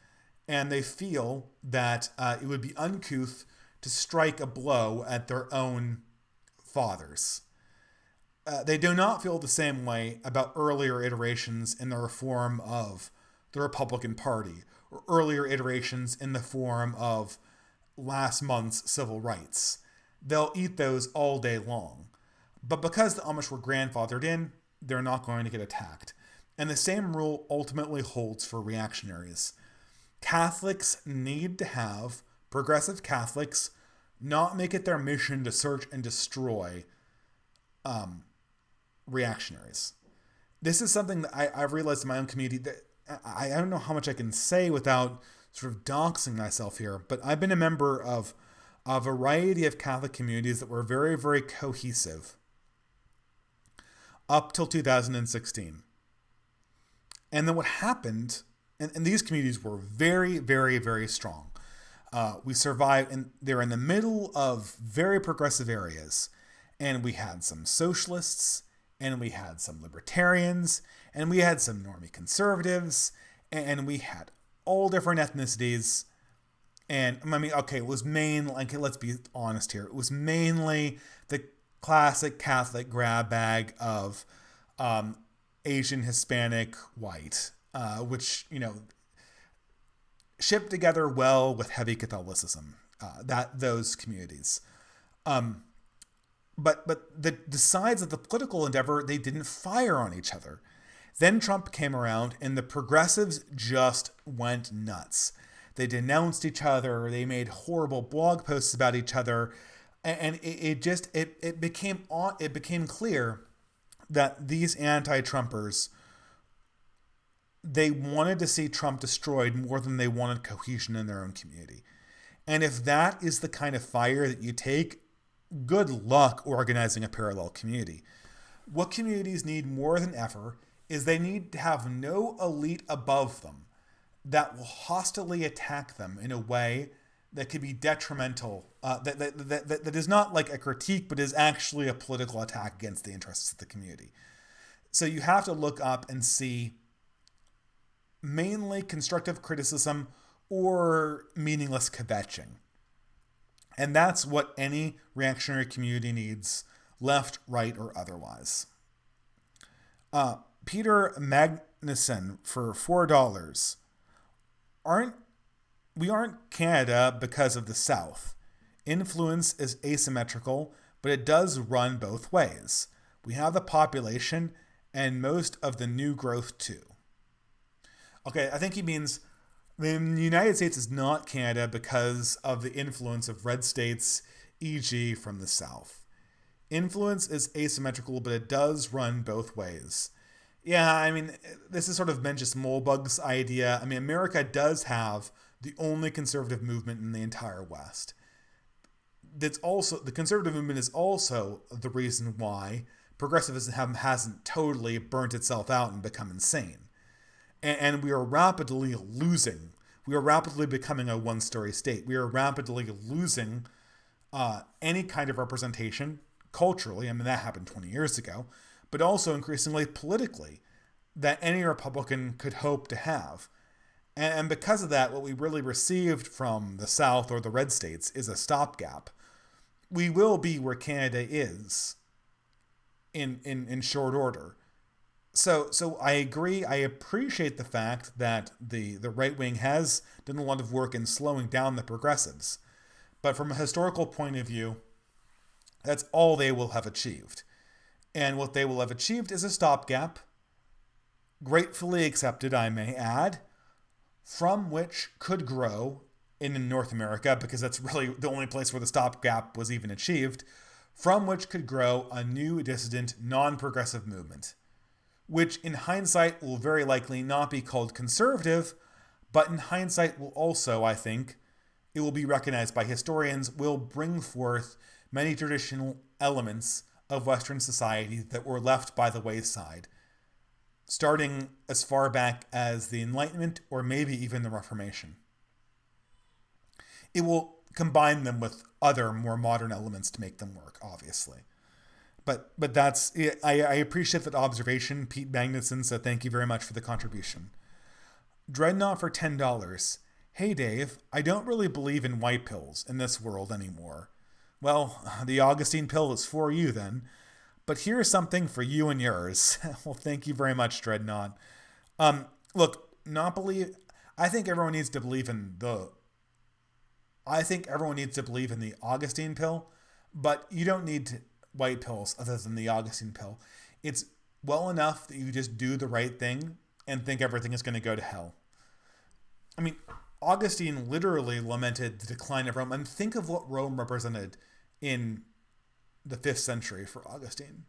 and they feel that it would be uncouth to strike a blow at their own fathers. They do not feel the same way about earlier iterations in the reform of the Republican Party, or earlier iterations in the form of last month's civil rights. They'll eat those all day long. But because the Amish were grandfathered in, they're not going to get attacked. And the same rule ultimately holds for reactionaries. Catholics need to have progressive Catholics not make it their mission to search and destroy reactionaries. This is something that I've realized in my own community that I don't know how much I can say without sort of doxing myself here, but I've been a member of a variety of Catholic communities that were very, very cohesive up till 2016. And then what happened, and these communities were very, very, very strong. We survived, and they're in the middle of very progressive areas. And we had some socialists, and we had some libertarians, and we had some normie conservatives, and we had all different ethnicities. And I mean, okay, it was let's be honest here. It was mainly the classic Catholic grab bag of Asian, Hispanic, white, which, shipped together well with heavy Catholicism, those communities. But the sides of the political endeavor, they didn't fire on each other. Then Trump came around and the progressives just went nuts. They denounced each other. They made horrible blog posts about each other. And it became clear that these anti-Trumpers, they wanted to see Trump destroyed more than they wanted cohesion in their own community. And if that is the kind of fire that you take, good luck organizing a parallel community. What communities need more than ever is they need to have no elite above them that will hostilely attack them in a way that could be detrimental, that is not like a critique, but is actually a political attack against the interests of the community. So you have to look up and see mainly constructive criticism or meaningless kvetching. And that's what any reactionary community needs, left, right, or otherwise. Peter Magnuson for $4. We aren't Canada because of the South. Influence is asymmetrical, but it does run both ways. We have the population and most of the new growth too. Okay, I think he means the United States is not Canada because of the influence of red states, e.g. from the South. Influence is asymmetrical, but it does run both ways. Yeah, I mean, this is sort of Mencius Mollbug's idea. I mean, America does have the only conservative movement in the entire West. That's also, the conservative movement is also the reason why progressivism hasn't totally burnt itself out and become insane. And we are rapidly losing. We are rapidly becoming a one-story state. We are rapidly losing any kind of representation culturally. I mean, that happened 20 years ago, but also increasingly politically that any Republican could hope to have. And because of that, what we really received from the South or the red states is a stopgap. We will be where Canada is in short order. So I agree. I appreciate the fact that the right wing has done a lot of work in slowing down the progressives. But from a historical point of view, that's all they will have achieved. And what they will have achieved is a stopgap, gratefully accepted, I may add, from which could grow in North America, because that's really the only place where the stopgap was even achieved, from which could grow a new dissident, non-progressive movement, which in hindsight will very likely not be called conservative, but in hindsight will also, I think, it will be recognized by historians, will bring forth many traditional elements of Western society that were left by the wayside, starting as far back as the Enlightenment or maybe even the Reformation. It will combine them with other more modern elements to make them work, obviously. But that's, I appreciate that observation, Pete Magnuson, so thank you very much for the contribution. Dreadnought for $10. Hey Dave, I don't really believe in white pills in this world anymore. Well, the Augustine pill is for you then. But here's something for you and yours. Well, thank you very much, Dreadnought. Look, I think everyone needs to believe in the Augustine pill, but you don't need white pills other than the Augustine pill. It's well enough that you just do the right thing and think everything is going to go to hell. I mean, Augustine literally lamented the decline of Rome, and think of what Rome represented in the 5th century for Augustine.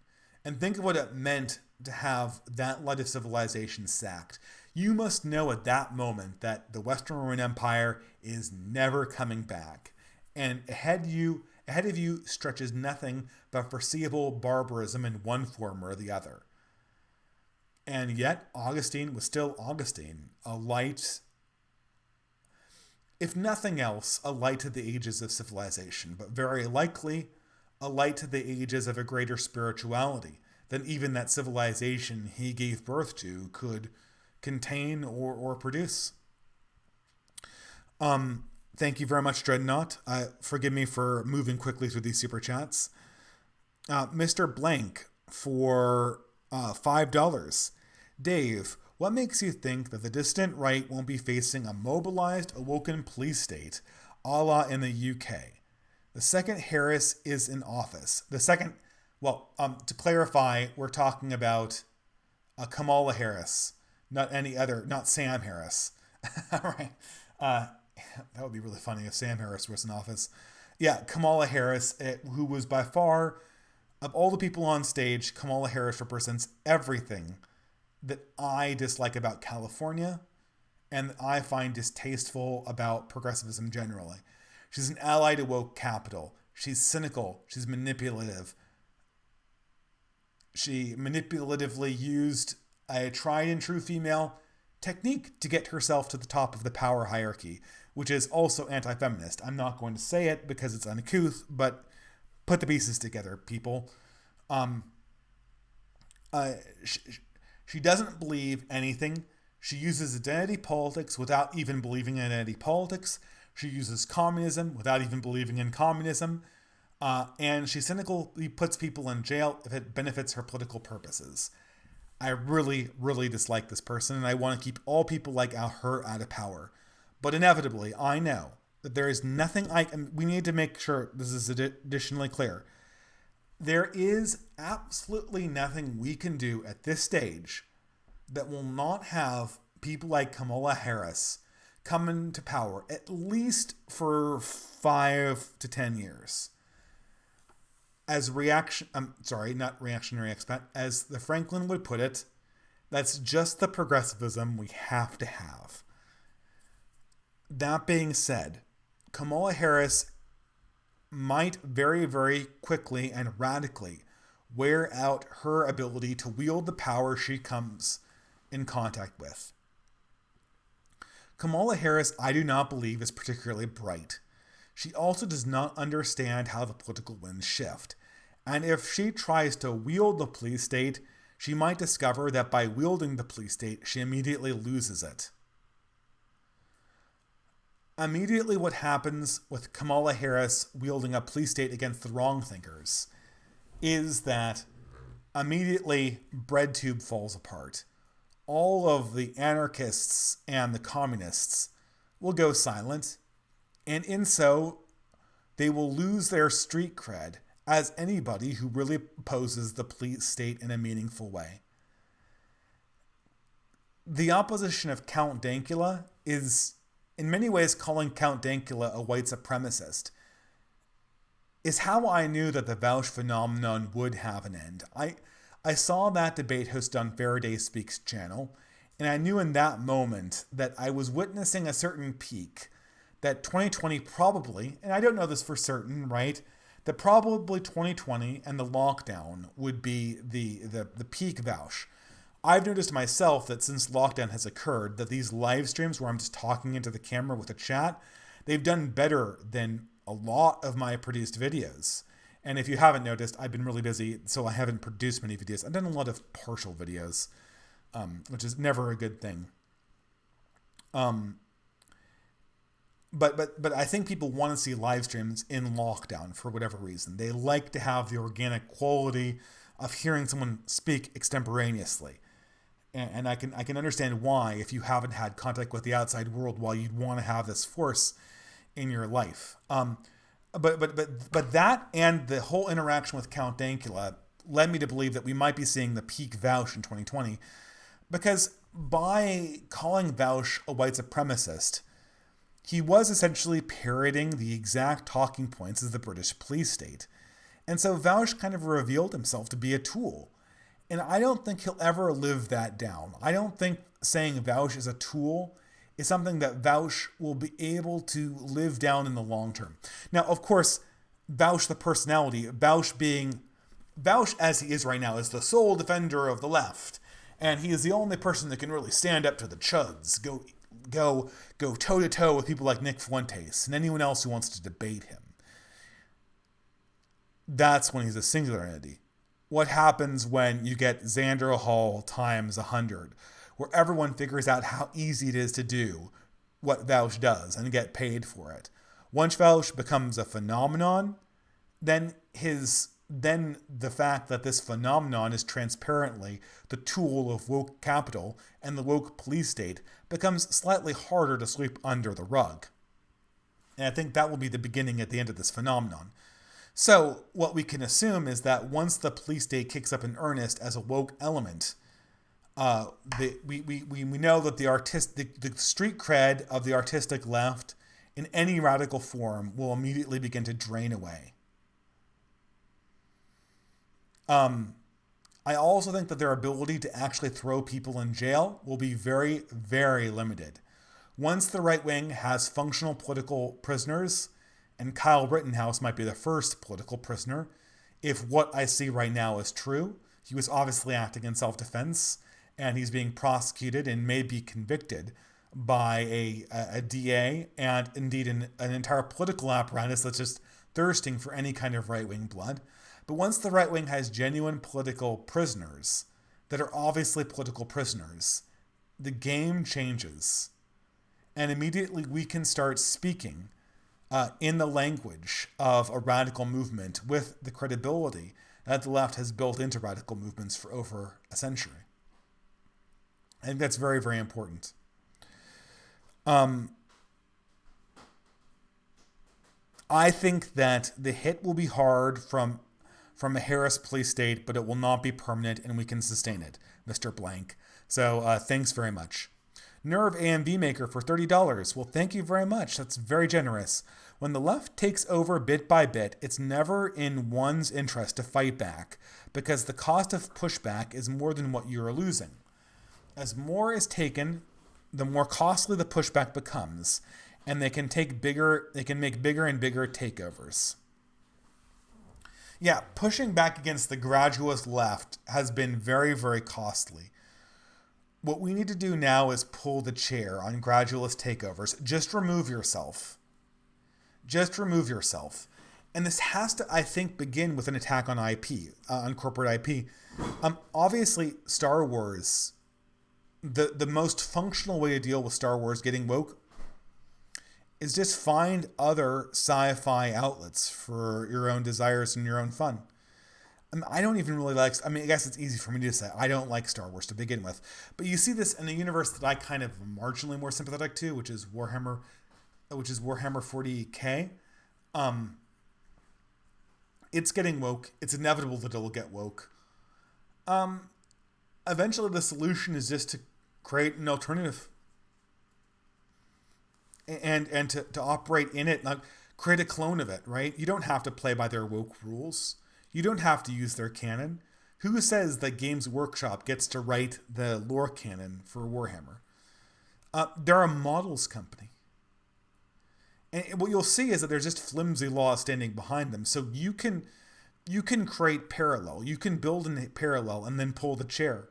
And think of what it meant to have that light of civilization sacked. You must know at that moment that the Western Roman Empire is never coming back. And ahead of you stretches nothing but foreseeable barbarism in one form or the other. And yet, Augustine was still Augustine, a light, if nothing else, a light to the ages of civilization, but very likely a light to the ages of a greater spirituality than even that civilization he gave birth to could contain or produce. Thank you very much, Dreadnought. Forgive me for moving quickly through these super chats. Mr. Blank for $5. Dave, What makes you think that the dissident right won't be facing a mobilized, awoken police state, a la in the UK? The second Harris is in office. To clarify, we're talking about Kamala Harris, not any other, not Sam Harris. All right. That would be really funny if Sam Harris was in office. Yeah, Kamala Harris, who was by far, of all the people on stage, Kamala Harris represents everything that I dislike about California and that I find distasteful about progressivism generally. She's an ally to woke capital. She's cynical. She's manipulative. She manipulatively used a tried and true female technique to get herself to the top of the power hierarchy, which is also anti-feminist. I'm not going to say it because it's uncouth, but put the pieces together, people. She doesn't believe anything. She uses identity politics without even believing in identity politics. She uses communism without even believing in communism. And she cynically puts people in jail if it benefits her political purposes. I really, really dislike this person, and I want to keep all people like her out of power. But inevitably, I know that there is nothing we need to make sure this is additionally clear. There is absolutely nothing we can do at this stage that will not have people like Kamala Harris come into power, at least for 5 to 10 years. As the Franklin would put it, that's just the progressivism we have to have. That being said, Kamala Harris might very, very quickly and radically wear out her ability to wield the power she comes in contact with. Kamala Harris, I do not believe, is particularly bright. She also does not understand how the political winds shift. And if she tries to wield the police state, she might discover that by wielding the police state, she immediately loses it. Immediately what happens with Kamala Harris wielding a police state against the wrong thinkers is that immediately BreadTube falls apart. All of the anarchists and the communists will go silent, and in so, they will lose their street cred as anybody who really opposes the police state in a meaningful way. The opposition of Count Dankula is, in many ways, calling Count Dankula a white supremacist, is how I knew that the Vaush phenomenon would have an end. I saw that debate hosted on Faraday Speaks channel, and I knew in that moment that I was witnessing a certain peak, that 2020 probably, and I don't know this for certain, right, that probably 2020 and the lockdown would be the peak Vaush. I've noticed myself that since lockdown has occurred, that these live streams where I'm just talking into the camera with a chat, they've done better than a lot of my produced videos. And if you haven't noticed, I've been really busy, so I haven't produced many videos. I've done a lot of partial videos, which is never a good thing. But I think people want to see live streams in lockdown for whatever reason. They like to have the organic quality of hearing someone speak extemporaneously. And I can understand why, if you haven't had contact with the outside world, why you'd want to have this force in your life. But that and the whole interaction with Count Dankula led me to believe that we might be seeing the peak Vaush in 2020, because by calling Vaush a white supremacist, he was essentially parroting the exact talking points of the British police state. And so Vaush kind of revealed himself to be a tool. And I don't think he'll ever live that down. I don't think saying Vaush is a tool is something that Vaush will be able to live down in the long term. Now, of course, Vaush the personality, Vaush as he is right now, is the sole defender of the left. And he is the only person that can really stand up to the chuds, go toe-to-toe with people like Nick Fuentes and anyone else who wants to debate him. That's when he's a singular entity. What happens when you get Xander Hall times 100, where everyone figures out how easy it is to do what Vaush does and get paid for it? Once Vaush becomes a phenomenon, then his then the fact that this phenomenon is transparently the tool of woke capital and the woke police state becomes slightly harder to sweep under the rug. And I think that will be the beginning at the end of this phenomenon. So what we can assume is that once the police state kicks up in earnest as a woke element, we know that the street cred of the artistic left in any radical form will immediately begin to drain away. I also think that their ability to actually throw people in jail will be very, very limited. Once the right wing has functional political prisoners, and Kyle Rittenhouse might be the first political prisoner, if what I see right now is true, he was obviously acting in self-defense, and he's being prosecuted and may be convicted by a DA and indeed an entire political apparatus that's just thirsting for any kind of right-wing blood. But once the right wing has genuine political prisoners that are obviously political prisoners, the game changes. And immediately we can start speaking in the language of a radical movement with the credibility that the left has built into radical movements for over a century. I think that's very, very important. I think that the hit will be hard from a Harris police state, but it will not be permanent and we can sustain it, Mr. Blank. So thanks very much. Nerve AMV Maker for $30. Well, thank you very much. That's very generous. When the left takes over bit by bit, it's never in one's interest to fight back because the cost of pushback is more than what you are losing. As more is taken, the more costly the pushback becomes, and they can make bigger and bigger takeovers. Yeah, pushing back against the gradualist left has been very, very costly. What we need to do now is pull the chair on gradualist takeovers. Just remove yourself. Just remove yourself. And this has to, I think, begin with an attack on IP, on corporate IP. Obviously, Star Wars, the most functional way to deal with Star Wars getting woke is just find other sci-fi outlets for your own desires and your own fun. I don't even really like, I guess it's easy for me to say, I don't like Star Wars to begin with. But you see this in a universe that I kind of marginally more sympathetic to, which is Warhammer 40K. It's getting woke. It's inevitable that it'll get woke. Eventually the solution is just to create an alternative. And to operate in it, like create a clone of it, right? You don't have to play by their woke rules. You don't have to use their canon. Who says that Games Workshop gets to write the lore canon for Warhammer? They're a models company. And what you'll see is that there's just flimsy law standing behind them. So you can create parallel. You can build a parallel and then pull the chair.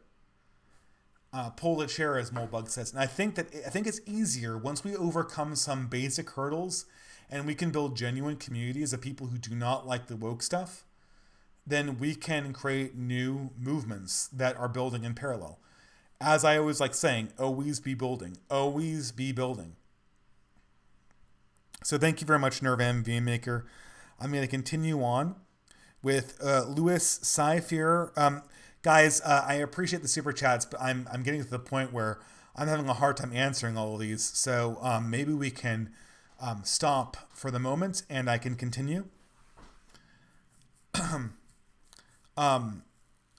Pull the chair, as Molbug says. And I think it's easier once we overcome some basic hurdles and we can build genuine communities of people who do not like the woke stuff. Then we can create new movements that are building in parallel. As I always like saying, always be building. Always be building. So thank you very much, Nerve MV Maker. I'm going to continue on with Louis Cypher. Guys, I appreciate the super chats, but I'm getting to the point where I'm having a hard time answering all of these. So maybe we can stop for the moment and I can continue.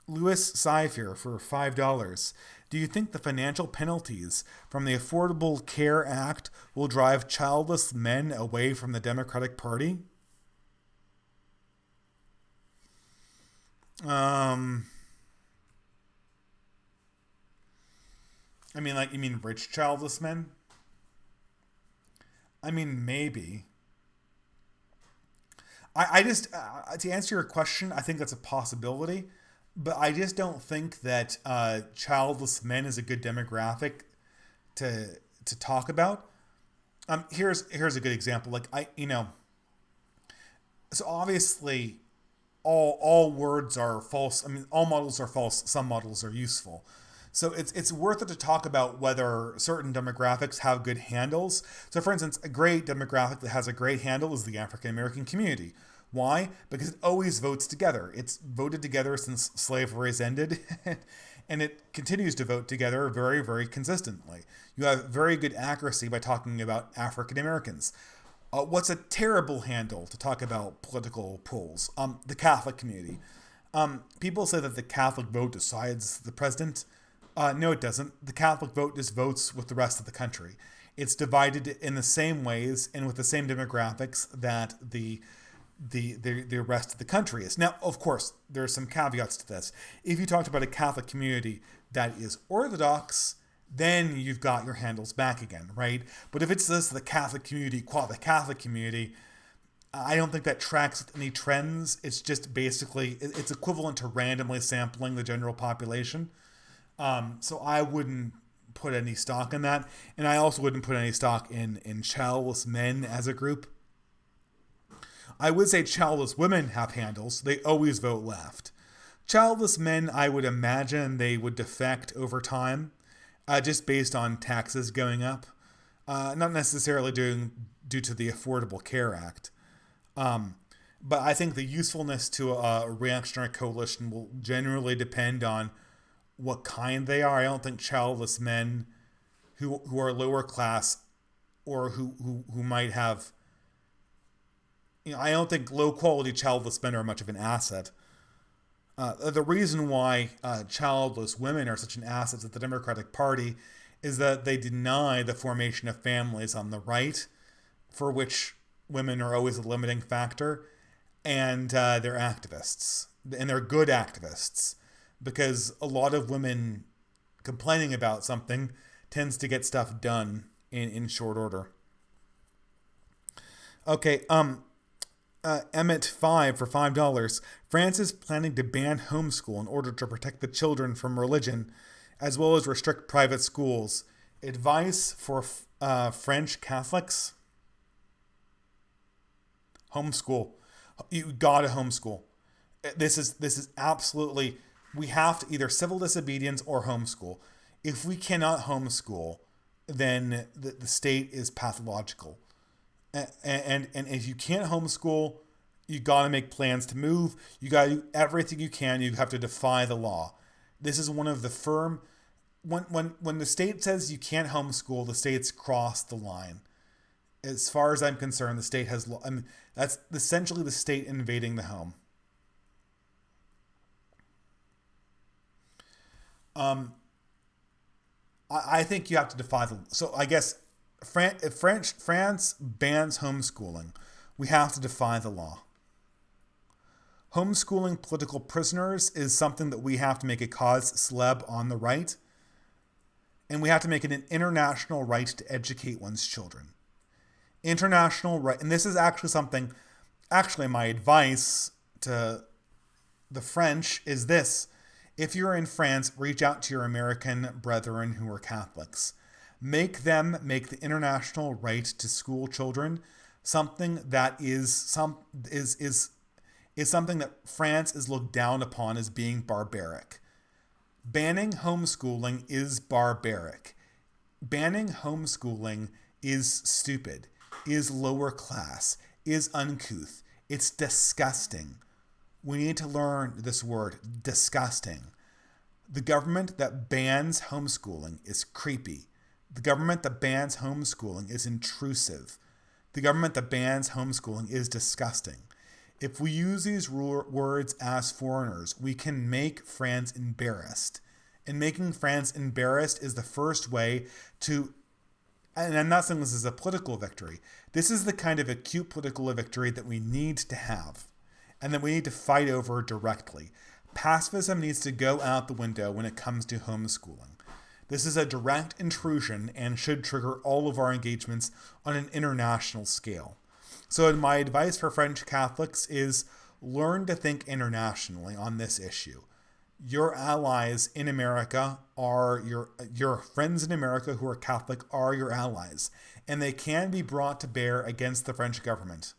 Louis Cypher for $5. Do you think the financial penalties from the Affordable Care Act will drive childless men away from the Democratic Party? You mean rich childless men? Maybe. I just, to answer your question, I think that's a possibility, but I just don't think that childless men is a good demographic to talk about. Here's a good example. So obviously all words are false. All models are false. Some models are useful. So it's worth it to talk about whether certain demographics have good handles. So for instance, a great demographic that has a great handle is the African American community. Why? Because it always votes together. It's voted together since slavery has ended, and it continues to vote together very, very consistently. You have very good accuracy by talking about African Americans. What's a terrible handle to talk about political polls? The Catholic community. People say that the Catholic vote decides the president. No, it doesn't. The Catholic vote just votes with the rest of the country. It's divided in the same ways and with the same demographics that the rest of the country is. Now, of course, there are some caveats to this. If you talked about a Catholic community that is Orthodox, then you've got your handles back again, right? But if it's just the Catholic community, the Catholic community, I don't think that tracks with any trends. It's just basically, it's equivalent to randomly sampling the general population. So I wouldn't put any stock in that. And I also wouldn't put any stock in childless men as a group. I would say childless women have handles. They always vote left. Childless men, I would imagine they would defect over time, just based on taxes going up. Not necessarily due to the Affordable Care Act. But I think the usefulness to a reactionary coalition will generally depend on what kind they are. I don't think childless men who are lower class or who might have, I don't think low quality childless men are much of an asset. The reason why childless women are such an asset to the Democratic Party is that they deny the formation of families on the right, for which women are always a limiting factor, and they're activists. And they're good activists, because a lot of women complaining about something tends to get stuff done in short order. Okay, Emmett5 for $5. France is planning to ban homeschool in order to protect the children from religion, as well as restrict private schools. Advice for French Catholics? Homeschool. You gotta homeschool. This is absolutely, we have to either civil disobedience or homeschool. If we cannot homeschool, then the state is pathological. And if you can't homeschool, you got to make plans to move. You got to do everything you can. You have to defy the law. This is one of the firm. When the state says you can't homeschool, the state's crossed the line. As far as I'm concerned, the state has. I mean, that's essentially the state invading the home. I think you have to defy the. So I guess if France bans homeschooling, we have to defy the law. Homeschooling political prisoners is something that we have to make a cause célèbre on the right, and we have to make it an international right to educate one's children. International right, and this is actually my advice to the French is this. If you're in France, reach out to your American brethren who are Catholics. Make them make the international right to school children something that is something that France is looked down upon as being barbaric. Banning homeschooling is barbaric. Banning homeschooling is stupid, is lower class, is uncouth. It's disgusting. We need to learn this word, disgusting. The government that bans homeschooling is creepy. The government that bans homeschooling is intrusive. The government that bans homeschooling is disgusting. If we use these words as foreigners, we can make France embarrassed. And making France embarrassed is the first way to, and I'm not saying this is a political victory, this is the kind of acute political victory that we need to have, and that we need to fight over directly. Pacifism needs to go out the window when it comes to homeschooling. This is a direct intrusion and should trigger all of our engagements on an international scale. So my advice for French Catholics is learn to think internationally on this issue. Your allies in America are your friends in America who are Catholic are your allies, and they can be brought to bear against the French government.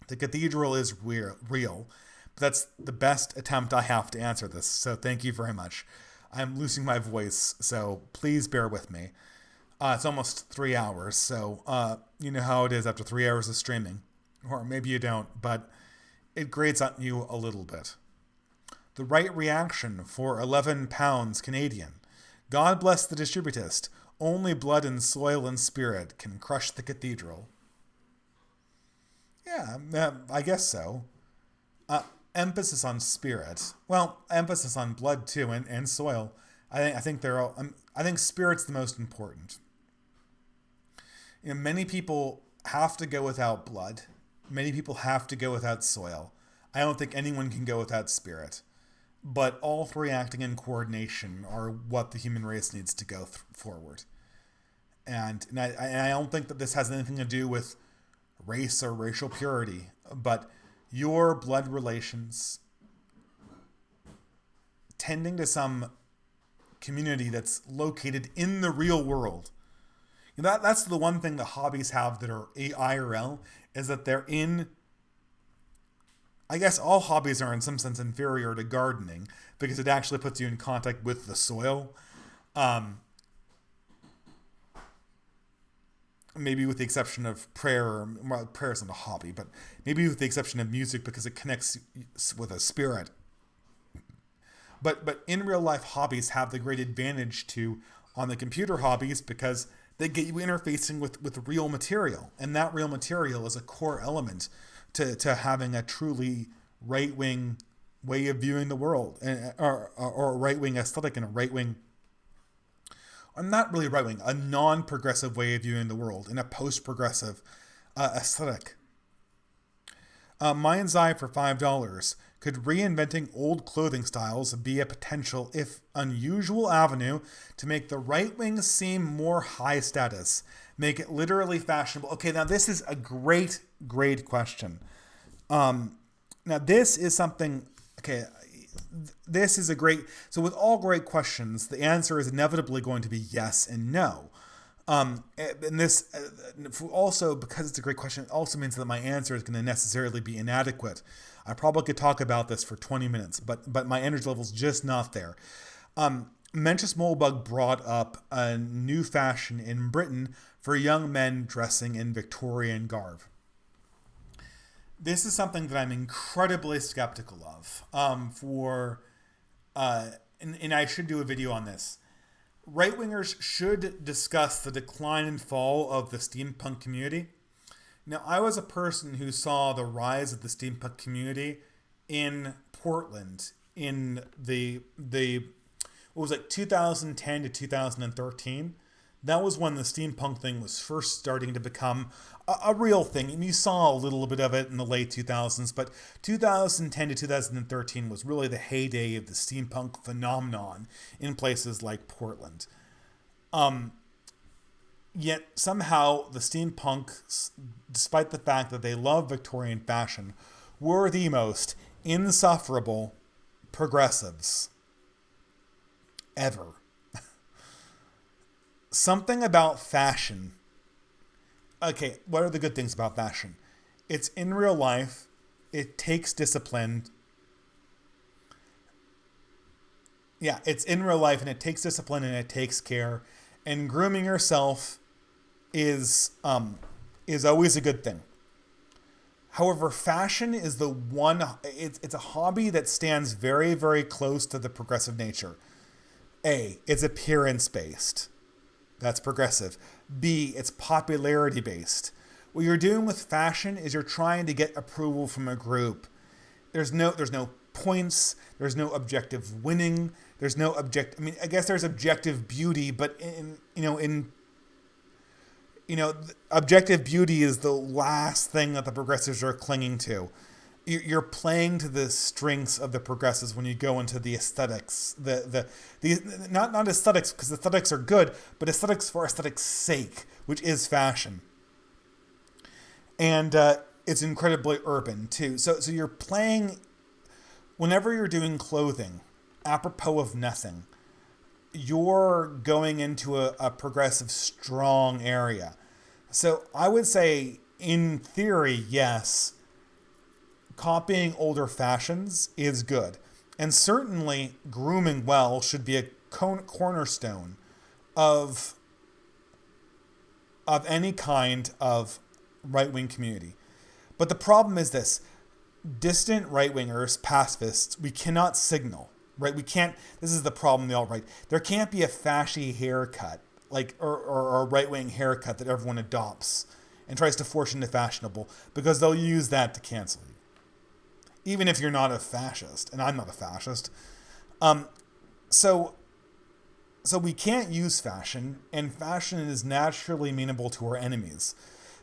The cathedral is real, but that's the best attempt I have to answer this, so thank you very much. I'm losing my voice, so please bear with me. It's almost 3 hours, so you know how it is after 3 hours of streaming. Or maybe you don't, but it grates on you a little bit. The right reaction for £11 Canadian. God bless the distributist. Only blood and soil and spirit can crush the cathedral. Yeah, I guess so. Emphasis on spirit. Well, emphasis on blood too, and soil. I think they're all. I think spirit's the most important. Many people have to go without blood. Many people have to go without soil. I don't think anyone can go without spirit. But all three acting in coordination are what the human race needs to go forward. And I don't think that this has anything to do with race or racial purity, but your blood relations tending to some community that's located in the real world. That's the one thing that hobbies have that are IRL, is that they're in... I guess all hobbies are in some sense inferior to gardening because it actually puts you in contact with the soil. Maybe with the exception of prayer. Well, prayer isn't a hobby, but maybe with the exception of music because it connects with a spirit. But in real life, hobbies have the great advantage on the computer hobbies because they get you interfacing with real material. And that real material is a core element to having a truly right-wing way of viewing the world, or a right-wing aesthetic and a right-wing, or not really right-wing, a non-progressive way of viewing the world in a post-progressive aesthetic. Mind's Eye for $5. Could reinventing old clothing styles be a potential, if unusual, avenue to make the right wing seem more high status? Make it literally fashionable. Okay, now this is a great question. Now this is something, okay, this is a great, so with all great questions, the answer is inevitably going to be yes and no. And this also, because it's a great question, it also means that my answer is going to necessarily be inadequate. I probably could talk about this for 20 minutes, but my energy level's just not there. Mencius Moldbug brought up a new fashion in Britain for young men dressing in Victorian garb. This is something that I'm incredibly skeptical of. And I should do a video on this. Right-wingers should discuss the decline and fall of the steampunk community. Now, I was a person who saw the rise of the steampunk community in Portland in the 2010 to 2013. That was when the steampunk thing was first starting to become a real thing. And you saw a little bit of it in the late 2000s, but 2010 to 2013 was really the heyday of the steampunk phenomenon in places like Portland. Yet somehow the steampunks, despite the fact that they love Victorian fashion, were the most insufferable progressives ever. Something about fashion. Okay, what are the good things about fashion? It's in real life. It takes discipline. Yeah, it's in real life and it takes discipline and it takes care. And grooming yourself is always a good thing. However, fashion is the one, it's a hobby that stands very, very close to the progressive nature. A, it's appearance-based. That's progressive. B, it's popularity-based. What you're doing with fashion is you're trying to get approval from a group. There's no points. There's no objective winning. There's no I guess there's objective beauty, but objective beauty is the last thing that the progressives are clinging to. You're playing to the strengths of the progressives when you go into the aesthetics. Not aesthetics, because aesthetics are good, but aesthetics for aesthetics' sake, which is fashion. And it's incredibly urban too. So you're playing, whenever you're doing clothing, apropos of nothing, you're going into a progressive, strong area. So I would say, in theory, yes, copying older fashions is good. And certainly grooming well should be a cornerstone of any kind of right-wing community. But the problem is this. distant right-wingers, pacifists, we cannot signal, right? We can't, this is the problem, the alt-right. There can't be a fashy haircut, like, or a right-wing haircut that everyone adopts and tries to force into fashionable, because they'll use that to cancel you. Even if you're not a fascist, and I'm not a fascist. So we can't use fashion, and fashion is naturally amenable to our enemies.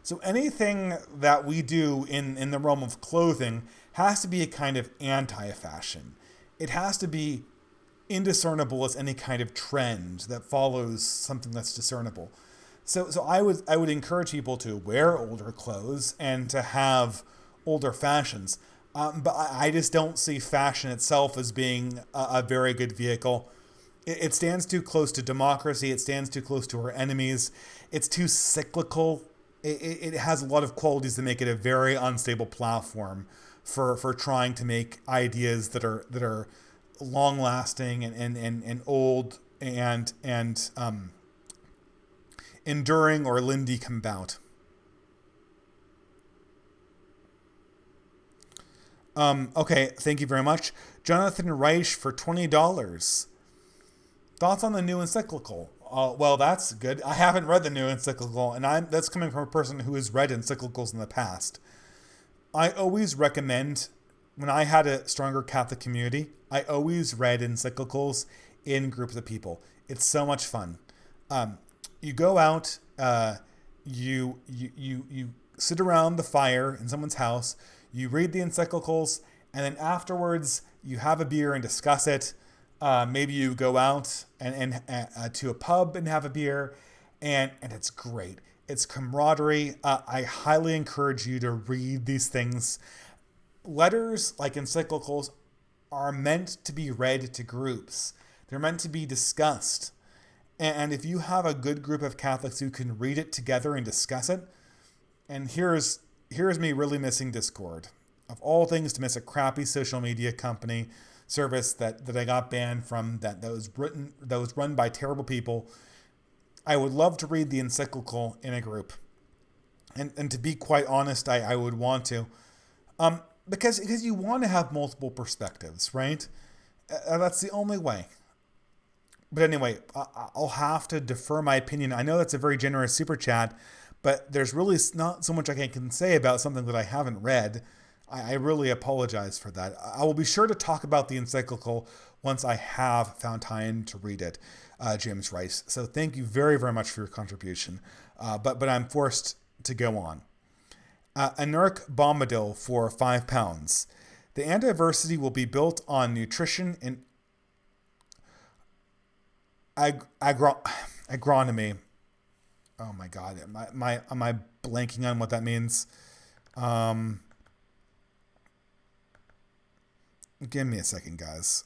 So anything that we do in the realm of clothing has to be a kind of anti-fashion. It has to be indiscernible as any kind of trend that follows something that's discernible. So I would encourage people to wear older clothes and to have older fashions. But I just don't see fashion itself as being a very good vehicle. It stands too close to democracy. It stands too close to our enemies. It's too cyclical. It has a lot of qualities that make it a very unstable platform for trying to make ideas that are long lasting and old and enduring or Lindy come about. Okay, thank you very much. Jonathan Reich for $20. Thoughts on the new encyclical? Well, that's good. I haven't read the new encyclical, and that's coming from a person who has read encyclicals in the past. I always recommend, when I had a stronger Catholic community, I always read encyclicals in groups of people. It's so much fun. You go out, you sit around the fire in someone's house, you read the encyclicals, and then afterwards you have a beer and discuss it. Maybe you go out and to a pub and have a beer, and it's great. It's camaraderie. I highly encourage you to read these things. Letters, like encyclicals, are meant to be read to groups. They're meant to be discussed. And if you have a good group of Catholics who can read it together and discuss it, and here's me really missing Discord. Of all things, to miss a crappy social media company service that I got banned from, that was run by terrible people. I would love to read the encyclical in a group. And to be quite honest, I would want to. Because you want to have multiple perspectives, right? That's the only way. But anyway, I'll have to defer my opinion. I know that's a very generous super chat, but there's really not so much I can say about something that I haven't read. I really apologize for that. I will be sure to talk about the encyclical once I have found time to read it, James Rice. So thank you very, very much for your contribution. But I'm forced to go on. Anurk Bombadil for £5. The antiversity will be built on nutrition and agronomy. Oh my God. Am I blanking on what that means? Give me a second, guys.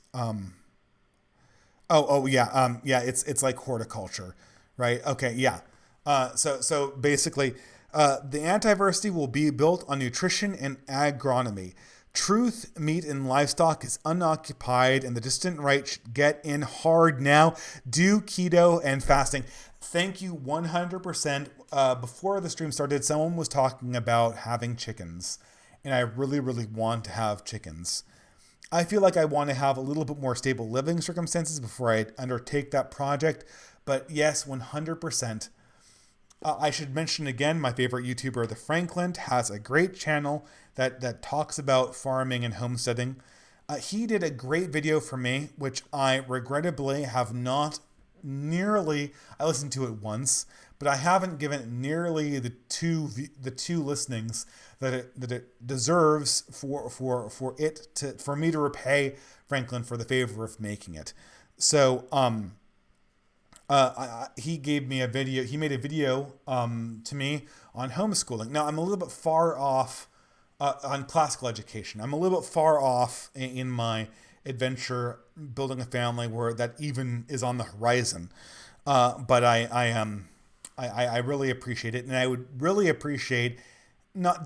It's like horticulture, right? Okay, yeah. So basically, the antiversity will be built on nutrition and agronomy. Truth, meat, and livestock is unoccupied, and the distant right should get in hard now. Do keto and fasting. Thank you 100%. Before the stream started, someone was talking about having chickens, and I really, really want to have chickens. I feel like I want to have a little bit more stable living circumstances before I undertake that project. But yes, 100%. I should mention again, my favorite YouTuber, The Franklin, has a great channel that talks about farming and homesteading. He did a great video for me, which I regrettably have not nearly, I listened to it once, but I haven't given it nearly the two listenings that it deserves for me to repay Franklin for the favor of making it. So he gave me a video. He made a video to me on homeschooling. Now I'm a little bit far off on classical education. I'm a little bit far off in my adventure building a family where that even is on the horizon. But I really appreciate it, and I would really appreciate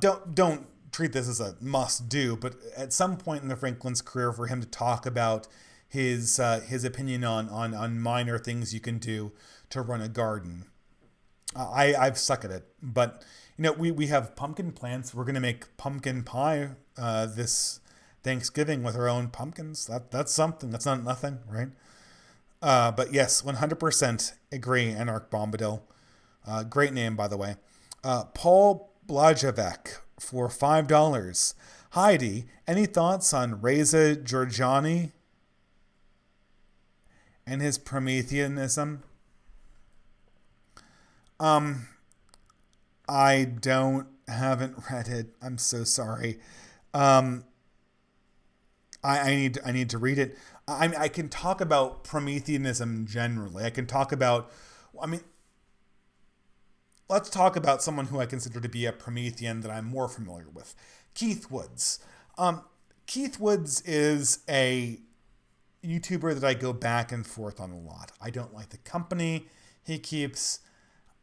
don't treat this as a must do, but at some point in the Franklin's career for him to talk about his opinion on minor things you can do to run a garden. I've suck at it, but we have pumpkin plants. We're going to make pumpkin pie this Thanksgiving with our own pumpkins. That's something. That's not nothing, right? But yes, 100% agree, Anarch Bombadil. Great name, by the way. Paul Blajevec for $5. Heidi, any thoughts on Reza Giorgiani and his Prometheanism? I haven't read it. I'm so sorry. I need to read it. I can talk about Prometheanism generally. I can talk about, let's talk about someone who I consider to be a Promethean that I'm more familiar with. Keith Woods. Keith Woods is a YouTuber that I go back and forth on a lot. I don't like the company he keeps.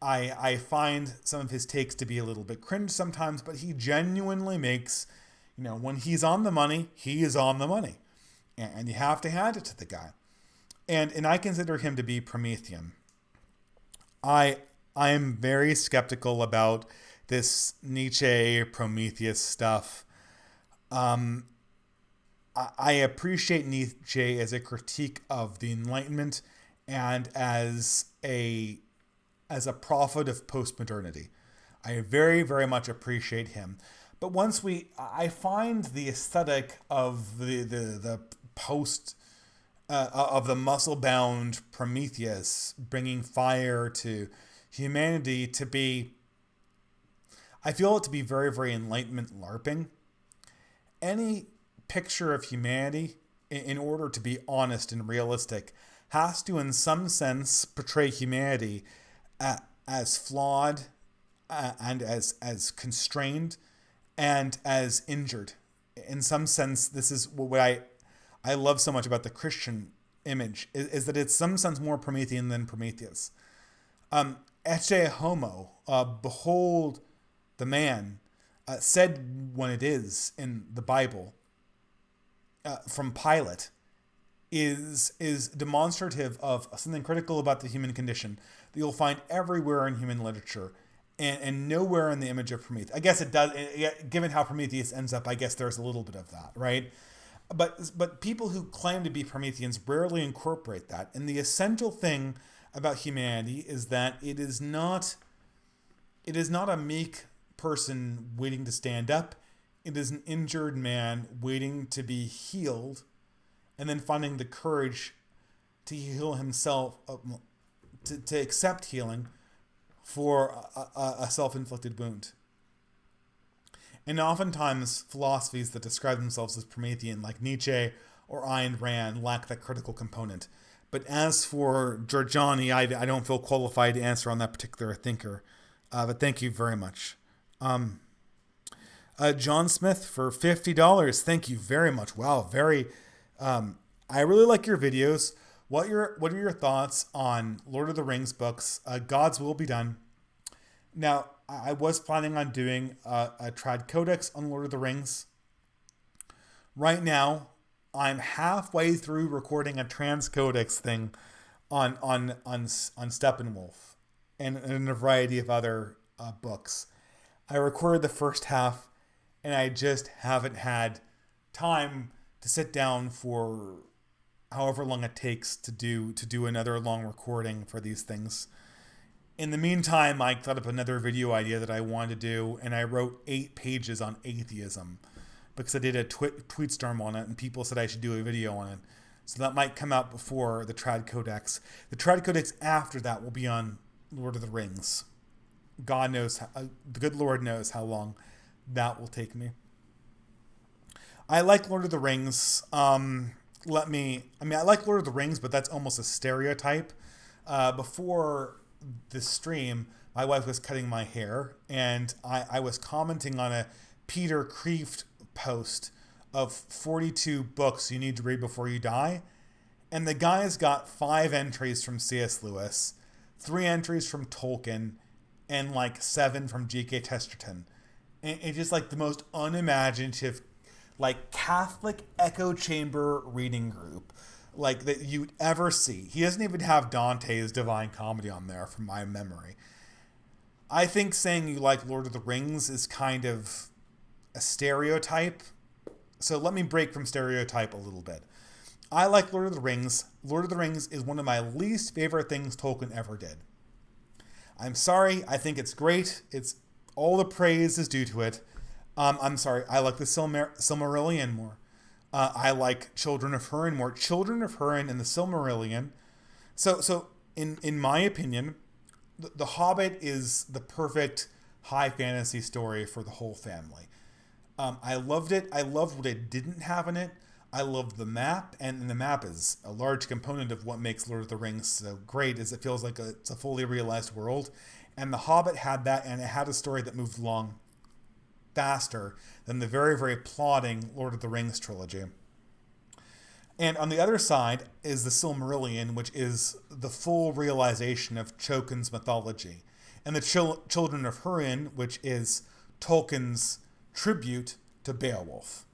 I find some of his takes to be a little bit cringe sometimes, but he genuinely makes, when he's on the money, he is on the money. And you have to hand it to the guy. And I consider him to be Promethean. I am very skeptical about this Nietzsche Prometheus stuff. I appreciate Nietzsche as a critique of the Enlightenment and as a prophet of postmodernity. I very, very much appreciate him. But I find the aesthetic of the post of the muscle-bound Prometheus bringing fire to humanity to be, I feel it to be very, very Enlightenment LARPing. Any picture of humanity, in order to be honest and realistic, has to, in some sense, portray humanity as flawed and as constrained and as injured. In some sense, this is what I love so much about the Christian image, is that it's some sense more Promethean than Prometheus. Ecce homo, behold the man, said when it is in the Bible from Pilate, is demonstrative of something critical about the human condition that you'll find everywhere in human literature and nowhere in the image of Prometheus. I guess it does, given how Prometheus ends up, I guess there's a little bit of that, right? But people who claim to be Prometheans rarely incorporate that. And the essential thing about humanity is that it is not a meek person waiting to stand up. It is an injured man waiting to be healed and then finding the courage to heal himself, to accept healing for a self-inflicted wound. And oftentimes, philosophies that describe themselves as Promethean, like Nietzsche or Ayn Rand, lack that critical component. But as for Giorgiani, I don't feel qualified to answer on that particular thinker. But thank you very much. John Smith for $50. Thank you very much. Wow, very. I really like your videos. What are your thoughts on Lord of the Rings books? God's Will Be Done. Now, I was planning on doing a Trad Codex on Lord of the Rings. Right now, I'm halfway through recording a Trans Codex thing on Steppenwolf and a variety of other books. I recorded the first half, and I just haven't had time to sit down for however long it takes to do another long recording for these things. In the meantime, I thought up another video idea that I wanted to do, and I wrote 8 pages on atheism because I did a tweet storm on it, and people said I should do a video on it. So that might come out before the Trad Codex. The Trad Codex after that will be on Lord of the Rings. God knows, the good Lord knows how long that will take me. I like Lord of the Rings. I like Lord of the Rings, but that's almost a stereotype. Before the stream, my wife was cutting my hair, and I was commenting on a Peter Kreeft post of 42 books you need to read before you die. And the guy's got 5 entries from C.S. Lewis, 3 entries from Tolkien, and like 7 from G.K. Chesterton. And it's just like the most unimaginative, like Catholic echo chamber reading group like that you'd ever see. He doesn't even have Dante's Divine Comedy on there from my memory. I think saying you like Lord of the Rings is kind of a stereotype. So let me break from stereotype a little bit. I like Lord of the Rings. Lord of the Rings is one of my least favorite things Tolkien ever did. I'm sorry. I think it's great. It's all the praise is due to it. I'm sorry. I like the Silmarillion more. I like Children of Húrin more. Children of Húrin and the Silmarillion. So in my opinion, the Hobbit is the perfect high fantasy story for the whole family. I loved it. I loved what it didn't have in it. I loved the map, and the map is a large component of what makes Lord of the Rings so great, is it feels like it's a fully realized world. And The Hobbit had that, and it had a story that moved along faster than the very, very plodding Lord of the Rings trilogy. And on the other side is the Silmarillion, which is the full realization of Tolkien's mythology. And the Children of Húrin, which is Tolkien's tribute to Beowulf.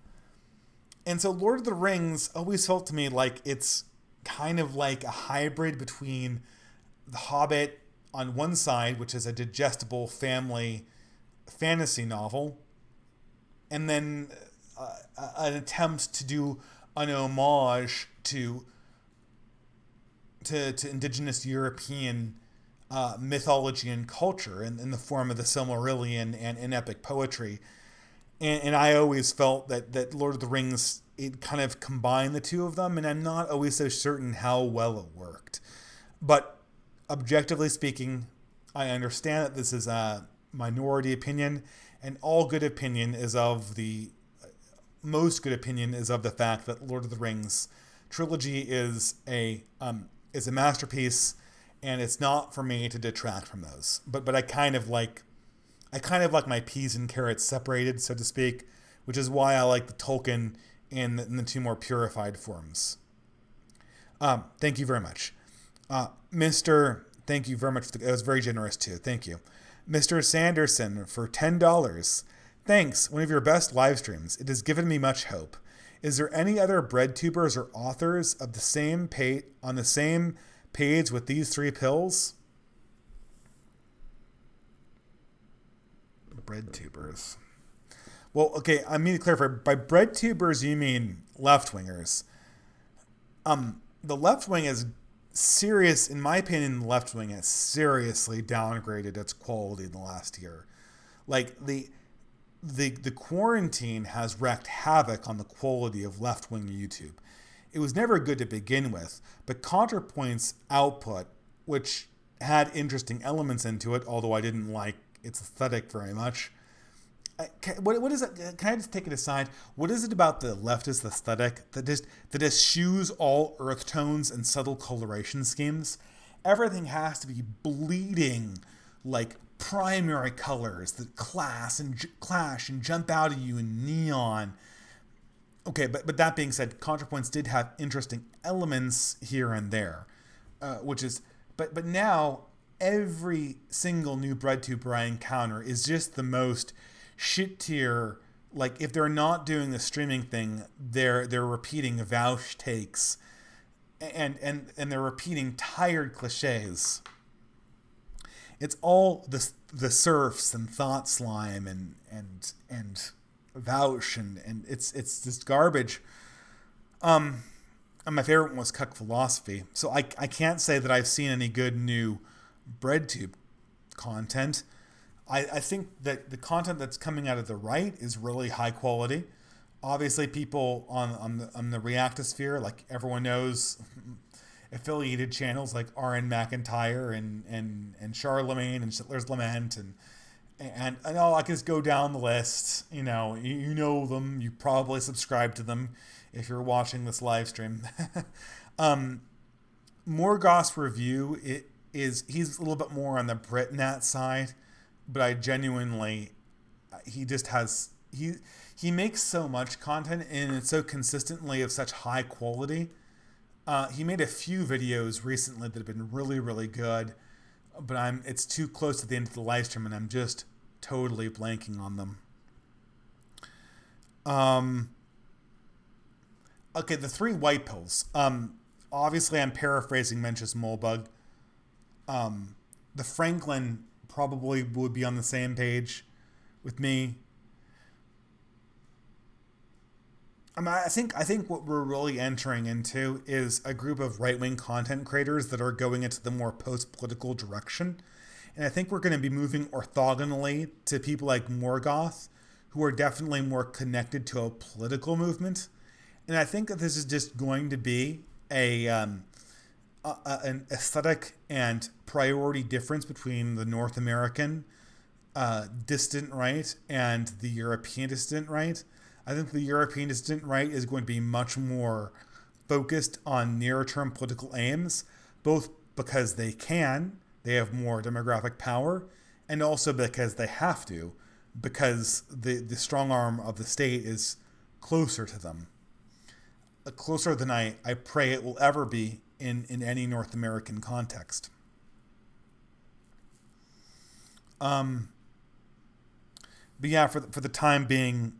And so Lord of the Rings always felt to me like it's kind of like a hybrid between The Hobbit on one side, which is a digestible family fantasy novel, and then an attempt to do an homage to indigenous European mythology and culture in the form of the Silmarillion and in epic poetry. And I always felt that Lord of the Rings, it kind of combined the two of them, and I'm not always so certain how well it worked. But objectively speaking, I understand that this is a minority opinion, and all good opinion is of the most good opinion is of the fact that Lord of the Rings trilogy is a masterpiece, and it's not for me to detract from those. But I kind of like my peas and carrots separated, so to speak, which is why I like the Tolkien in the two more purified forms. Thank you very much. Thank you very much. That was very generous too. Thank you. Mr. Sanderson for $10. Thanks. One of your best live streams. It has given me much hope. Is there any other bread tubers or authors of the same on the same page with these three pills? Bread tubers. Well, okay, I mean to clarify. By bread tubers, you mean left-wingers. The left wing is serious, in my opinion, the left wing has seriously downgraded its quality in the last year. Like, the quarantine has wreaked havoc on the quality of left-wing YouTube. It was never good to begin with, but ContraPoint's output, which had interesting elements into it, although I didn't like its aesthetic very much. What is it? Can I just take it aside? What is it about the leftist aesthetic that eschews all earth tones and subtle coloration schemes? Everything has to be bleeding like primary colors that clash and jump out at you in neon. Okay, but that being said, ContraPoints did have interesting elements here and there, but now every single new breadtuber I encounter is just the most shit tier. Like, if they're not doing the streaming thing, they're repeating Vouch takes and they're repeating tired cliches. It's all the surfs and Thought Slime and Vouch and it's just garbage. And my favorite one was Cuck Philosophy. So I can't say that I've seen any good new breadtube content. I think that the content that's coming out of the right is really high quality. Obviously, people on the Reactosphere, like everyone knows, affiliated channels like RN McIntyre and Charlemagne and Hitler's Lament and I can just go down the list. You know them. You probably subscribe to them if you're watching this live stream. Morgoth's review he's a little bit more on the Britnat side, but I genuinely, he makes so much content and it's so consistently of such high quality. He made a few videos recently that have been really, really good, but it's too close to the end of the live stream and I'm just totally blanking on them. Okay, the three white pills. Obviously I'm paraphrasing Mencius Moldbug. The Franklin probably would be on the same page with me. I think what we're really entering into is a group of right wing content creators that are going into the more post political direction, and I think we're going to be moving orthogonally to people like Morgoth, who are definitely more connected to a political movement, and I think that this is just going to be an aesthetic and priority difference between the North American distant right and the European distant right. I think the European distant right is going to be much more focused on near-term political aims, both because they have more demographic power, and also because they have to, because the strong arm of the state is closer to them, closer than I pray it will ever be in any North American context. But yeah, for the time being,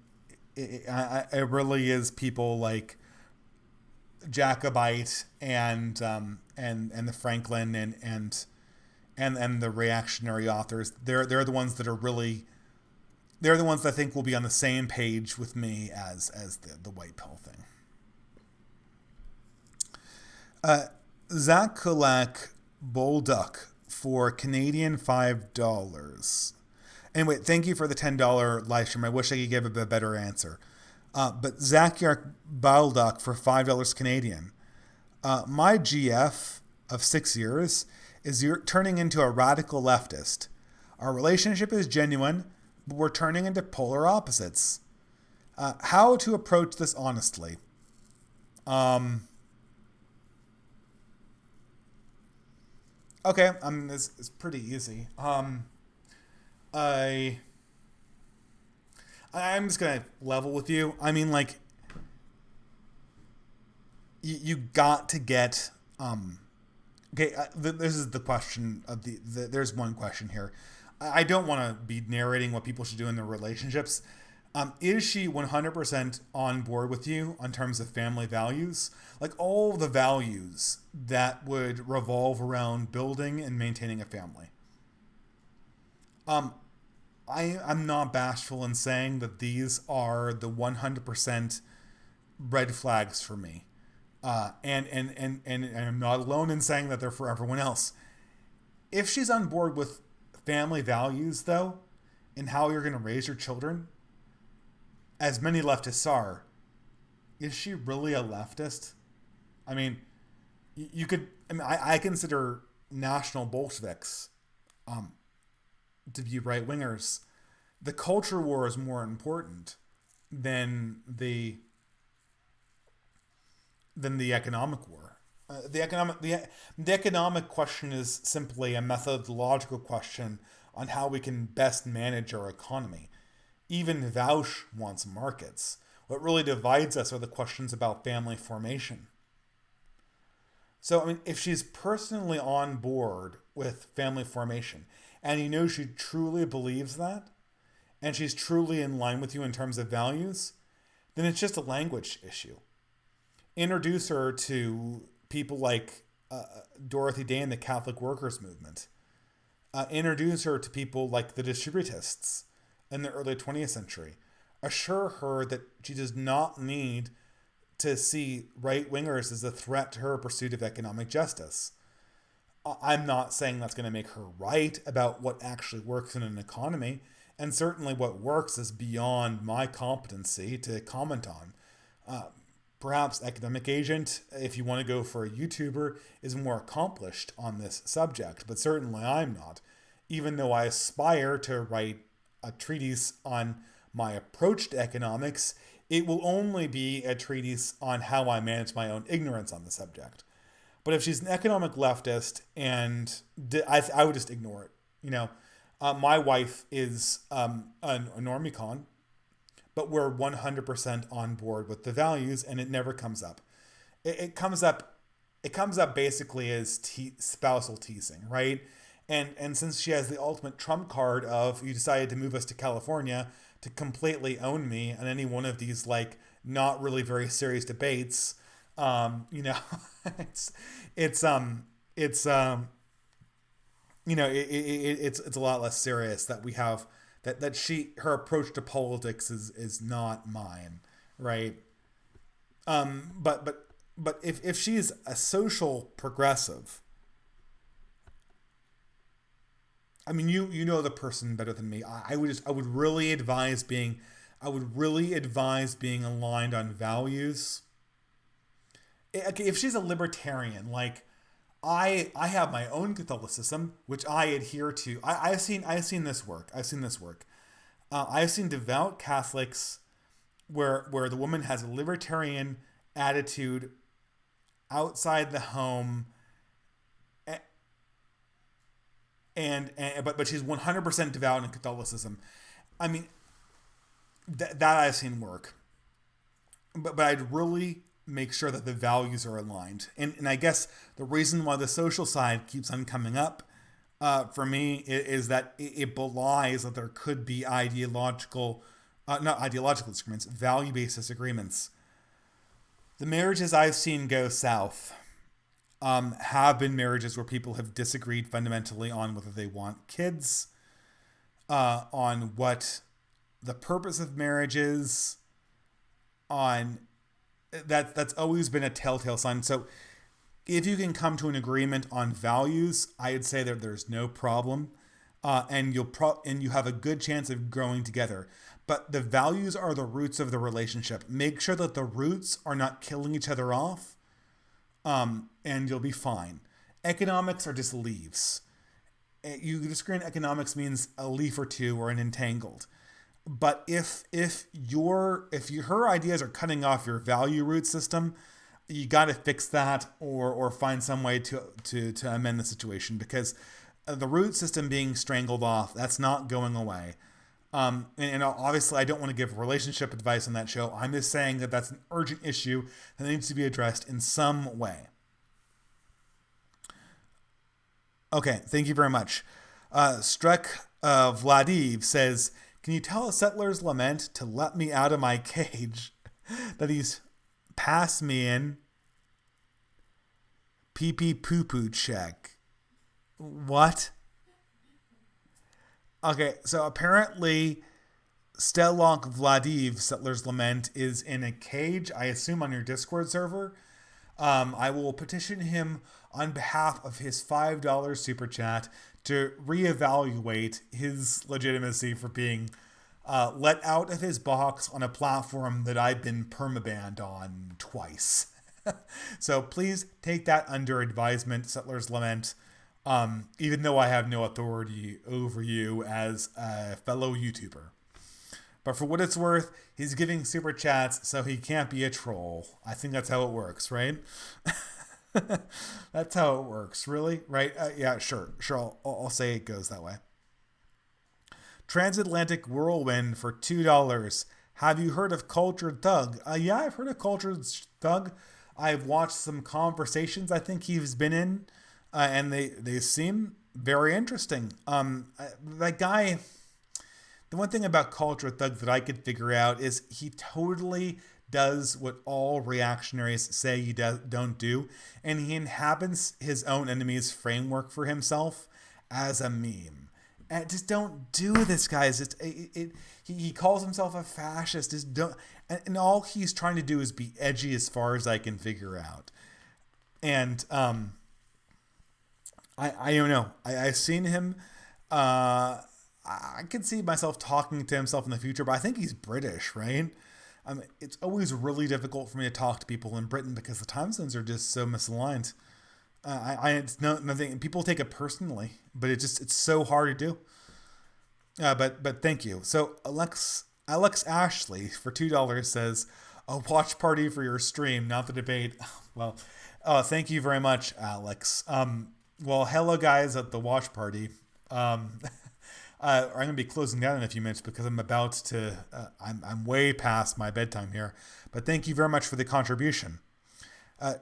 it really is people like Jacobite and the Franklin and the reactionary authors. They're the ones that are really, they're the ones that I think will be on the same page with me as the white pill thing. Zach Kulak Bolduck for Canadian $5. Anyway, thank you for the $10 live stream. I wish I could give a better answer. But Zachyark Baldock for $5 Canadian. My GF of 6 years is you're turning into a radical leftist. Our relationship is genuine, but we're turning into polar opposites. How to approach this honestly? Okay, it's pretty easy. I'm just gonna level with you. I mean, like, you got to get. Okay, this is the question of there's one question here. I don't want to be narrating what people should do in their relationships. Is she 100% on board with you on terms of family values? Like all the values that would revolve around building and maintaining a family. I'm not bashful in saying that these are the 100% red flags for me. And I'm not alone in saying that they're for everyone else. If she's on board with family values, though, and how you're going to raise your children, as many leftists are, is she really a leftist? I mean, you could. I mean, I consider national Bolsheviks to be right wingers. The culture war is more important than the economic war. The economic question is simply a methodological question on how we can best manage our economy. Even Vaush wants markets. What really divides us are the questions about family formation. So, I mean, if she's personally on board with family formation, and you know she truly believes that, and she's truly in line with you in terms of values, then it's just a language issue. Introduce her to people like Dorothy Day and the Catholic Workers Movement. Introduce her to people like the distributists in the early 20th century. Assure her that she does not need to see right-wingers as a threat to her pursuit of economic justice. I'm not saying that's going to make her right about what actually works in an economy, and certainly what works is beyond my competency to comment on. Perhaps Academic Agent, if you want to go for a YouTuber, is more accomplished on this subject, but certainly I'm not. Even though I aspire to write a treatise on my approach to economics, it will only be a treatise on how I manage my own ignorance on the subject. But if she's an economic leftist, and I would just ignore it. You know, my wife is a normicon, but we're 100% on board with the values, and it never comes up. It comes up basically as spousal teasing, right? And since she has the ultimate trump card of you decided to move us to California to completely own me on any one of these like not really very serious debates, you know, it's it's a lot less serious that we have that her approach to politics is not mine, right? But if she's a social progressive, I mean, you know the person better than me. I would really advise being aligned on values. Okay, if she's a libertarian, like I have my own Catholicism, which I adhere to. I've seen this work. I've seen devout Catholics where the woman has a libertarian attitude outside the home, but she's 100% devout in Catholicism. I mean, that I've seen work, but I'd really make sure that the values are aligned. And I guess the reason why the social side keeps on coming up for me is that it belies that there could be not ideological disagreements, value-based disagreements. The marriages I've seen go south have been marriages where people have disagreed fundamentally on whether they want kids, on what the purpose of marriage is, on that's always been a telltale sign. So if you can come to an agreement on values, I'd say that there's no problem, and you have a good chance of growing together. But the values are the roots of the relationship. Make sure that the roots are not killing each other off, and you'll be fine. Economics are just leaves. You disagree on economics means a leaf or two or an entangled. But if her ideas are cutting off your value root system, you got to fix that or find some way to amend the situation, because the root system being strangled off, that's not going away. And obviously I don't want to give relationship advice on that show. I'm just saying that that's an urgent issue that needs to be addressed in some way. Okay, thank you very much. Struck Vladiv says, can you tell a settler's lament to let me out of my cage, that he's passed me in pee-pee poo-poo check? What? Okay, so apparently Stelonk Vladiv, Settler's Lament, is in a cage, I assume on your Discord server. I will petition him on behalf of his $5 super chat to reevaluate his legitimacy for being let out of his box on a platform that I've been permabanned on twice. So please take that under advisement, Settler's Lament, even though I have no authority over you as a fellow YouTuber. But for what it's worth, he's giving super chats, so he can't be a troll. I think that's how it works, right? That's how it works, really? Right? Yeah, sure. I'll say it goes that way. Transatlantic Whirlwind for $2. Have you heard of Cultured Thug? Yeah, I've heard of Cultured Thug. I've watched some conversations I think he's been in, and they seem very interesting. That guy, the one thing about Cultured Thug that I could figure out is he totally does what all reactionaries say he don't do, and he inhabits his own enemy's framework for himself as a meme. And just don't do this, guys. He calls himself a fascist. Just don't. And all he's trying to do is be edgy, as far as I can figure out. And I don't know. I've seen him. I can see myself talking to himself in the future, but I think he's British, right? It's always really difficult for me to talk to people in Britain because the time zones are just so misaligned. It's nothing. People take it personally, but it's so hard to do. But thank you. So Alex Ashley for $2 says, a watch party for your stream, not the debate. Well, thank you very much, Alex. Well, hello guys at the watch party. I'm going to be closing down in a few minutes because I'm about to. I'm way past my bedtime here. But thank you very much for the contribution.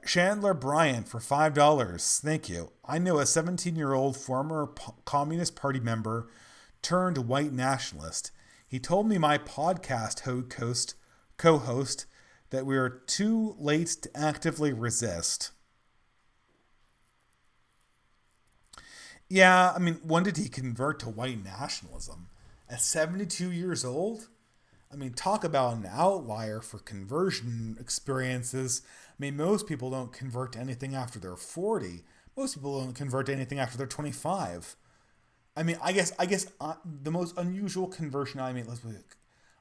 Chandler Bryant for $5. Thank you. I know a 17-year-old former Communist Party member turned white nationalist. He told me my podcast co-host that we are too late to actively resist. Yeah, I mean, when did he convert to white nationalism? At 72 years old? I mean, talk about an outlier for conversion experiences. I mean, most people don't convert to anything after they're 40. Most people don't convert to anything after they're 25. I mean, I guess the most unusual conversion I made,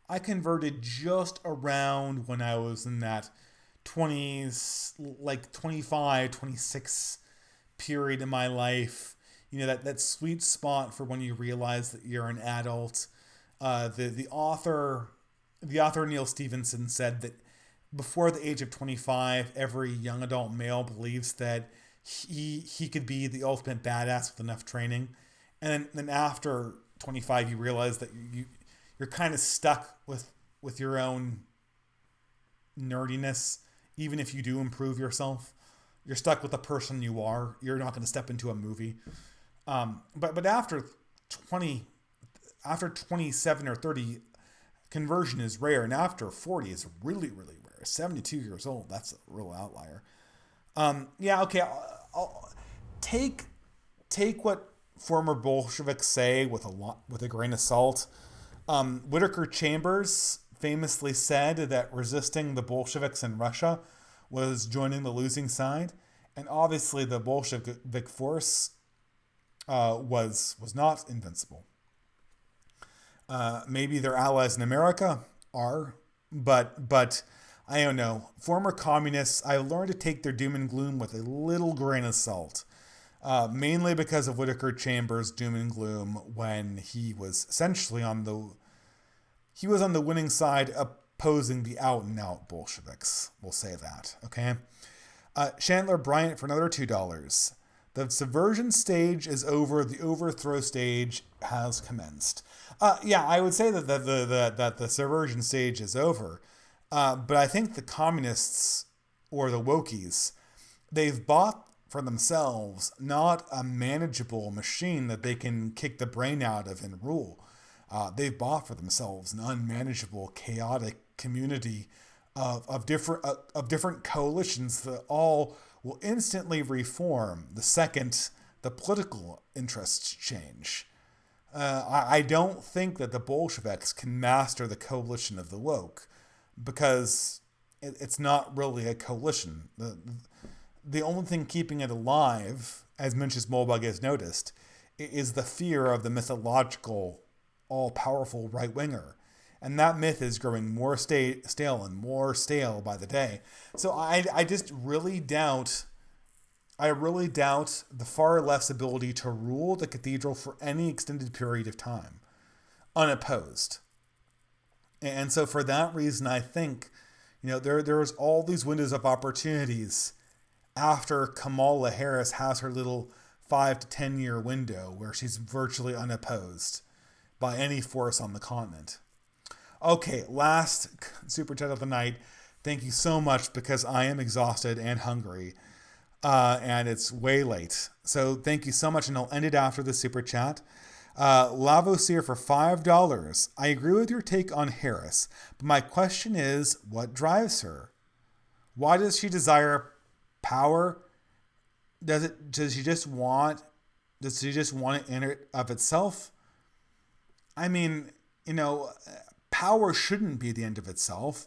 I converted just around when I was in that 20s, like 25, 26 period in my life. You know, that sweet spot for when you realize that you're an adult. The author Neil Stevenson said that before the age of 25, every young adult male believes that he could be the ultimate badass with enough training, and then after 25, you realize that you're kind of stuck with your own nerdiness. Even if you do improve yourself, you're stuck with the person you are. You're not going to step into a movie. But after 20, after 27 or 30, conversion is rare, and after 40 is really really rare. 72 years old, that's a real outlier. Yeah, okay. I'll take take what former Bolsheviks say with a grain of salt. Whittaker Chambers famously said that resisting the Bolsheviks in Russia was joining the losing side, and obviously the Bolshevik force was not invincible. Maybe their allies in America are, but I don't know. Former communists, I learned to take their doom and gloom with a little grain of salt. Mainly because of Whittaker Chambers' doom and gloom when he was essentially on the winning side opposing the out and out Bolsheviks. We'll say that, okay? Chandler Bryant for another $2. The subversion stage is over. The overthrow stage has commenced. Yeah, I would say that the subversion stage is over. But I think the communists or the wokies, they've bought for themselves not a manageable machine that they can kick the brain out of and rule. They've bought for themselves an unmanageable, chaotic community of different coalitions that all will instantly reform the second the political interests change. I don't think that the Bolsheviks can master the coalition of the woke because it's not really a coalition. The only thing keeping it alive, as Mencius Moldbug has noticed, is the fear of the mythological, all-powerful right-winger. And that myth is growing more stale and more stale by the day. So I just really doubt, I really doubt the far left's ability to rule the cathedral for any extended period of time, unopposed. And so for that reason, I think, there's all these windows of opportunities after Kamala Harris has her little 5 to 10 year window where she's virtually unopposed by any force on the continent. Okay, last super chat of the night. Thank you so much because I am exhausted and hungry, and it's way late. So thank you so much, and I'll end it after the super chat. Lavosier for $5. I agree with your take on Harris, but my question is, what drives her? Why does she desire power? Does she just want it in and of itself? I mean, power shouldn't be the end of itself,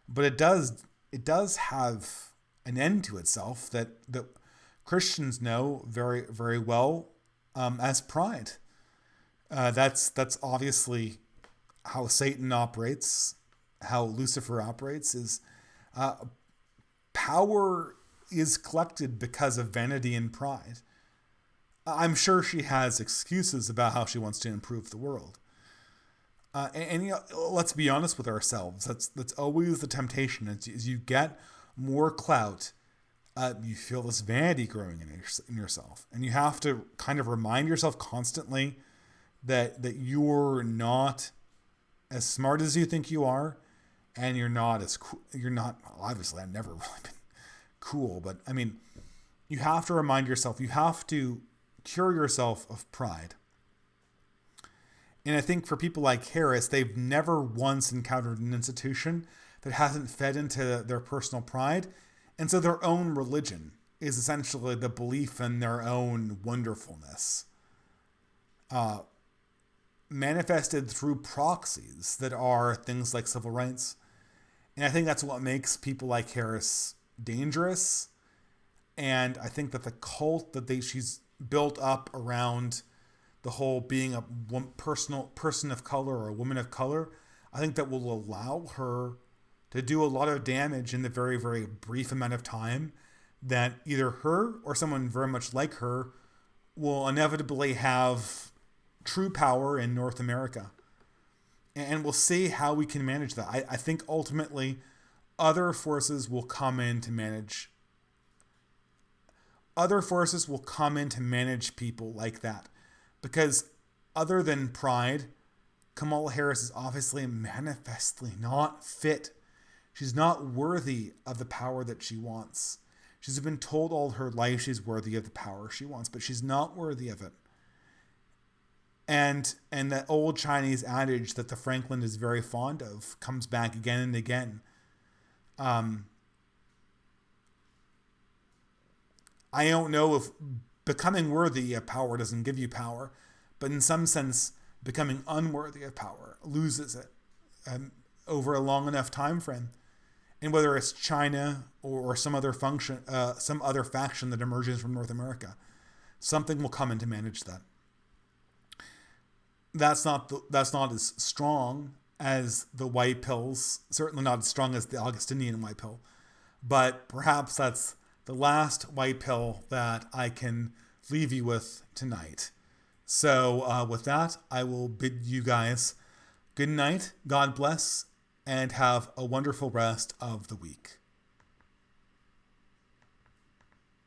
but it does have an end to itself that Christians know very very well, as pride. That's obviously how Satan operates, how Lucifer operates. Is power is collected because of vanity and pride. I'm sure she has excuses about how she wants to improve the world. Let's be honest with ourselves. That's always the temptation. As you get more clout, you feel this vanity growing in yourself, and you have to kind of remind yourself constantly that you're not as smart as you think you are, and you're not as cool. You're not, obviously. I've never really been cool, but I mean, you have to remind yourself. You have to cure yourself of pride. And I think for people like Harris, they've never once encountered an institution that hasn't fed into their personal pride. And so their own religion is essentially the belief in their own wonderfulness. manifested through proxies that are things like civil rights. And I think that's what makes people like Harris dangerous. And I think that the cult that she's built up around the whole being a person of color or a woman of color, I think that will allow her to do a lot of damage in the very, very brief amount of time that either her or someone very much like her will inevitably have true power in North America. And we'll see how we can manage that. I think ultimately other forces will come in to manage. Other forces will come in to manage people like that. Because other than pride, Kamala Harris is obviously manifestly not fit. She's not worthy of the power that she wants. She's been told all her life she's worthy of the power she wants, but she's not worthy of it. And that old Chinese adage that the Franklin is very fond of comes back again and again. I don't know if becoming worthy of power doesn't give you power, but in some sense, becoming unworthy of power loses it over a long enough time frame. And whether it's China or some other faction that emerges from North America, something will come in to manage that. That's not as strong as the white pills. Certainly not as strong as the Augustinian white pill, but perhaps that's the last white pill that I can leave you with tonight. So with that, I will bid you guys good night, God bless, and have a wonderful rest of the week.